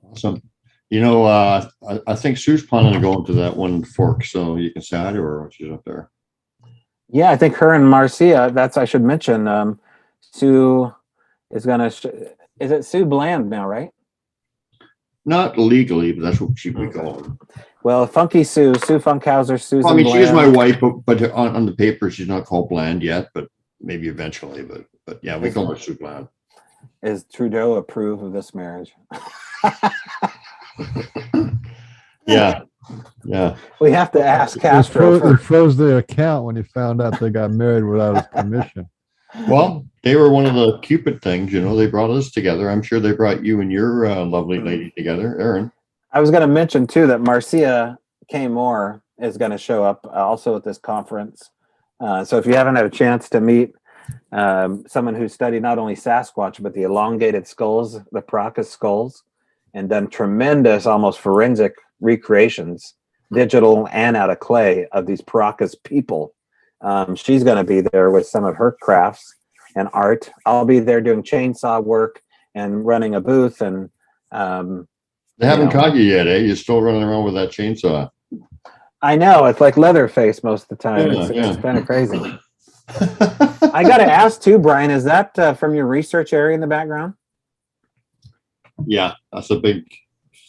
Speaker 4: Awesome. You know, I think Sue's planning to go into that one fork, so you can say hi to her when she's up there.
Speaker 5: Yeah, I think her and Marcia, I should mention, Sue is going to, is it Sue Bland now, right?
Speaker 4: Not legally, but that's what we call her.
Speaker 5: Well, Funky Sue Funkhauser, Susan
Speaker 4: Well, I mean,
Speaker 5: Bland.
Speaker 4: she is my wife, but on the paper, she's not called Bland yet, but maybe eventually. But yeah, we call her Sue Bland.
Speaker 5: Is Trudeau approve of this marriage?
Speaker 4: Yeah.
Speaker 5: We have to ask Castro.
Speaker 3: He froze the account when he found out they got married without his permission.
Speaker 4: Well, they were one of the Cupid things, you know. They brought us together. I'm sure they brought you and your lovely lady together, Erin. I
Speaker 5: was going to mention too that Marcia K. Moore is going to show up also at this conference. So if you haven't had a chance to meet someone who studied not only Sasquatch but the elongated skulls, the Procus skulls, and done tremendous, almost forensic recreations, digital and out of clay, of these Procus people. She's going to be there with some of her crafts and art. I'll be there doing chainsaw work and running a booth. And
Speaker 4: they haven't caught you yet, eh? You're still running around with that chainsaw.
Speaker 5: I know, it's like Leatherface most of the time. It's kind of crazy. I got to ask too, Brian, is that from your research area in the background?
Speaker 4: Yeah, that's a big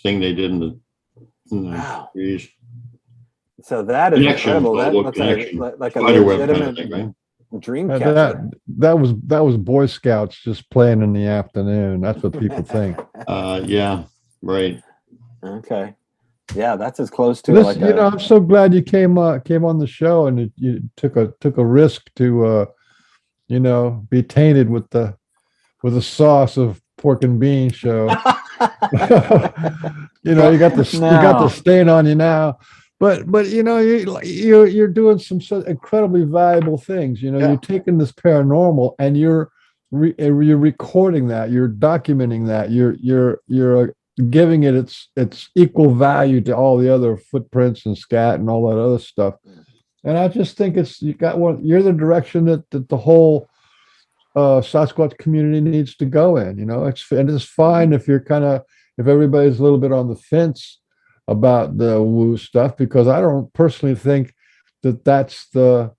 Speaker 4: thing they did in the
Speaker 5: wow.
Speaker 4: trees.
Speaker 5: So that is incredible. That looks like a legitimate kind of thing, right? Dream catcher.
Speaker 3: That was Boy Scouts just playing in the afternoon. That's what people think.
Speaker 4: Yeah, right.
Speaker 5: Okay. Yeah, that's as close to
Speaker 3: this, I'm so glad you came on the show and you took a risk to be tainted with the sauce of pork and bean show. You got the stain on you now. But you're doing some so incredibly valuable things. You're taking this paranormal and you're recording that, you're documenting that, you're giving it its equal value to all the other footprints and scat and all that other stuff. And I just think you're the direction that the whole Sasquatch community needs to go in. It's fine if if everybody's a little bit on the fence about the woo stuff, because I don't personally think that that's the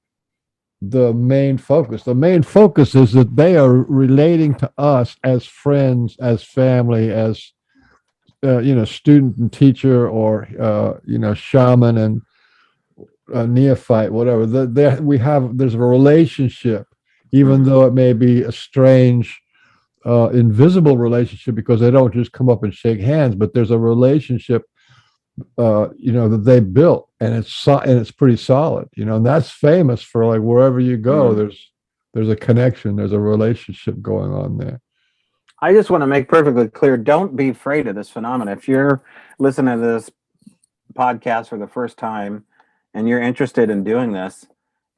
Speaker 3: main focus. The main focus is that they are relating to us as friends, as family, as student and teacher, or shaman and neophyte, whatever. There's a relationship, even though it may be a strange invisible relationship, because they don't just come up and shake hands, but there's a relationship that they built, and it's pretty solid, and that's famous for, like, wherever you go, there's a connection, there's a relationship going on there.
Speaker 5: I just want to make perfectly clear, don't be afraid of this phenomenon. If you're listening to this podcast for the first time and you're interested in doing this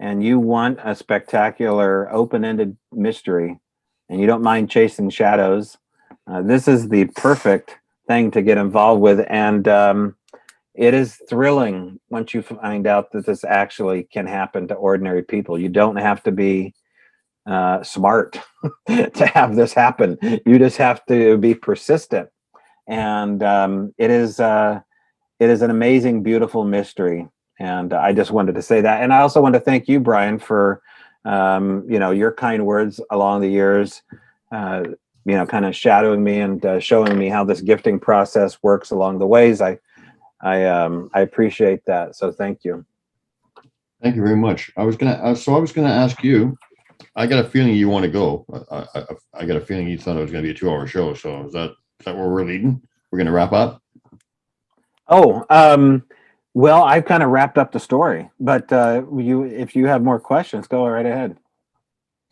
Speaker 5: and you want a spectacular open-ended mystery and you don't mind chasing shadows, this is the perfect thing to get involved with. And it is thrilling once you find out that this actually can happen to ordinary people. You don't have to be smart to have this happen. You just have to be persistent. And it is an amazing, beautiful mystery. And I just wanted to say that. And I also want to thank you, Brian, for your kind words along the years, kind of shadowing me and showing me how this gifting process works along the ways. I appreciate that. So thank you.
Speaker 4: Thank you very much. I was gonna ask you. I got a feeling you want to go. I got a feeling you thought it was going to be a 2-hour show. So is that where we're leading? We're going to wrap up.
Speaker 5: Oh, well, I've kind of wrapped up the story, but if you have more questions, go right ahead.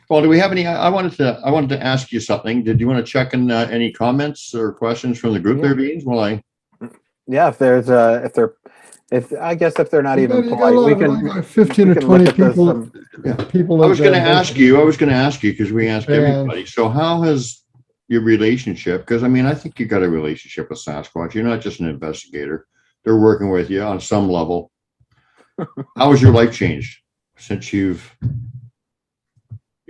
Speaker 4: Well, do we have any? I wanted to ask you something. Did you want to check in any comments or questions from the group there, Beans?
Speaker 5: Yeah, if I guess if they're not even
Speaker 3: you got a
Speaker 5: polite,
Speaker 3: lot
Speaker 5: we
Speaker 3: of
Speaker 5: can
Speaker 3: like 15
Speaker 5: we
Speaker 3: or
Speaker 5: can look
Speaker 3: 20
Speaker 5: at this.
Speaker 3: people, people
Speaker 4: I was going to
Speaker 3: that
Speaker 4: ask you. I was going to ask you because we ask
Speaker 3: And-
Speaker 4: everybody. So, how has your relationship? Because I mean, I think you got a relationship with Sasquatch. You're not just an investigator; they're working with you on some level. How has your life changed since you've,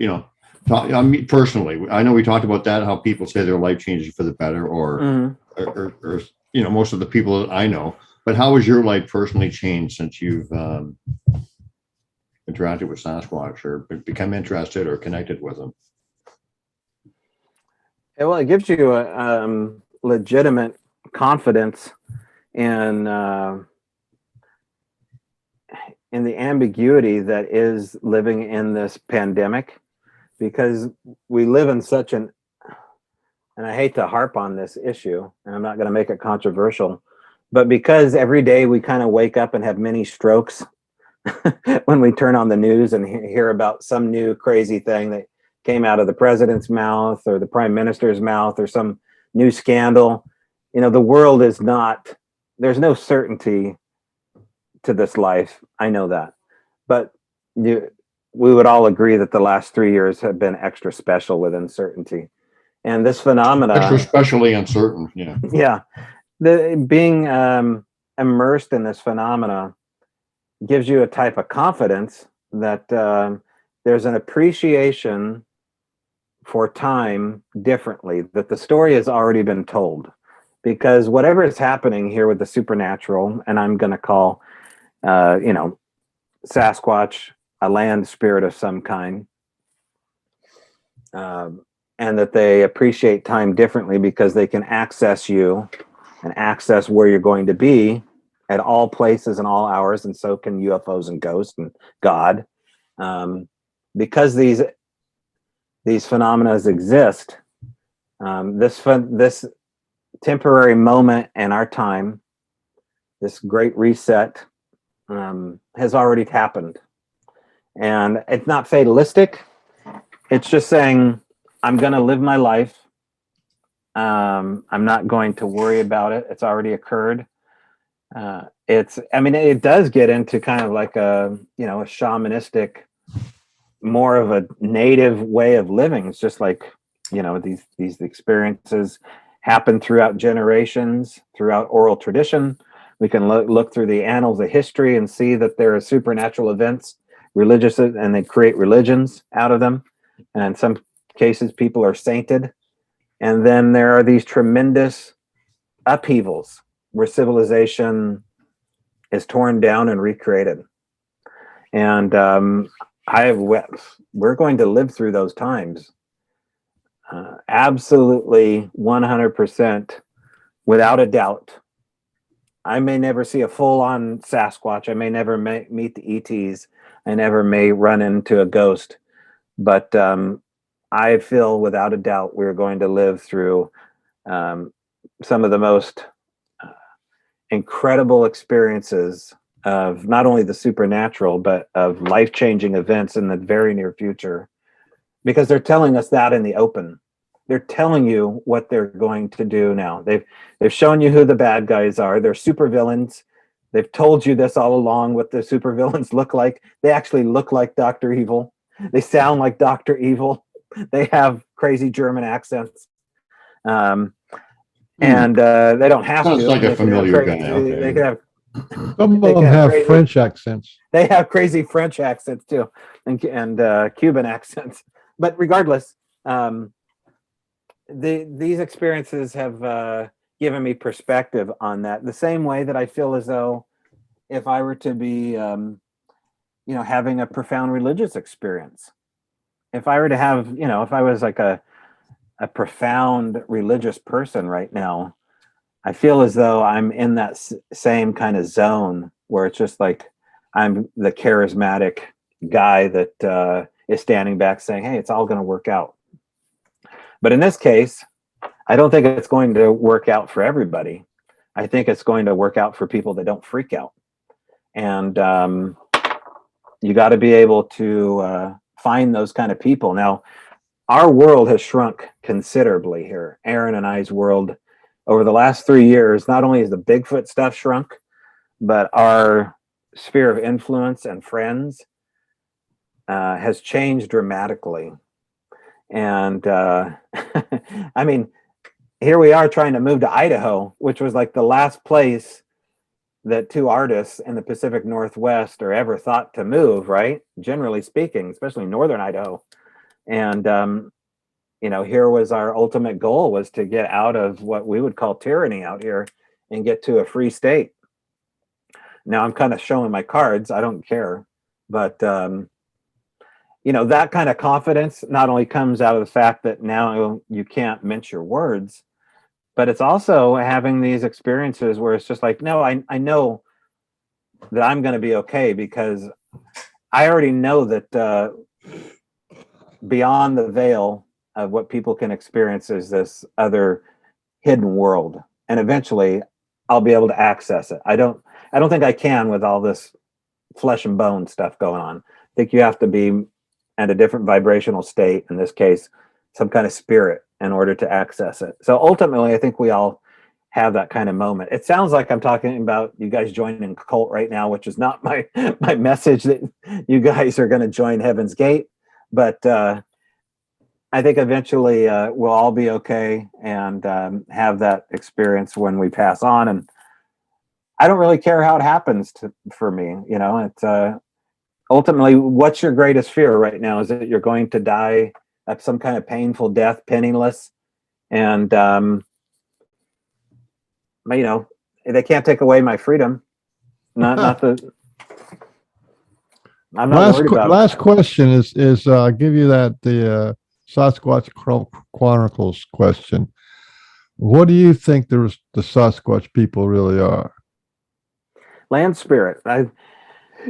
Speaker 4: I mean, personally? I know we talked about that. How people say their life changes for the better,
Speaker 5: Mhm.
Speaker 4: or most of the people that I know. But how has your life personally changed since you've interacted with Sasquatch or become interested or connected with them?
Speaker 5: Yeah, well, it gives you a legitimate confidence in the ambiguity that is living in this pandemic, because we live in such an, and I hate to harp on this issue, and I'm not going to make it controversial, but because every day we kind of wake up and have mini strokes when we turn on the news and hear about some new crazy thing that came out of the president's mouth or the prime minister's mouth or some new scandal. The world is not, there's no certainty to this life. I know that. But we would all agree that the last 3 years have been extra special with uncertainty. And this phenomena,
Speaker 4: Extra specially uncertain. Yeah.
Speaker 5: yeah, being immersed in this phenomena gives you a type of confidence that there's an appreciation for time differently, that the story has already been told. Because whatever is happening here with the supernatural, and I'm going to call, Sasquatch a land spirit of some kind, and that they appreciate time differently because they can access you and access where you're going to be at all places and all hours, and so can UFOs and ghosts and God. Because these phenomena exist, this temporary moment in our time, this great reset, has already happened. And it's not fatalistic. It's just saying, I'm going to live my life. I'm not going to worry about it. It's already occurred. It does get into kind of like a shamanistic, more of a native way of living. It's just like, these experiences happen throughout generations, throughout oral tradition. We can look through the annals of history and see that there are supernatural events, religious, and they create religions out of them. And in some cases, people are sainted. And then there are these tremendous upheavals where civilization is torn down and recreated. And we're going to live through those times. Absolutely 100%, without a doubt. I may never see a full-on Sasquatch. I may never meet the ETs. I never may run into a ghost. But I feel without a doubt we're going to live through some of the most incredible experiences of not only the supernatural, but of life-changing events in the very near future. Because they're telling us that in the open. They're telling you what they're going to do now. They've shown you who the bad guys are. They're supervillains. They've told you this all along, what the supervillains look like. They actually look like Dr. Evil. They sound like Dr. Evil. They have crazy German accents. And they don't have
Speaker 4: Sounds
Speaker 5: to.
Speaker 4: like a familiar guy.
Speaker 5: They can have.
Speaker 3: some of them have French accents.
Speaker 5: They have crazy French accents too, and Cuban accents. But regardless, these experiences have given me perspective on that. The same way that I feel as though if I were to be, having a profound religious experience, if I were to have, if I was like a profound religious person right now, I feel as though I'm in that same kind of zone where it's just like I'm the charismatic guy that is standing back saying, hey, it's all going to work out. But in this case, I don't think it's going to work out for everybody. I think it's going to work out for people that don't freak out. And you got to be able to find those kind of people. Now, our world has shrunk considerably here. Aaron and I's world over the last 3 years, not only has the Bigfoot stuff shrunk, but our sphere of influence and friends has changed dramatically. And I mean, here we are trying to move to Idaho, which was like the last place that two artists in the Pacific Northwest are ever thought to move, right? Generally speaking, especially northern Idaho. And here was our ultimate goal, was to get out of what we would call tyranny out here and get to a free state. Now I'm kind of showing my cards. I don't care. But, that kind of confidence not only comes out of the fact that now you can't mince your words, but it's also having these experiences where it's just like, no, I know that I'm going to be okay, because I already know that beyond the veil of what people can experience is this other hidden world. And eventually I'll be able to access it. I don't think I can with all this flesh and bone stuff going on. I think you have to be at a different vibrational state, in this case, some kind of spirit, in order to access it. So ultimately, I think we all have that kind of moment. It sounds like I'm talking about you guys joining a cult right now, which is not my message, that you guys are going to join Heaven's Gate. But I think eventually we'll all be okay and have that experience when we pass on. And I don't really care how it happens for me. It's ultimately, what's your greatest fear right now? Is that you're going to die of some kind of painful death, penniless, and they can't take away my freedom. Not the. I'm not worried about.
Speaker 3: Last question is I'll give you the Sasquatch Chronicles question. What do you think the Sasquatch people really are?
Speaker 5: Land spirit.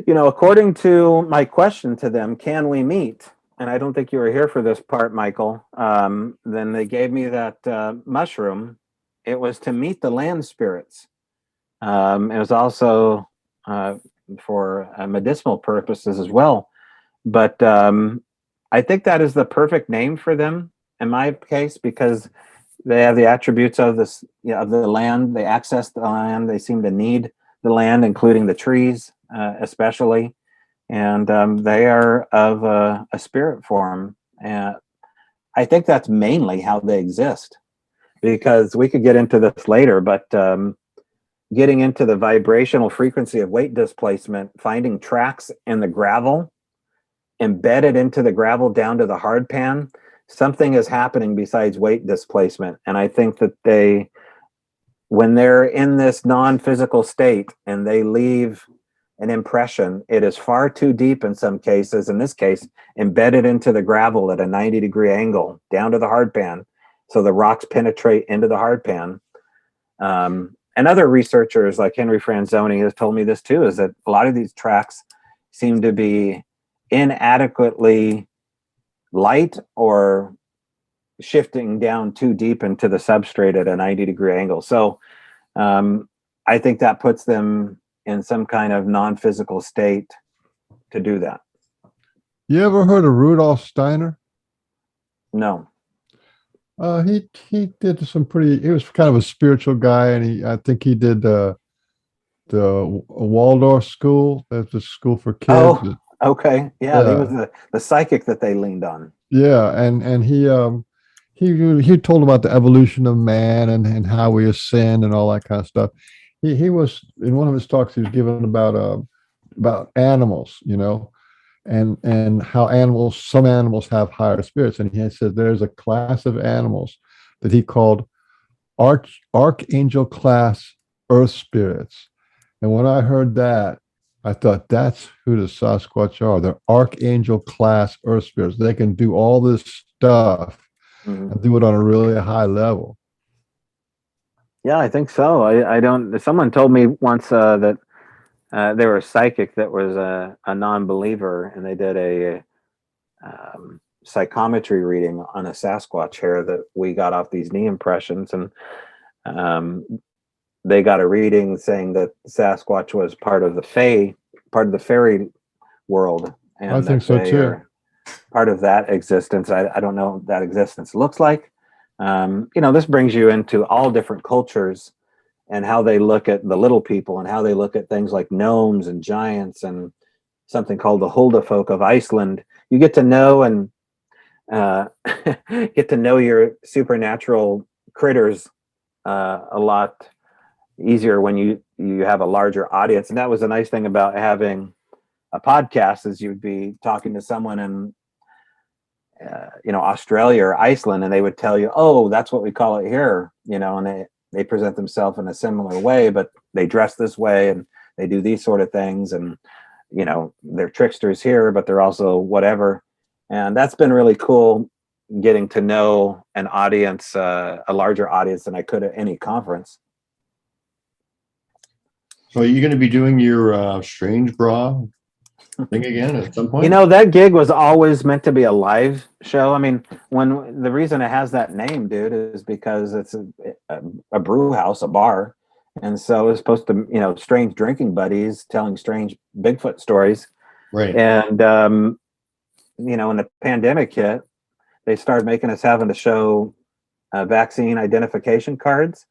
Speaker 5: According to my question to them, can we meet? And I don't think you were here for this part, Michael. Then they gave me that mushroom. It was to meet the land spirits. It was also for medicinal purposes as well. But I think that is the perfect name for them in my case, because they have the attributes of this, of the land. They access the land. They seem to need the land, including the trees, especially. And they are of a spirit form. And I think that's mainly how they exist, because we could get into this later, but getting into the vibrational frequency of weight displacement, finding tracks in the gravel, embedded into the gravel down to the hard pan, something is happening besides weight displacement. And I think that when they're in this non-physical state and they leave an impression, it is far too deep in some cases. In this case, embedded into the gravel at a 90-degree angle down to the hard pan, so the rocks penetrate into the hard pan. And other researchers like Henry Franzoni has told me this too, is that a lot of these tracks seem to be inadequately light or shifting down too deep into the substrate at a 90-degree angle. So I think that puts them in some kind of non-physical state to do that.
Speaker 3: You ever heard of Rudolf Steiner?
Speaker 5: No.
Speaker 3: He did he was kind of a spiritual guy, and I think he did the Waldorf school. That's a school for kids.
Speaker 5: Oh, okay. Yeah, he was the psychic that they leaned on.
Speaker 3: Yeah, and he told about the evolution of man and how we ascend and all that kind of stuff. He was, in one of his talks, he was given about animals, and how some animals have higher spirits. And he said there's a class of animals that he called archangel class earth spirits. And when I heard that, I thought, that's who the Sasquatch are. They're archangel class earth spirits. They can do all this stuff and do it on a really high level.
Speaker 5: Yeah, I think so. I don't. Someone told me once that they were a psychic that was a non-believer, and they did a psychometry reading on a Sasquatch hair that we got off these knee impressions, and they got a reading saying that Sasquatch was part of the fairy world, and
Speaker 3: I think so too.
Speaker 5: Part of that existence. I don't know what that existence looks like, This brings you into all different cultures and how they look at the little people and how they look at things like gnomes and giants and something called the Huldafolk of Iceland. You get to know and get to know your supernatural critters a lot easier when you have a larger audience. And that was a nice thing about having a podcast, is you'd be talking to someone in Australia or Iceland, and they would tell you, oh, that's what we call it here, and they present themselves in a similar way, but they dress this way and they do these sort of things, and they're tricksters here, but they're also whatever. And that's been really cool, getting to know an audience, a larger audience than I could at any conference.
Speaker 4: So are you going to be doing your Strange Bra thing again at some point?
Speaker 5: That gig was always meant to be a live show. I mean, when the reason it has that name, dude, is because it's a brew house, a bar. And so it's supposed to, strange drinking buddies telling strange Bigfoot stories.
Speaker 4: Right.
Speaker 5: And, when the pandemic hit, they started making us having to show vaccine identification cards.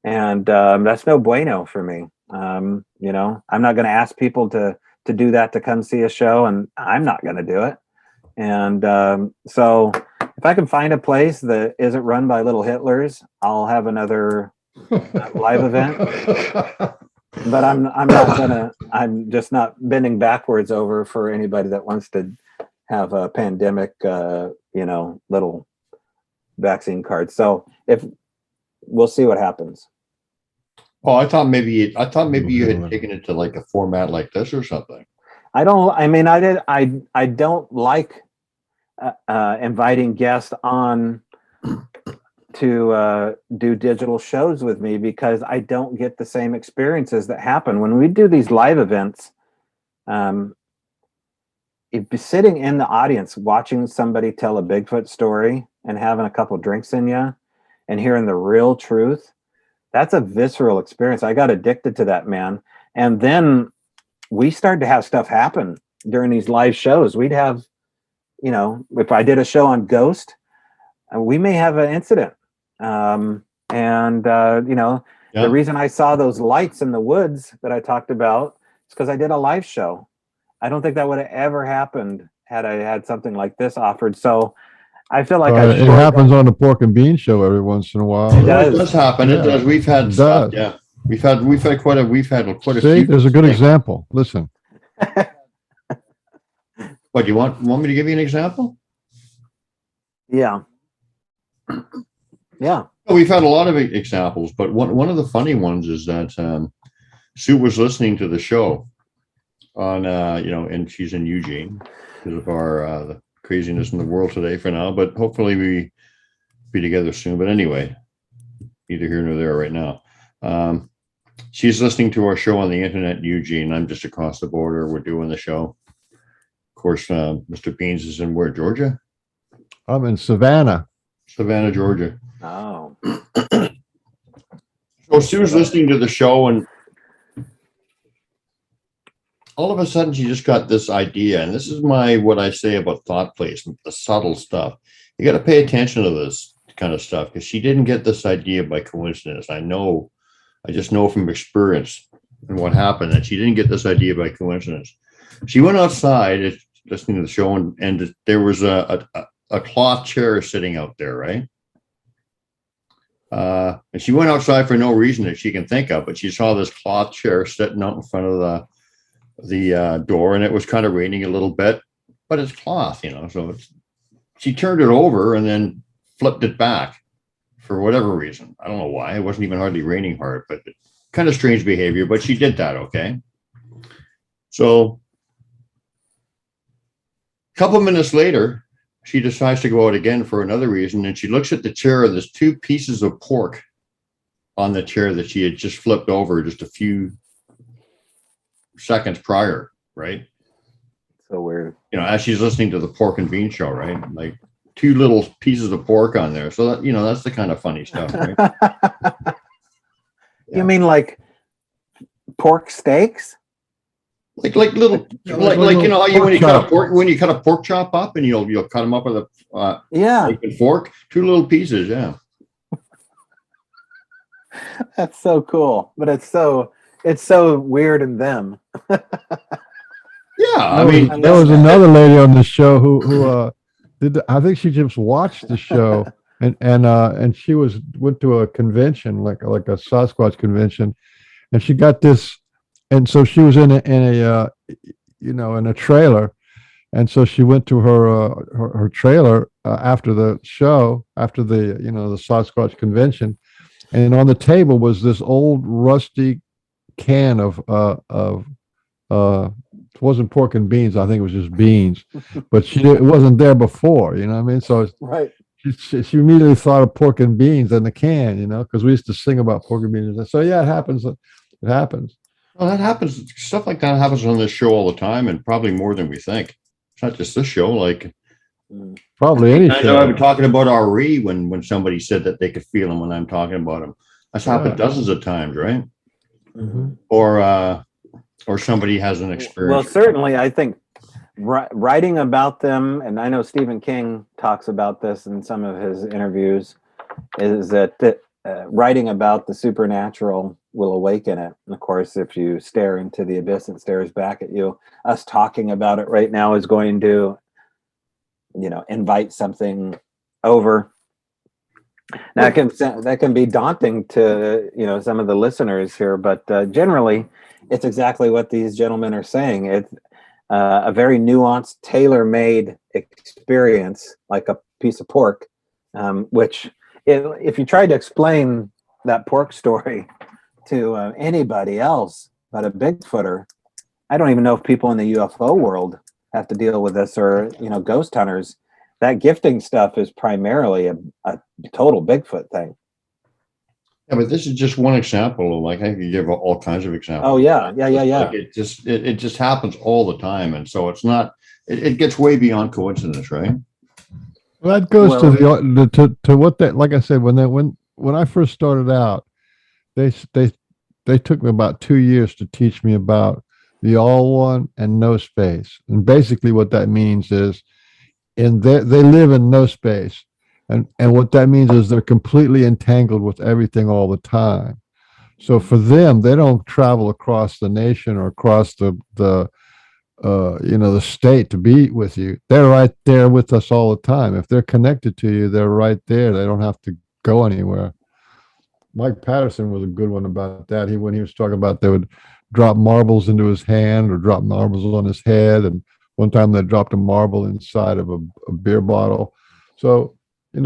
Speaker 5: And that's no bueno for me. I'm not going to ask people to do that to come see a show, and I'm not going to do it. And so if I can find a place that isn't run by little Hitlers, I'll have another live event. But I'm just not bending backwards over for anybody that wants to have a pandemic, little vaccine card. So we'll see what happens.
Speaker 4: Oh, I thought maybe you had taken it to like a format like this or something.
Speaker 5: I don't like inviting guests on to do digital shows with me, because I don't get the same experiences that happen when we do these live events. If you're sitting in the audience watching somebody tell a Bigfoot story and having a couple drinks in you and hearing the real truth, that's a visceral experience. I got addicted to that, man. And then we started to have stuff happen during these live shows. We'd have, if I did a show on ghost, we may have an incident. The reason I saw those lights in the woods that I talked about is because I did a live show. I don't think that would have ever happened had I had something like this offered. So I feel like
Speaker 3: it happens on the Pork and Bean show every once in a while.
Speaker 4: It does happen. Yeah. It does. We've had stuff. Yeah, we've had quite a
Speaker 3: See,
Speaker 4: few.
Speaker 3: there's a good example. Listen.
Speaker 4: What, you want me to give you an example?
Speaker 5: Yeah. Yeah.
Speaker 4: We've had a lot of examples, but one of the funny ones is that Sue was listening to the show on, and she's in Eugene because of our the craziness in the world today for now, but hopefully we be together soon. But anyway, neither here nor there right now. She's listening to our show on the internet in Eugene. I'm just across the border. We're doing the show. Of course, Mr. Beans is in where, Georgia?
Speaker 3: I'm in Savannah,
Speaker 4: Georgia.
Speaker 5: Oh.
Speaker 4: So Sue's listening to the show, and all of a sudden she just got this idea. And this is what I say about thought placement, the subtle stuff. You got to pay attention to this kind of stuff, because she didn't get this idea by coincidence. I just know from experience and what happened that she didn't get this idea by coincidence. She went outside listening to the show, and there was a cloth chair sitting out there, right? And she went outside for no reason that she can think of, but she saw this cloth chair sitting out in front of the door, and it was kind of raining a little bit, but it's cloth, so she turned it over and then flipped it back for whatever reason. I don't know why. It wasn't even hardly raining hard, but kind of strange behavior, but she did that. Okay. So a couple of minutes later, she decides to go out again for another reason, and she looks at the chair. There's 2 pieces of pork on the chair that she had just flipped over just a few seconds prior, right?
Speaker 5: So weird.
Speaker 4: As she's listening to the Pork and Bean show, right? Like 2 little pieces of pork on there. So that, that's the kind of funny stuff, right?
Speaker 5: You mean like pork steaks?
Speaker 4: like little, like you know how you when you cut a pork chop up and you'll cut them up with a knife and fork, 2 little pieces. Yeah,
Speaker 5: That's so cool, but it's so weird in them.
Speaker 4: yeah. I mean,
Speaker 3: there was another lady on the show who did. I think she just watched the show and she went to a convention like a Sasquatch convention, and she got this, and so she was in a in a trailer, and so she went to her trailer after the show, after the the Sasquatch convention, and on the table was this old rusty can of it wasn't pork and beans. I think it was just beans, but it wasn't there before. You know what I mean? So
Speaker 5: right.
Speaker 3: She immediately thought of pork and beans in the can. Because we used to sing about pork and beans. So yeah, it happens. It happens.
Speaker 4: Well, that happens. Stuff like that happens on this show all the time, and probably more than we think. It's not just this show. Like
Speaker 3: probably any
Speaker 4: I
Speaker 3: show.
Speaker 4: know I'm talking about RE when somebody said that they could feel him when I'm talking about him. That's happened dozens of times, right?
Speaker 5: Mm-hmm.
Speaker 4: Or somebody has an experience.
Speaker 5: Well, certainly, I think writing about them, and I know Stephen King talks about this in some of his interviews, is that writing about the supernatural will awaken it. And of course, if you stare into the abyss, it stares back at you. Us talking about it right now is going to, invite something over. Now, that can be daunting to some of the listeners here, but generally, it's exactly what these gentlemen are saying. It's a very nuanced, tailor-made experience, like a piece of pork, which if you tried to explain that pork story to anybody else but a Bigfooter, I don't even know if people in the UFO world have to deal with this, or ghost hunters. That gifting stuff is primarily a total Bigfoot thing.
Speaker 4: Yeah, but this is just one example. Like I could give all kinds of examples.
Speaker 5: Oh yeah.
Speaker 4: Like it just happens all the time, and so it's not. It gets way beyond coincidence, right?
Speaker 3: Well, that goes to what that. Like I said, when I first started out, they took me about 2 years to teach me about the all one and no space, and basically what that means is, they live in no space. And what that means is they're completely entangled with everything all the time. So for them, they don't travel across the nation or across the state to be with you. They're right there with us all the time. If they're connected to you, they're right there. They don't have to go anywhere. Mike Patterson was a good one about that. When he was talking about they would drop marbles into his hand or drop marbles on his head. And one time they dropped a marble inside of a beer bottle. So, to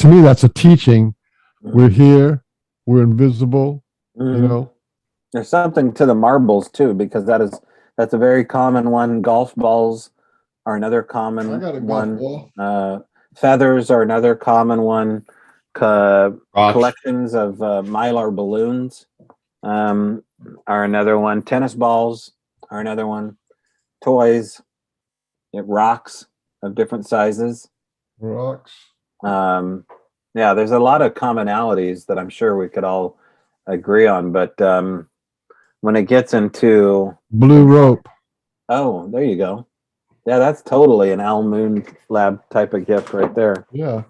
Speaker 3: me, that's a teaching. We're here. We're invisible.
Speaker 5: There's something to the marbles too, because that's a very common one. Golf balls are another common one. Feathers are another common one. Collections of mylar balloons are another one. Tennis balls are another one. Toys, rocks of different sizes.
Speaker 3: Rocks.
Speaker 5: There's a lot of commonalities that I'm sure we could all agree on, but when it gets into
Speaker 3: blue rope.
Speaker 5: Oh, there you go. Yeah, that's totally an Al Moon Lab type of gift right there.
Speaker 3: Yeah,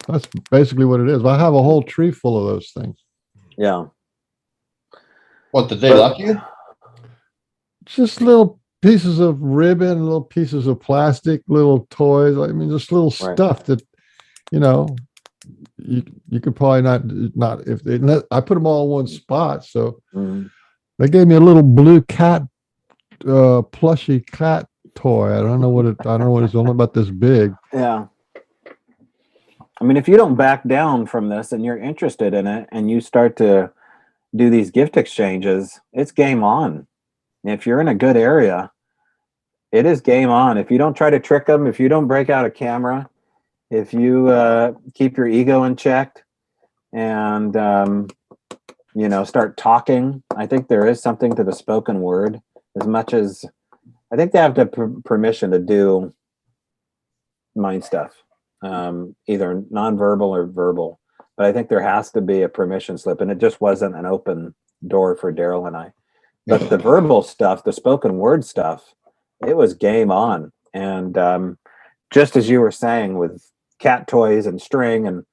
Speaker 3: that's basically what it is. I have a whole tree full of those things.
Speaker 5: Yeah.
Speaker 4: What did they left you?
Speaker 3: Just little pieces of ribbon, little pieces of plastic, little toys. I mean, just little stuff that, you could probably not if I put them all in one spot. So they gave me a little blue cat, plushy cat toy. I don't know what it's only about this big.
Speaker 5: Yeah. I mean, if you don't back down from this and you're interested in it and you start to do these gift exchanges, it's game on. If you're in a good area, it is game on. If you don't try to trick them, if you don't break out a camera, if you keep your ego in check and, start talking, I think there is something to the spoken word. As much as I think they have to permission to do mind stuff, either nonverbal or verbal. But I think there has to be a permission slip, and it just wasn't an open door for Daryl and I. But the verbal stuff, the spoken word stuff, it was game on. And just as you were saying, with cat toys and string and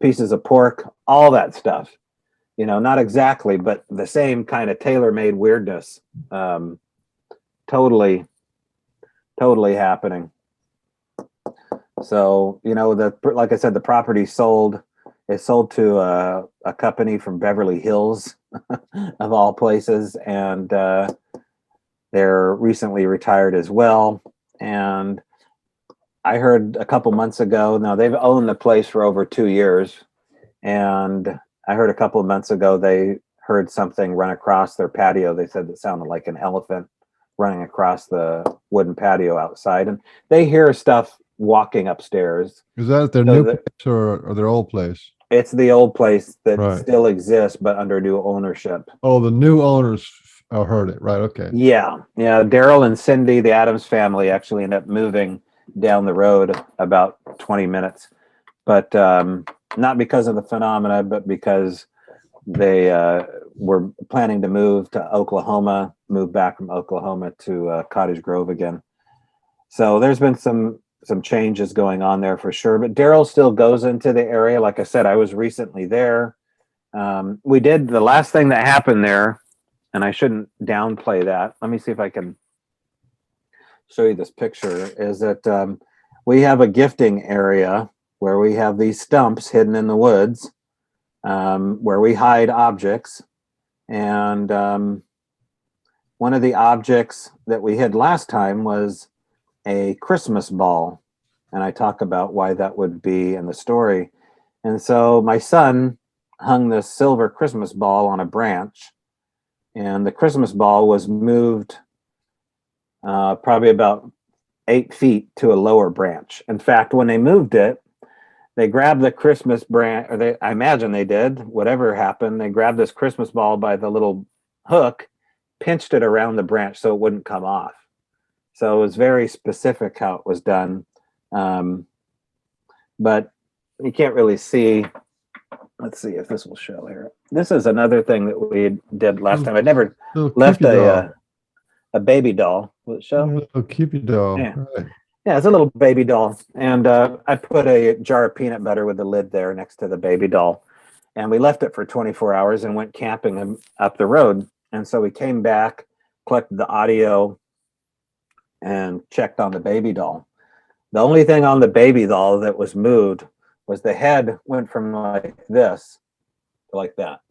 Speaker 5: pieces of pork, all that stuff, not exactly, but the same kind of tailor-made weirdness. Totally happening. So, like I said, the property sold. It sold to a company from Beverly Hills, of all places, and they're recently retired as well. And I heard a couple months ago. Now they've owned the place for over 2 years, and I heard a couple of months ago they heard something run across their patio. They said it sounded like an elephant running across the wooden patio outside, and they hear stuff walking upstairs.
Speaker 3: Is that their new place or their old place?
Speaker 5: It's the old place that
Speaker 3: Right.
Speaker 5: still exists, but under new ownership.
Speaker 3: Oh, the new owners heard it, right? Okay.
Speaker 5: Yeah. Daryl and Cindy, the Adams family, actually ended up moving down the road about 20 minutes, but not because of the phenomena, but because they were planning to move to Oklahoma, move back from Oklahoma to Cottage Grove again. So there's been some changes going on there for sure, but Daryl still goes into the area. Like I said, I was recently there. We did the last thing that happened there, and I shouldn't downplay that. Let me see if I can show you this picture, is that we have a gifting area where we have these stumps hidden in the woods, where we hide objects. And one of the objects that we hid last time was a Christmas ball. And I talk about why that would be in the story. And so my son hung this silver Christmas ball on a branch, and the Christmas ball was moved probably about 8 feet to a lower branch. In fact, when they moved it, they grabbed the Christmas branch, or I imagine they did, whatever happened, they grabbed this Christmas ball by the little hook, pinched it around the branch so it wouldn't come off. So it was very specific how it was done. But you can't really see. Let's see if this will show here. This is another thing that we did last time. I never left a baby doll. Will it show?
Speaker 3: A Cupid doll.
Speaker 5: Yeah.
Speaker 3: Right.
Speaker 5: Yeah, it's a little baby doll. And I put a jar of peanut butter with the lid there next to the baby doll. And we left it for 24 hours and went camping up the road. And so we came back, collected the audio, and checked on the baby doll. The only thing on the baby doll that was moved was the head went from like this to like that.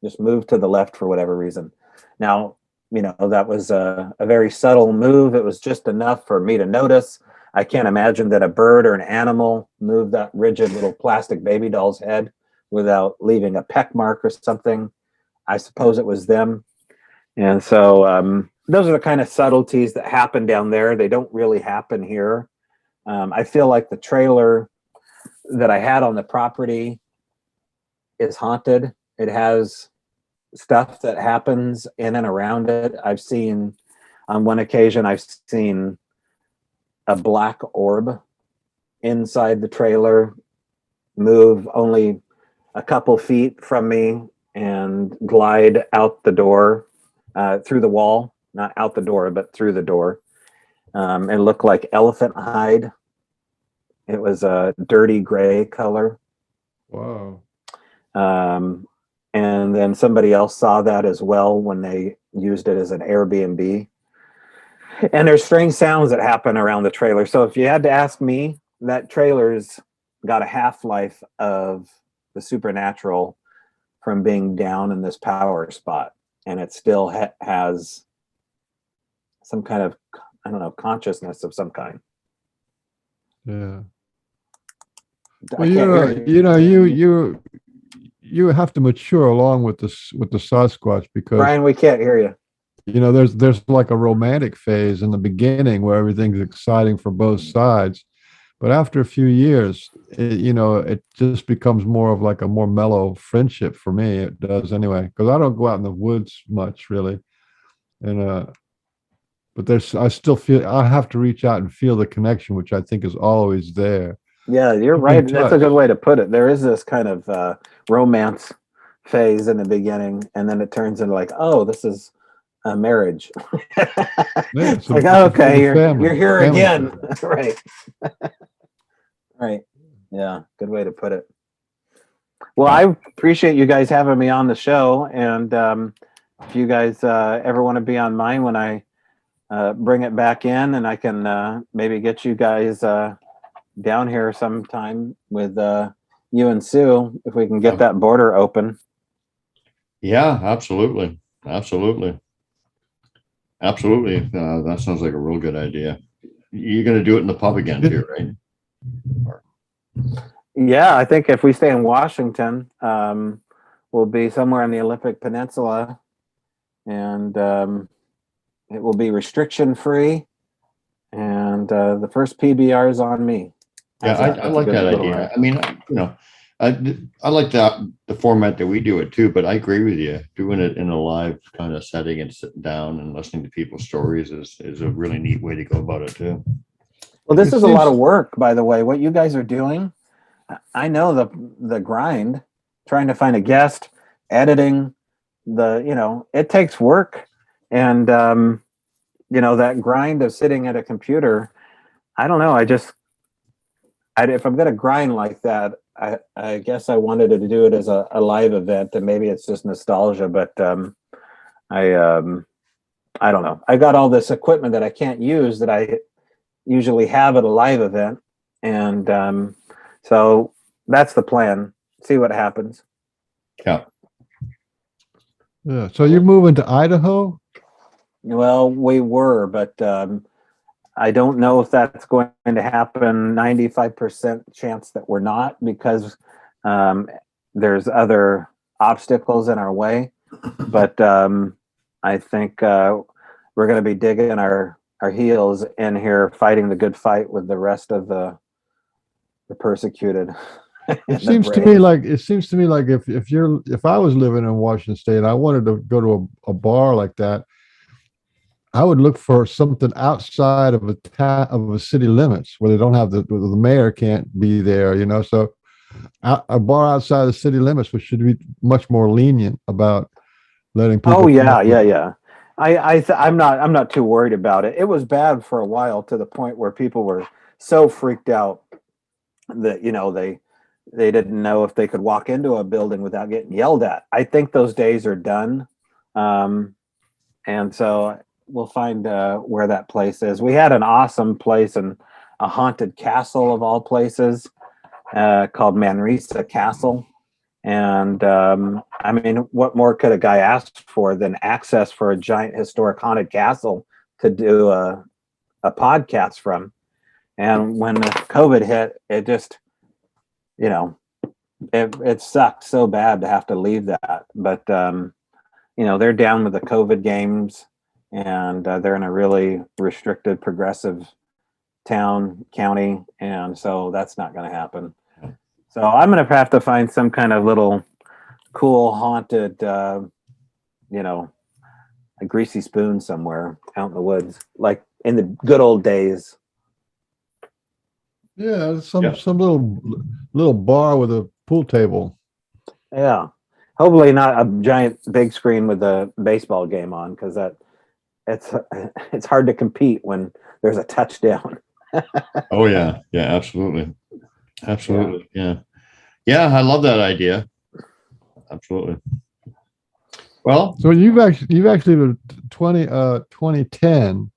Speaker 5: Just moved to the left for whatever reason. Now, that was a very subtle move. It was just enough for me to notice. I can't imagine that a bird or an animal moved that rigid little plastic baby doll's head without leaving a peck mark or something. I suppose it was them. And so those are the kind of subtleties that happen down there. They don't really happen here. I feel like the trailer that I had on the property is haunted. It has stuff that happens in and around it. I've seen, on one occasion, I've seen a black orb inside the trailer move only a couple feet from me and glide out the door, through the wall, not out the door, but through the door. It looked like elephant hide. It was a dirty gray color.
Speaker 3: Wow.
Speaker 5: And then somebody else saw that as well when they used it as an Airbnb. And there's strange sounds that happen around the trailer. So if you had to ask me, that trailer's got a half-life of the supernatural from being down in this power spot. And it still has some kind of, consciousness of some kind.
Speaker 3: Yeah. Well, you have to mature along with the Sasquatch, because
Speaker 5: Brian, we can't hear you.
Speaker 3: There's like a romantic phase in the beginning where everything's exciting for both sides, but after a few years, it just becomes more of like a more mellow friendship for me. It does anyway, because I don't go out in the woods much really, and but I still feel I have to reach out and feel the connection, which I think is always there.
Speaker 5: Yeah, you're right. That's a good way to put it. There is this kind of romance phase in the beginning, and then it turns into like, oh, this is a marriage.
Speaker 3: Yeah,
Speaker 5: It's like, oh, okay, you're
Speaker 3: family.
Speaker 5: here
Speaker 3: Family
Speaker 5: again.
Speaker 3: family.
Speaker 5: Right. Right. Yeah, good way to put it. Well, I appreciate you guys having me on the show, and if you guys ever want to be on mine when I bring it back in, and I can maybe get you guys down here sometime with you and Sue, if we can get that border open.
Speaker 4: Yeah, absolutely. Absolutely. Absolutely. That sounds like a real good idea. You're going to do it in the pub again too, right?
Speaker 5: Yeah, I think if we stay in Washington, we'll be somewhere on the Olympic Peninsula, and it will be restriction free, and the first PBR is on me.
Speaker 4: Yeah, I like that idea. I mean, I like the format that we do it too, but I agree with you. Doing it in a live kind of setting and sitting down and listening to people's stories is a really neat way to go about it too.
Speaker 5: Well, this is a lot of work, by the way. What you guys are doing, I know the grind, trying to find a guest, editing, it takes work, and that grind of sitting at a computer. I don't know. If I'm going to grind like that, I guess I wanted to do it as a live event, and maybe it's just nostalgia, but I don't know. I got all this equipment that I can't use that I usually have at a live event, and so that's the plan. See what happens.
Speaker 4: Yeah.
Speaker 3: Yeah. So you're moving to Idaho?
Speaker 5: Well, we were, but I don't know if that's going to happen. 95% chance that we're not, because there's other obstacles in our way. But I think we're going to be digging our heels in here, fighting the good fight with the rest of the persecuted.
Speaker 3: It seems to me like if I was living in Washington State and I wanted to go to a bar like that, I would look for something outside of a city limits where they don't have the mayor can't be there, So a bar outside the city limits, which should be much more lenient about letting people.
Speaker 5: Oh yeah. I'm not too worried about it. It was bad for a while, to the point where people were so freaked out that they didn't know if they could walk into a building without getting yelled at. I think those days are done, and so we'll find where that place is. We had an awesome place in a haunted castle of all places, called Manresa Castle. And I mean, what more could a guy ask for than access for a giant historic haunted castle to do a podcast from? And when COVID hit, it just, it sucked so bad to have to leave that. But, they're down with the COVID games, and they're in a really restricted, progressive county. And so that's not going to happen. So I'm going to have to find some kind of little cool haunted, a greasy spoon somewhere out in the woods, like in the good old days.
Speaker 3: Yeah, some little bar with a pool table.
Speaker 5: Yeah, hopefully not a giant big screen with a baseball game on, because it's hard to compete when there's a touchdown.
Speaker 4: Oh yeah, absolutely. Yeah. I love that idea. Absolutely. Well,
Speaker 3: so you've actually 2010.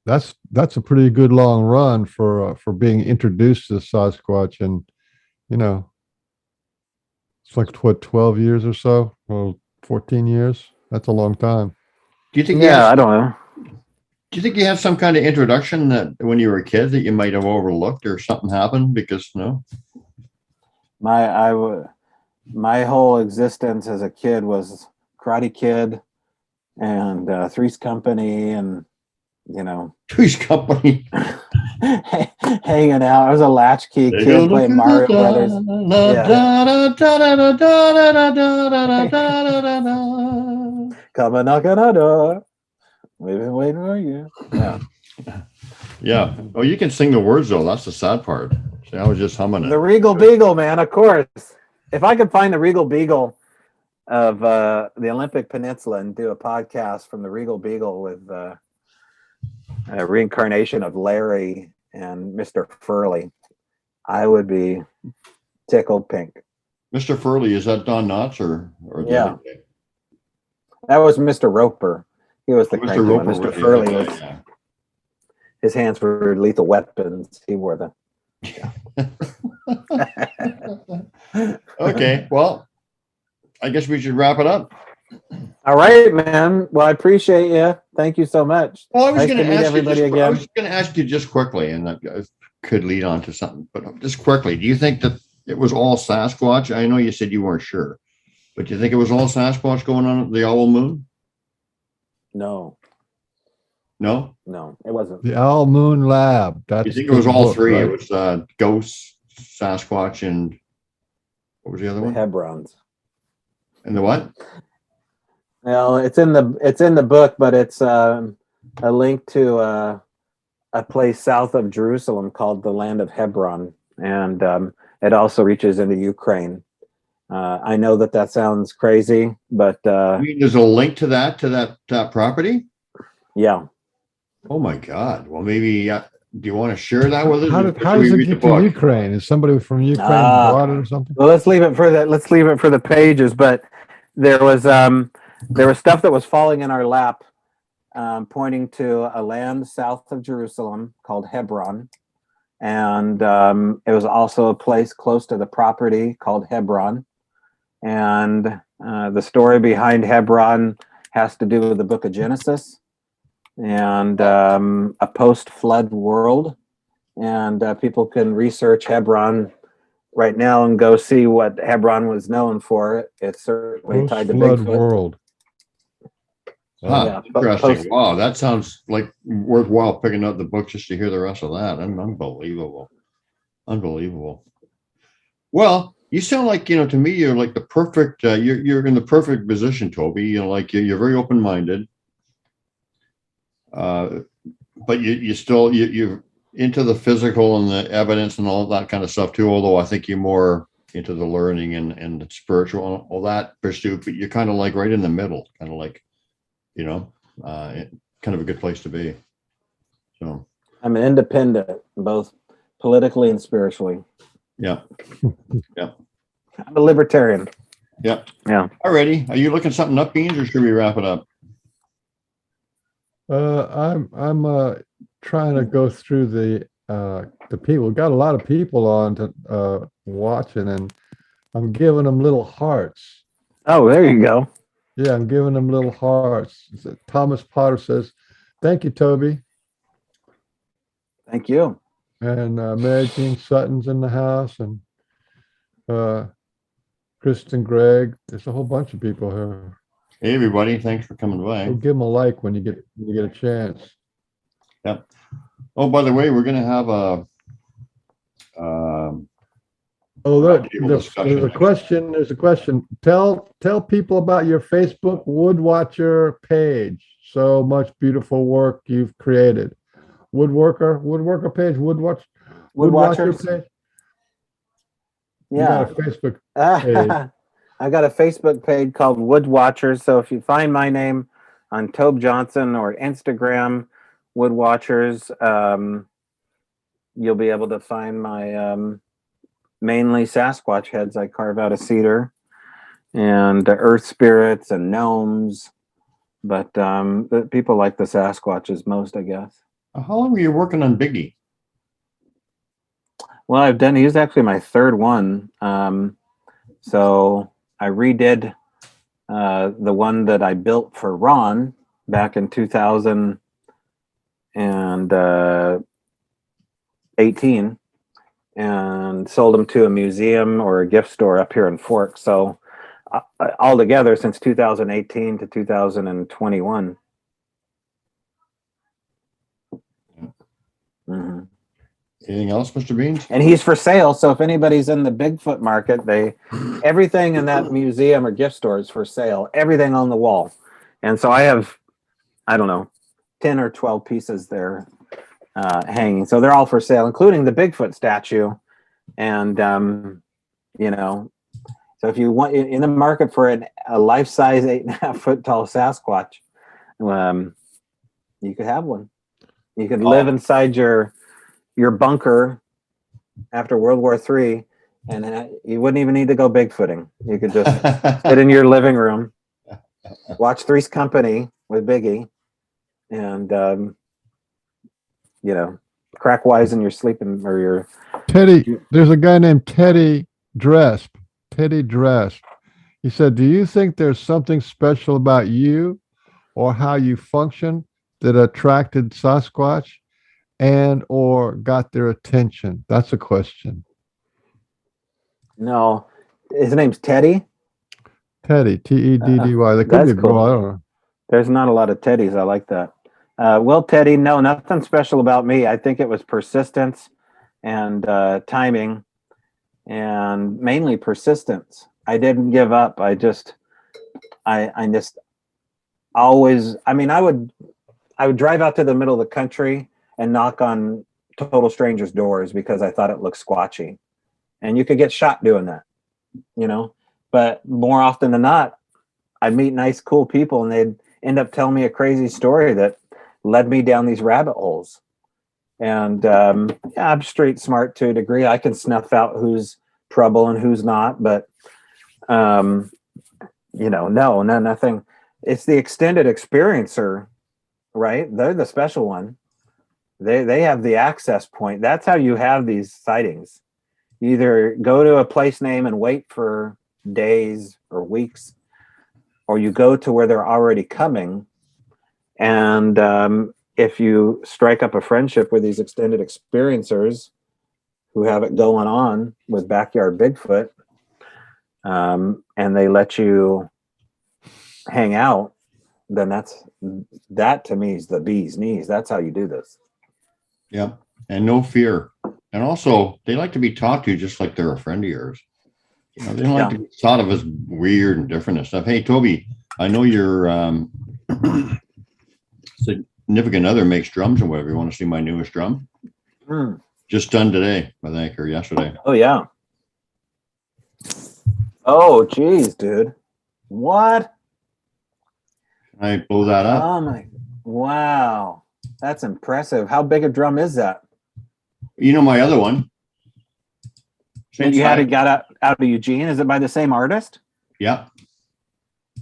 Speaker 3: That's a pretty good long run for being introduced to Sasquatch, and it's like 12 years or so, or 14 years. That's a long time.
Speaker 4: Do you think?
Speaker 5: Yeah, I don't know.
Speaker 4: Do you think you have some kind of introduction that when you were a kid that you might have overlooked, or something happened? Because
Speaker 5: my whole existence as a kid was Karate Kid and Three's Company, and
Speaker 4: Three's Company,
Speaker 5: hanging out. I was a latchkey kid playing Mario Brothers. Come and knock on our door. We've been waiting for you.
Speaker 4: Yeah. Oh, you can sing the words though. That's the sad part. See, I was just humming it.
Speaker 5: The Regal Beagle, man. Of course. If I could find the Regal Beagle of the Olympic Peninsula and do a podcast from the Regal Beagle with a reincarnation of Larry and Mr. Furley, I would be tickled pink.
Speaker 4: Mr. Furley, is that Don Knotts or the
Speaker 5: Yeah.
Speaker 4: other guy?
Speaker 5: That was Mr. Roper. He was the
Speaker 4: Mr.
Speaker 5: cranky one.
Speaker 4: Roper
Speaker 5: Mr.
Speaker 4: was the
Speaker 5: Furley
Speaker 4: other
Speaker 5: was,
Speaker 4: guy, yeah.
Speaker 5: his hands were lethal weapons. He wore the.
Speaker 4: Okay, well, I guess we should wrap it up.
Speaker 5: All right, man. Well, I appreciate you. Thank you so much.
Speaker 4: Well, I was
Speaker 5: Nice
Speaker 4: going
Speaker 5: to
Speaker 4: to
Speaker 5: meet
Speaker 4: ask
Speaker 5: everybody
Speaker 4: you just, I
Speaker 5: again.
Speaker 4: was going to ask you just quickly, and that could lead on to something, but just quickly, do you think that it was all Sasquatch? I know you said you weren't sure, but do you think it was all Sasquatch going on at the Owl Moon?
Speaker 5: No,
Speaker 4: No?
Speaker 5: it wasn't.
Speaker 3: The Owl Moon Lab. That's
Speaker 4: You think it was
Speaker 3: the
Speaker 4: all
Speaker 3: book,
Speaker 4: three?
Speaker 3: right?
Speaker 4: It was ghosts, Sasquatch, and what was the other
Speaker 5: The
Speaker 4: one?
Speaker 5: Hebrons.
Speaker 4: And the what?
Speaker 5: Well, it's in the book, but it's a link to a place south of Jerusalem called the Land of Hebron, and it also reaches into Ukraine. I know that sounds crazy, but
Speaker 4: I mean, there's a link to that property?
Speaker 5: yeah.
Speaker 4: Oh my God. Well, maybe, do you want to share that with us?
Speaker 3: How
Speaker 4: Or
Speaker 3: does
Speaker 4: should we
Speaker 3: it
Speaker 4: read the
Speaker 3: get to
Speaker 4: book?
Speaker 3: Ukraine? Is somebody from Ukraine
Speaker 5: Ah.
Speaker 3: brought it or something?
Speaker 5: Well, let's leave it for the pages. But there was stuff that was falling in our lap, pointing to a land south of Jerusalem called Hebron, and it was also a place close to the property called Hebron. And the story behind Hebron has to do with the Book of Genesis and a post-flood world. And people can research Hebron right now and go see what Hebron was known for. It's certainly tied to
Speaker 3: Post-flood
Speaker 5: Bigfoot.
Speaker 3: world.
Speaker 4: Huh,
Speaker 5: Yeah,
Speaker 4: interesting. Wow, that sounds like worthwhile picking up the book just to hear the rest of that. Unbelievable. Unbelievable. Well, you sound like, to me, you're like the perfect, you're in the perfect position, Toby. Like you're very open-minded. But you're into the physical and the evidence and all that kind of stuff too, although I think you're more into the learning and the spiritual, all that pursuit, but you're kind of like right in the middle, kind of like, kind of a good place to be. So
Speaker 5: I'm an independent, both politically and spiritually.
Speaker 4: yeah. Yeah.
Speaker 5: I'm a libertarian.
Speaker 4: Yeah.
Speaker 5: Yeah.
Speaker 4: Alrighty. Are you looking something up, Beans, or should we wrap it up?
Speaker 3: I'm trying to go through the people. Got a lot of people on to watching, and I'm giving them little hearts.
Speaker 5: Oh, there you go.
Speaker 3: Yeah, I'm giving them little hearts. Thomas Potter says, "Thank you, Toby."
Speaker 5: Thank you.
Speaker 3: And Mary Jean Sutton's in the house, and Kristen Gregg. There's a whole bunch of people here.
Speaker 4: Hey, everybody. Thanks for coming by.
Speaker 3: So give them a like when you get a chance.
Speaker 4: Yep. Oh, by the way, we're going to have
Speaker 3: There's a question. There's a question. Tell people about your Facebook Woodwatcher page. So much beautiful work you've created. Woodworker page. Woodwatcher page.
Speaker 5: Yeah.
Speaker 3: You got a Facebook page.
Speaker 5: I got a Facebook page called Woodwatchers. So if you find my name on Tobe Johnson or Instagram, Woodwatchers, you'll be able to find my mainly Sasquatch heads I carve out of cedar, and earth spirits and gnomes. But people like the Sasquatches most, I guess.
Speaker 4: How long were you working on Biggie?
Speaker 5: Well, he's actually my third one. So I redid the one that I built for Ron back in 2018 and sold them to a museum or a gift store up here in Forks. So altogether since 2018 to 2021. Mm-hmm.
Speaker 4: Anything else, Mr. Beans?
Speaker 5: And he's for sale. So if anybody's in the Bigfoot market, everything in that museum or gift store is for sale. Everything on the wall. And so I have, I don't know, 10 or 12 pieces there hanging. So they're all for sale, including the Bigfoot statue. And, So if you want in the market for a life-size 8.5 foot tall Sasquatch, you could have one. You could live inside your bunker after World War III, and you wouldn't even need to go bigfooting. You could just sit in your living room, watch Three's Company with Biggie, and crack wise in your sleeping or your
Speaker 3: Teddy, there's a guy named Teddy Dresp. Teddy Dresp. He said, "Do you think there's something special about you or how you function that attracted Sasquatch and or got their attention?" That's a question.
Speaker 5: No, his name's Teddy.
Speaker 3: Teddy, Teddy. That could be a girl.
Speaker 5: Cool.
Speaker 3: I don't know.
Speaker 5: There's not a lot of Teddys. I like that. Well, Teddy, no, nothing special about me. I think it was persistence and timing, and mainly persistence. I didn't give up. I just always. I mean, I would drive out to the middle of the country and knock on total strangers' doors because I thought it looked squatchy, and you could get shot doing that, But more often than not, I'd meet nice, cool people, and they'd end up telling me a crazy story that led me down these rabbit holes. And I'm street smart to a degree. I can snuff out who's trouble and who's not, but no, nothing. It's the extended experiencer, right? They're the special one. They have the access point. That's how you have these sightings. You either go to a place name and wait for days or weeks, or you go to where they're already coming. And if you strike up a friendship with these extended experiencers who have it going on with backyard Bigfoot, and they let you hang out, then that to me is the bee's knees. That's how you do this.
Speaker 4: Yep. And no fear. And also, they like to be talked to just like they're a friend of yours. They don't like to be thought of as weird and different and stuff. Hey, Toby, I know your significant other makes drums and whatever. You want to see my newest drum? Just done today, I think, or yesterday.
Speaker 5: Oh, yeah. Oh, geez, dude. What?
Speaker 4: Can I blow that up?
Speaker 5: Oh, my. Wow. That's impressive. How big a drum is that?
Speaker 4: My other one.
Speaker 5: And you had it got out of Eugene. Is it by the same artist?
Speaker 4: Yeah.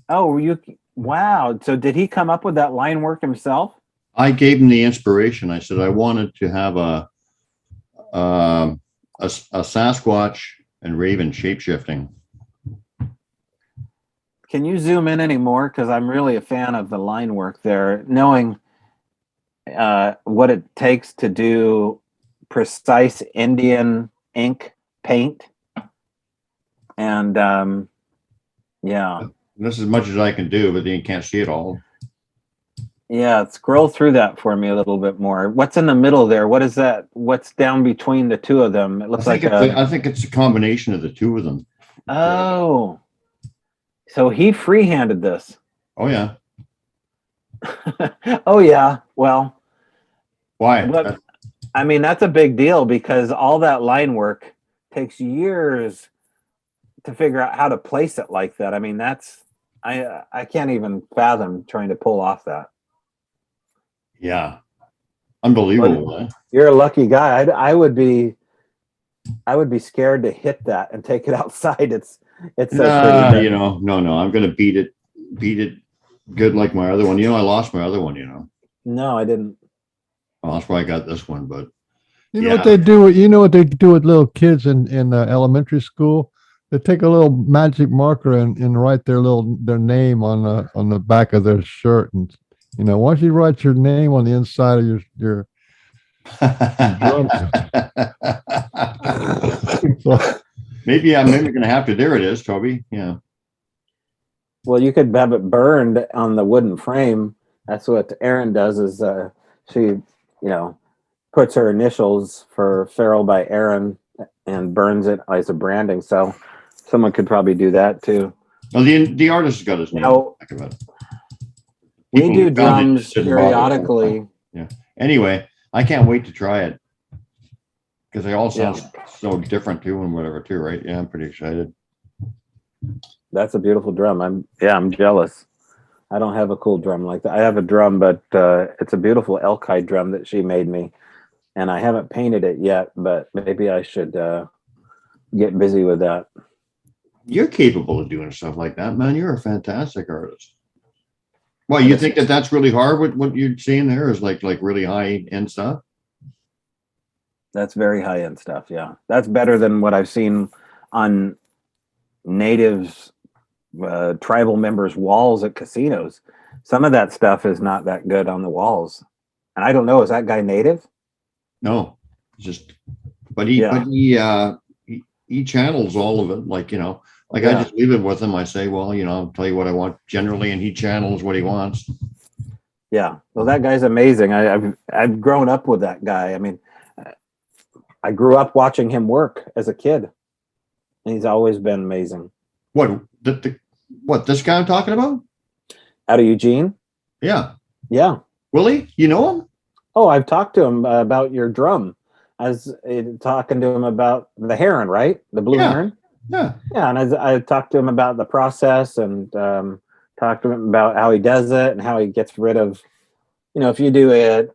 Speaker 5: Oh, wow. So did he come up with that line work himself?
Speaker 4: I gave him the inspiration. I said I wanted to have a Sasquatch and Raven shape-shifting.
Speaker 5: Can you zoom in anymore? Because I'm really a fan of the line work there, knowing what it takes to do precise Indian ink paint. And
Speaker 4: this is as much as I can do, but then you can't see it all.
Speaker 5: Yeah, scroll through that for me a little bit more. What's in the middle there? What is that? What's down between the two of them? It looks like
Speaker 4: I think it's a combination of the two of them.
Speaker 5: Oh, so he freehanded this.
Speaker 4: Oh yeah.
Speaker 5: Oh yeah. Well,
Speaker 4: why?
Speaker 5: I mean, that's a big deal because all that line work takes years to figure out how to place it like that. I mean, I can't even fathom trying to pull off that.
Speaker 4: Yeah. Unbelievable.
Speaker 5: You're a lucky guy. I would be scared to hit that and take it outside. It's
Speaker 4: no, I'm going to beat it good like my other one. I lost my other one,
Speaker 5: No, I didn't.
Speaker 4: Well, that's why I got this one, but
Speaker 3: you know what they do with little kids in elementary school? They take a little magic marker and write their name on the back of their shirt, and once you write your name on the inside of your drums.
Speaker 4: Maybe I'm going to have to. There it is, Toby. Yeah.
Speaker 5: Well, you could have it burned on the wooden frame. That's what Erin does. Is she, puts her initials for Feral by Erin and burns it as a branding. So someone could probably do that too.
Speaker 4: Well, the artist has got his name.
Speaker 5: No, we do drums periodically.
Speaker 4: Yeah. Anyway, I can't wait to try it because they all sound so different too and whatever too, right? Yeah, I'm pretty excited.
Speaker 5: That's a beautiful drum. I'm jealous. I don't have a cool drum like that. I have a drum, but it's a beautiful elk hide drum that she made me, and I haven't painted it yet. But maybe I should get busy with that.
Speaker 4: You're capable of doing stuff like that, man. You're a fantastic artist. Well, you think that that's really hard? What you're seeing there is like really high end stuff.
Speaker 5: That's very high end stuff. Yeah, that's better than what I've seen on natives, tribal members' walls at casinos. Some of that stuff is not that good on the walls, and I don't know. Is that guy native?
Speaker 4: No, just but he channels all of it. Like I just leave it with him. I say, well, I'll tell you what I want generally, and he channels what he wants.
Speaker 5: Yeah, well, that guy's amazing. I've grown up with that guy. I mean, I grew up watching him work as a kid, and he's always been amazing.
Speaker 4: What this guy I'm talking about?
Speaker 5: Out of Eugene?
Speaker 4: Yeah. Willie, you know him?
Speaker 5: Oh, I've talked to him about your drum. I was talking to him about the heron, right? The blue heron.
Speaker 4: Yeah.
Speaker 5: Yeah, and I talked to him about the process and talked to him about how he does it and how he gets rid of, if you do a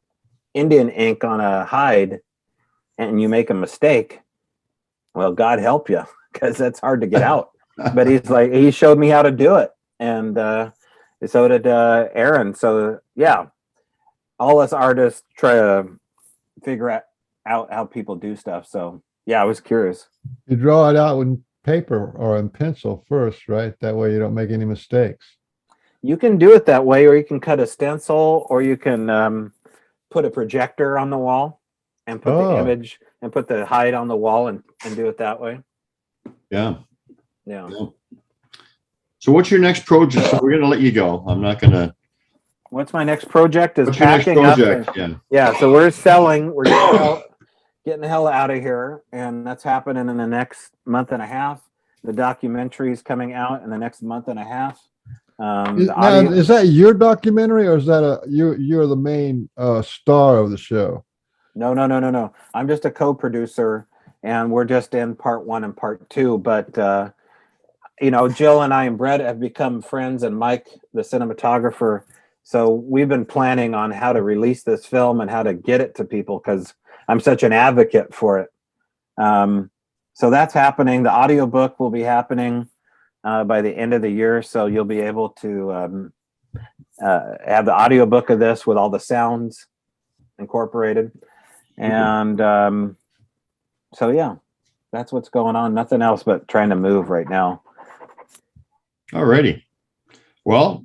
Speaker 5: Indian ink on a hide and you make a mistake, well, God help you, because that's hard to get out. But he showed me how to do it, and so did Aaron. So yeah, all us artists try to figure out how people do stuff. So yeah, I was curious.
Speaker 3: You draw it out with paper or in pencil first, right? That way you don't make any mistakes.
Speaker 5: You can do it that way, or you can cut a stencil, or you can put a projector on the wall and put the image and put the hide on the wall and do it that way.
Speaker 4: Yeah.
Speaker 5: Yeah.
Speaker 4: So what's your next project? So we're going to let you go. I'm not going to.
Speaker 5: What's my next project is
Speaker 4: what's your next
Speaker 5: packing
Speaker 4: project?
Speaker 5: up. Yeah. So we're selling. We're getting the hell out of here, and that's happening in the next month and a half. The documentary is coming out in the next month and a half.
Speaker 3: Is that your documentary, or is that you're the main star of the show?
Speaker 5: No. I'm just a co-producer, and we're just in part 1 and part 2. But Jill and I and Brett have become friends, and Mike, the cinematographer. So we've been planning on how to release this film and how to get it to people, because I'm such an advocate for it. So that's happening. The audiobook will be happening by the end of the year. So you'll be able to have the audiobook of this with all the sounds incorporated. And so, yeah, that's what's going on. Nothing else but trying to move right now.
Speaker 4: All righty. Well,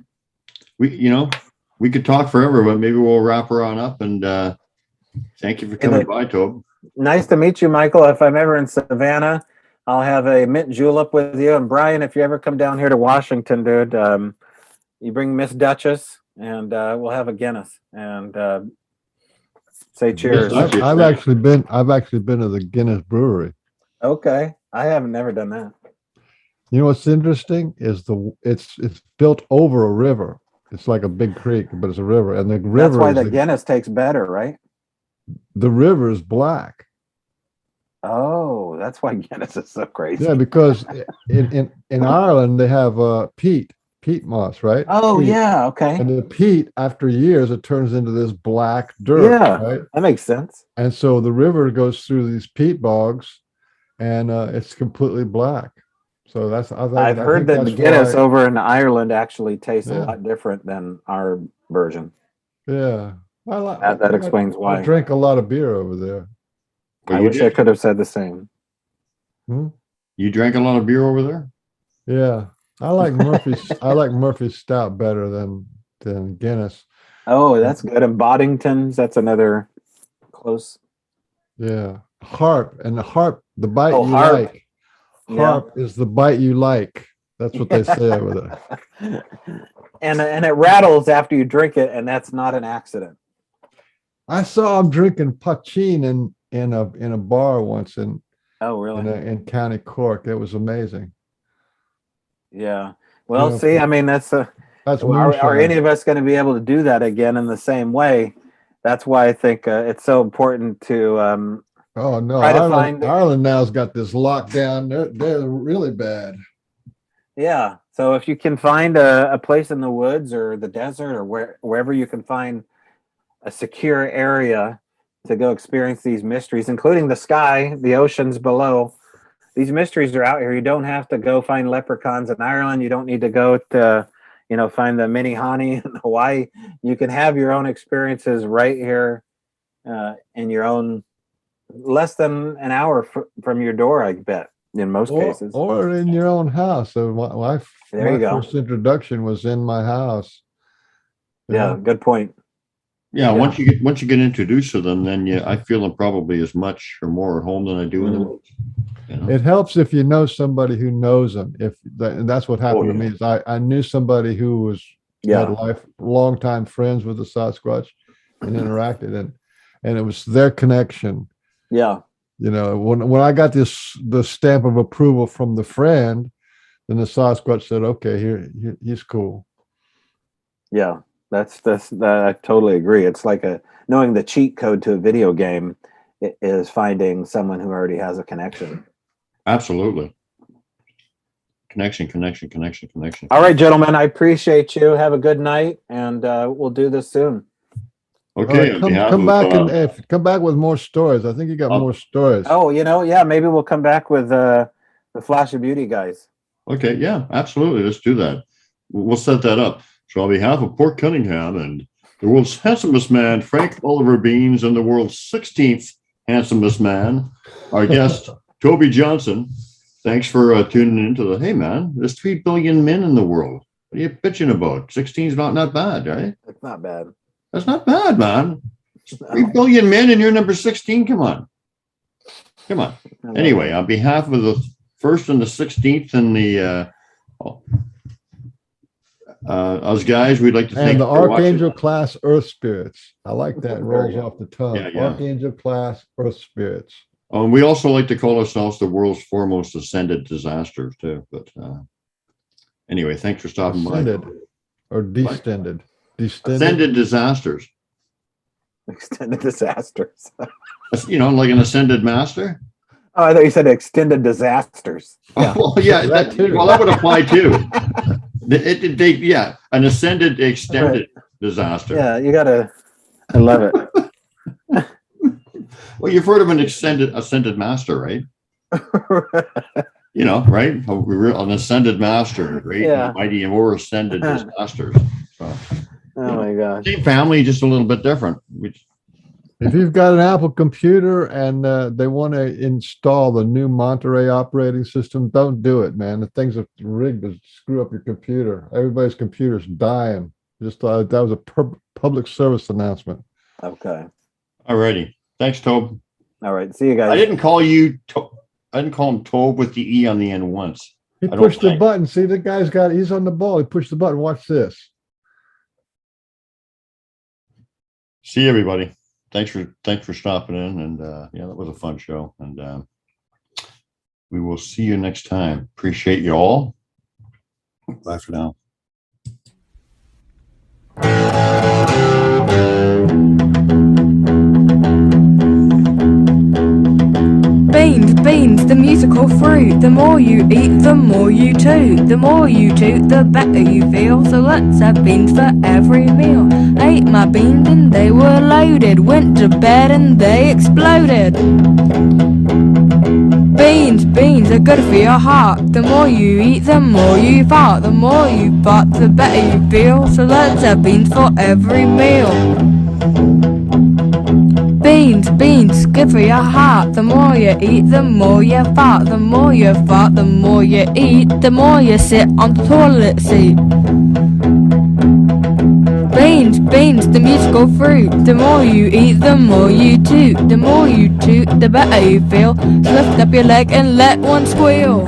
Speaker 4: we could talk forever, but maybe we'll wrap her on up. And thank you for coming by, Tobe.
Speaker 5: Nice to meet you, Michael. If I'm ever in Savannah, I'll have a mint julep with you. And Brian, if you ever come down here to Washington, dude, you bring Miss Duchess, and we'll have a Guinness and say cheers.
Speaker 3: I've actually been to the Guinness Brewery.
Speaker 5: Okay, I haven't never done that.
Speaker 3: You know what's interesting is it's built over a river. It's like a big creek, but it's a river, and the river.
Speaker 5: That's why the Guinness tastes better, right?
Speaker 3: The river is black.
Speaker 5: Oh, that's why Guinness is so crazy.
Speaker 3: Yeah, because in Ireland they have peat moss, right?
Speaker 5: Oh,
Speaker 3: peat.
Speaker 5: Yeah, okay.
Speaker 3: And the peat, after years, it turns into this black dirt.
Speaker 5: Yeah,
Speaker 3: right?
Speaker 5: That makes sense.
Speaker 3: And so the river goes through these peat bogs, and it's completely black. So I've
Speaker 5: heard that the Guinness over in Ireland actually tastes a lot different than our version.
Speaker 3: Yeah,
Speaker 5: that explains why.
Speaker 3: I drink a lot of beer over there.
Speaker 5: I wish I could have said the same.
Speaker 4: You drank a lot of beer over there?
Speaker 3: Yeah, I like Murphy's. I like Murphy's Stout better than Guinness.
Speaker 5: Oh, that's good. And Boddington's, that's another close.
Speaker 3: Yeah, Harp, the bite you
Speaker 5: Harp.
Speaker 3: like. Harp is the bite you like. That's what they say over there.
Speaker 5: And it rattles after you drink it, and that's not an accident.
Speaker 3: I saw him drinking poutine in a bar once in County Cork. It was amazing.
Speaker 5: Yeah. Well, see, I mean, that's are any of us going to be able to do that again in the same way? That's why I think it's so important to.
Speaker 3: Oh no! Ireland now's got this lockdown. They're really bad.
Speaker 5: Yeah. So if you can find a place in the woods or the desert or wherever you can find a secure area to go experience these mysteries, including the sky, the oceans below. These mysteries are out here. You don't have to go find leprechauns in Ireland. You don't need to go to, find the mini honey in Hawaii. You can have your own experiences right here in your own, less than an hour from your door, I bet, in most cases.
Speaker 3: Or in your own house. So my first introduction was in my house.
Speaker 5: Yeah, good point.
Speaker 4: Yeah, once you get introduced to them, then I feel them probably as much or more at home than I do in the woods.
Speaker 3: It helps if you know somebody who knows them. And that's what happened to me. Is I knew somebody who was had long-time friends with the Sasquatch and interacted, and it was their connection.
Speaker 5: Yeah.
Speaker 3: When I got the stamp of approval from the friend, then the Sasquatch said, "Okay, here he's cool."
Speaker 5: Yeah. That's I totally agree. It's like knowing the cheat code to a video game is finding someone who already has a connection.
Speaker 4: Absolutely. Connection.
Speaker 5: All right, gentlemen, I appreciate you. Have a good night, and we'll do this soon.
Speaker 3: Okay. Come back with more stories. I think you got more stories.
Speaker 5: Oh, maybe we'll come back with the Flash of Beauty guys.
Speaker 4: Okay, yeah, absolutely. Let's do that. We'll set that up. So on behalf of Port Cunningham and the world's handsomest man, Frank Oliver Beans, and the world's 16th handsomest man, our guest, Tobe Johnson, thanks for tuning into hey man, there's 3 billion men in the world. What are you bitching about? 16 is not bad, right?
Speaker 5: It's not bad.
Speaker 4: That's not bad, man. 3 billion men and you're number 16. Come on. Anyway, on behalf of the 1st and the 16th and the us guys, we'd like to thank
Speaker 3: the Archangel class Earth Spirits. I like that. It rolls off the tongue.
Speaker 4: Yeah.
Speaker 3: Archangel class Earth Spirits.
Speaker 4: We also like to call ourselves the world's foremost ascended disasters too. But anyway, thanks for stopping by.
Speaker 3: Or descended.
Speaker 4: Ascended disasters.
Speaker 5: Extended disasters.
Speaker 4: Like an ascended master.
Speaker 5: Oh, I thought you said extended disasters.
Speaker 4: Yeah. Well, that would apply too. An ascended, extended disaster.
Speaker 5: Yeah, I love it.
Speaker 4: Well, you've heard of an ascended master, right? Right? An ascended master, right? Mighty and more ascended disasters. So,
Speaker 5: my gosh.
Speaker 4: Same family, just a little bit different.
Speaker 3: If you've got an Apple computer and they want to install the new Monterey operating system, don't do it, man. The things are rigged to screw up your computer. Everybody's computer's dying. Just thought that was a public service announcement.
Speaker 5: Okay.
Speaker 4: All righty. Thanks, Tobe.
Speaker 5: All right. See you guys.
Speaker 4: I didn't call him Tobe with the E on the end once.
Speaker 3: He pushed the button. See, the guy's he's on the ball. He pushed the button. Watch this.
Speaker 4: See everybody. Thanks for stopping in, and that was a fun show, and we will see you next time. Appreciate you all. Bye for now.
Speaker 6: Beans, the musical fruit. The more you eat, the more you toot. The more you toot, the better you feel. So let's have beans for every meal. Ate my beans and they were loaded. Went to bed and they exploded. Beans are good for your heart. The more you eat, the more you fart. The more you fart, the better you feel. So let's have beans for every meal. Beans, good for your heart. The more you eat, the more you fart. The more you fart, the more you eat. The more you sit on the toilet seat. Beans, the musical fruit. The more you eat, the more you toot. The more you toot, the better you feel. So lift up your leg and let one squeal.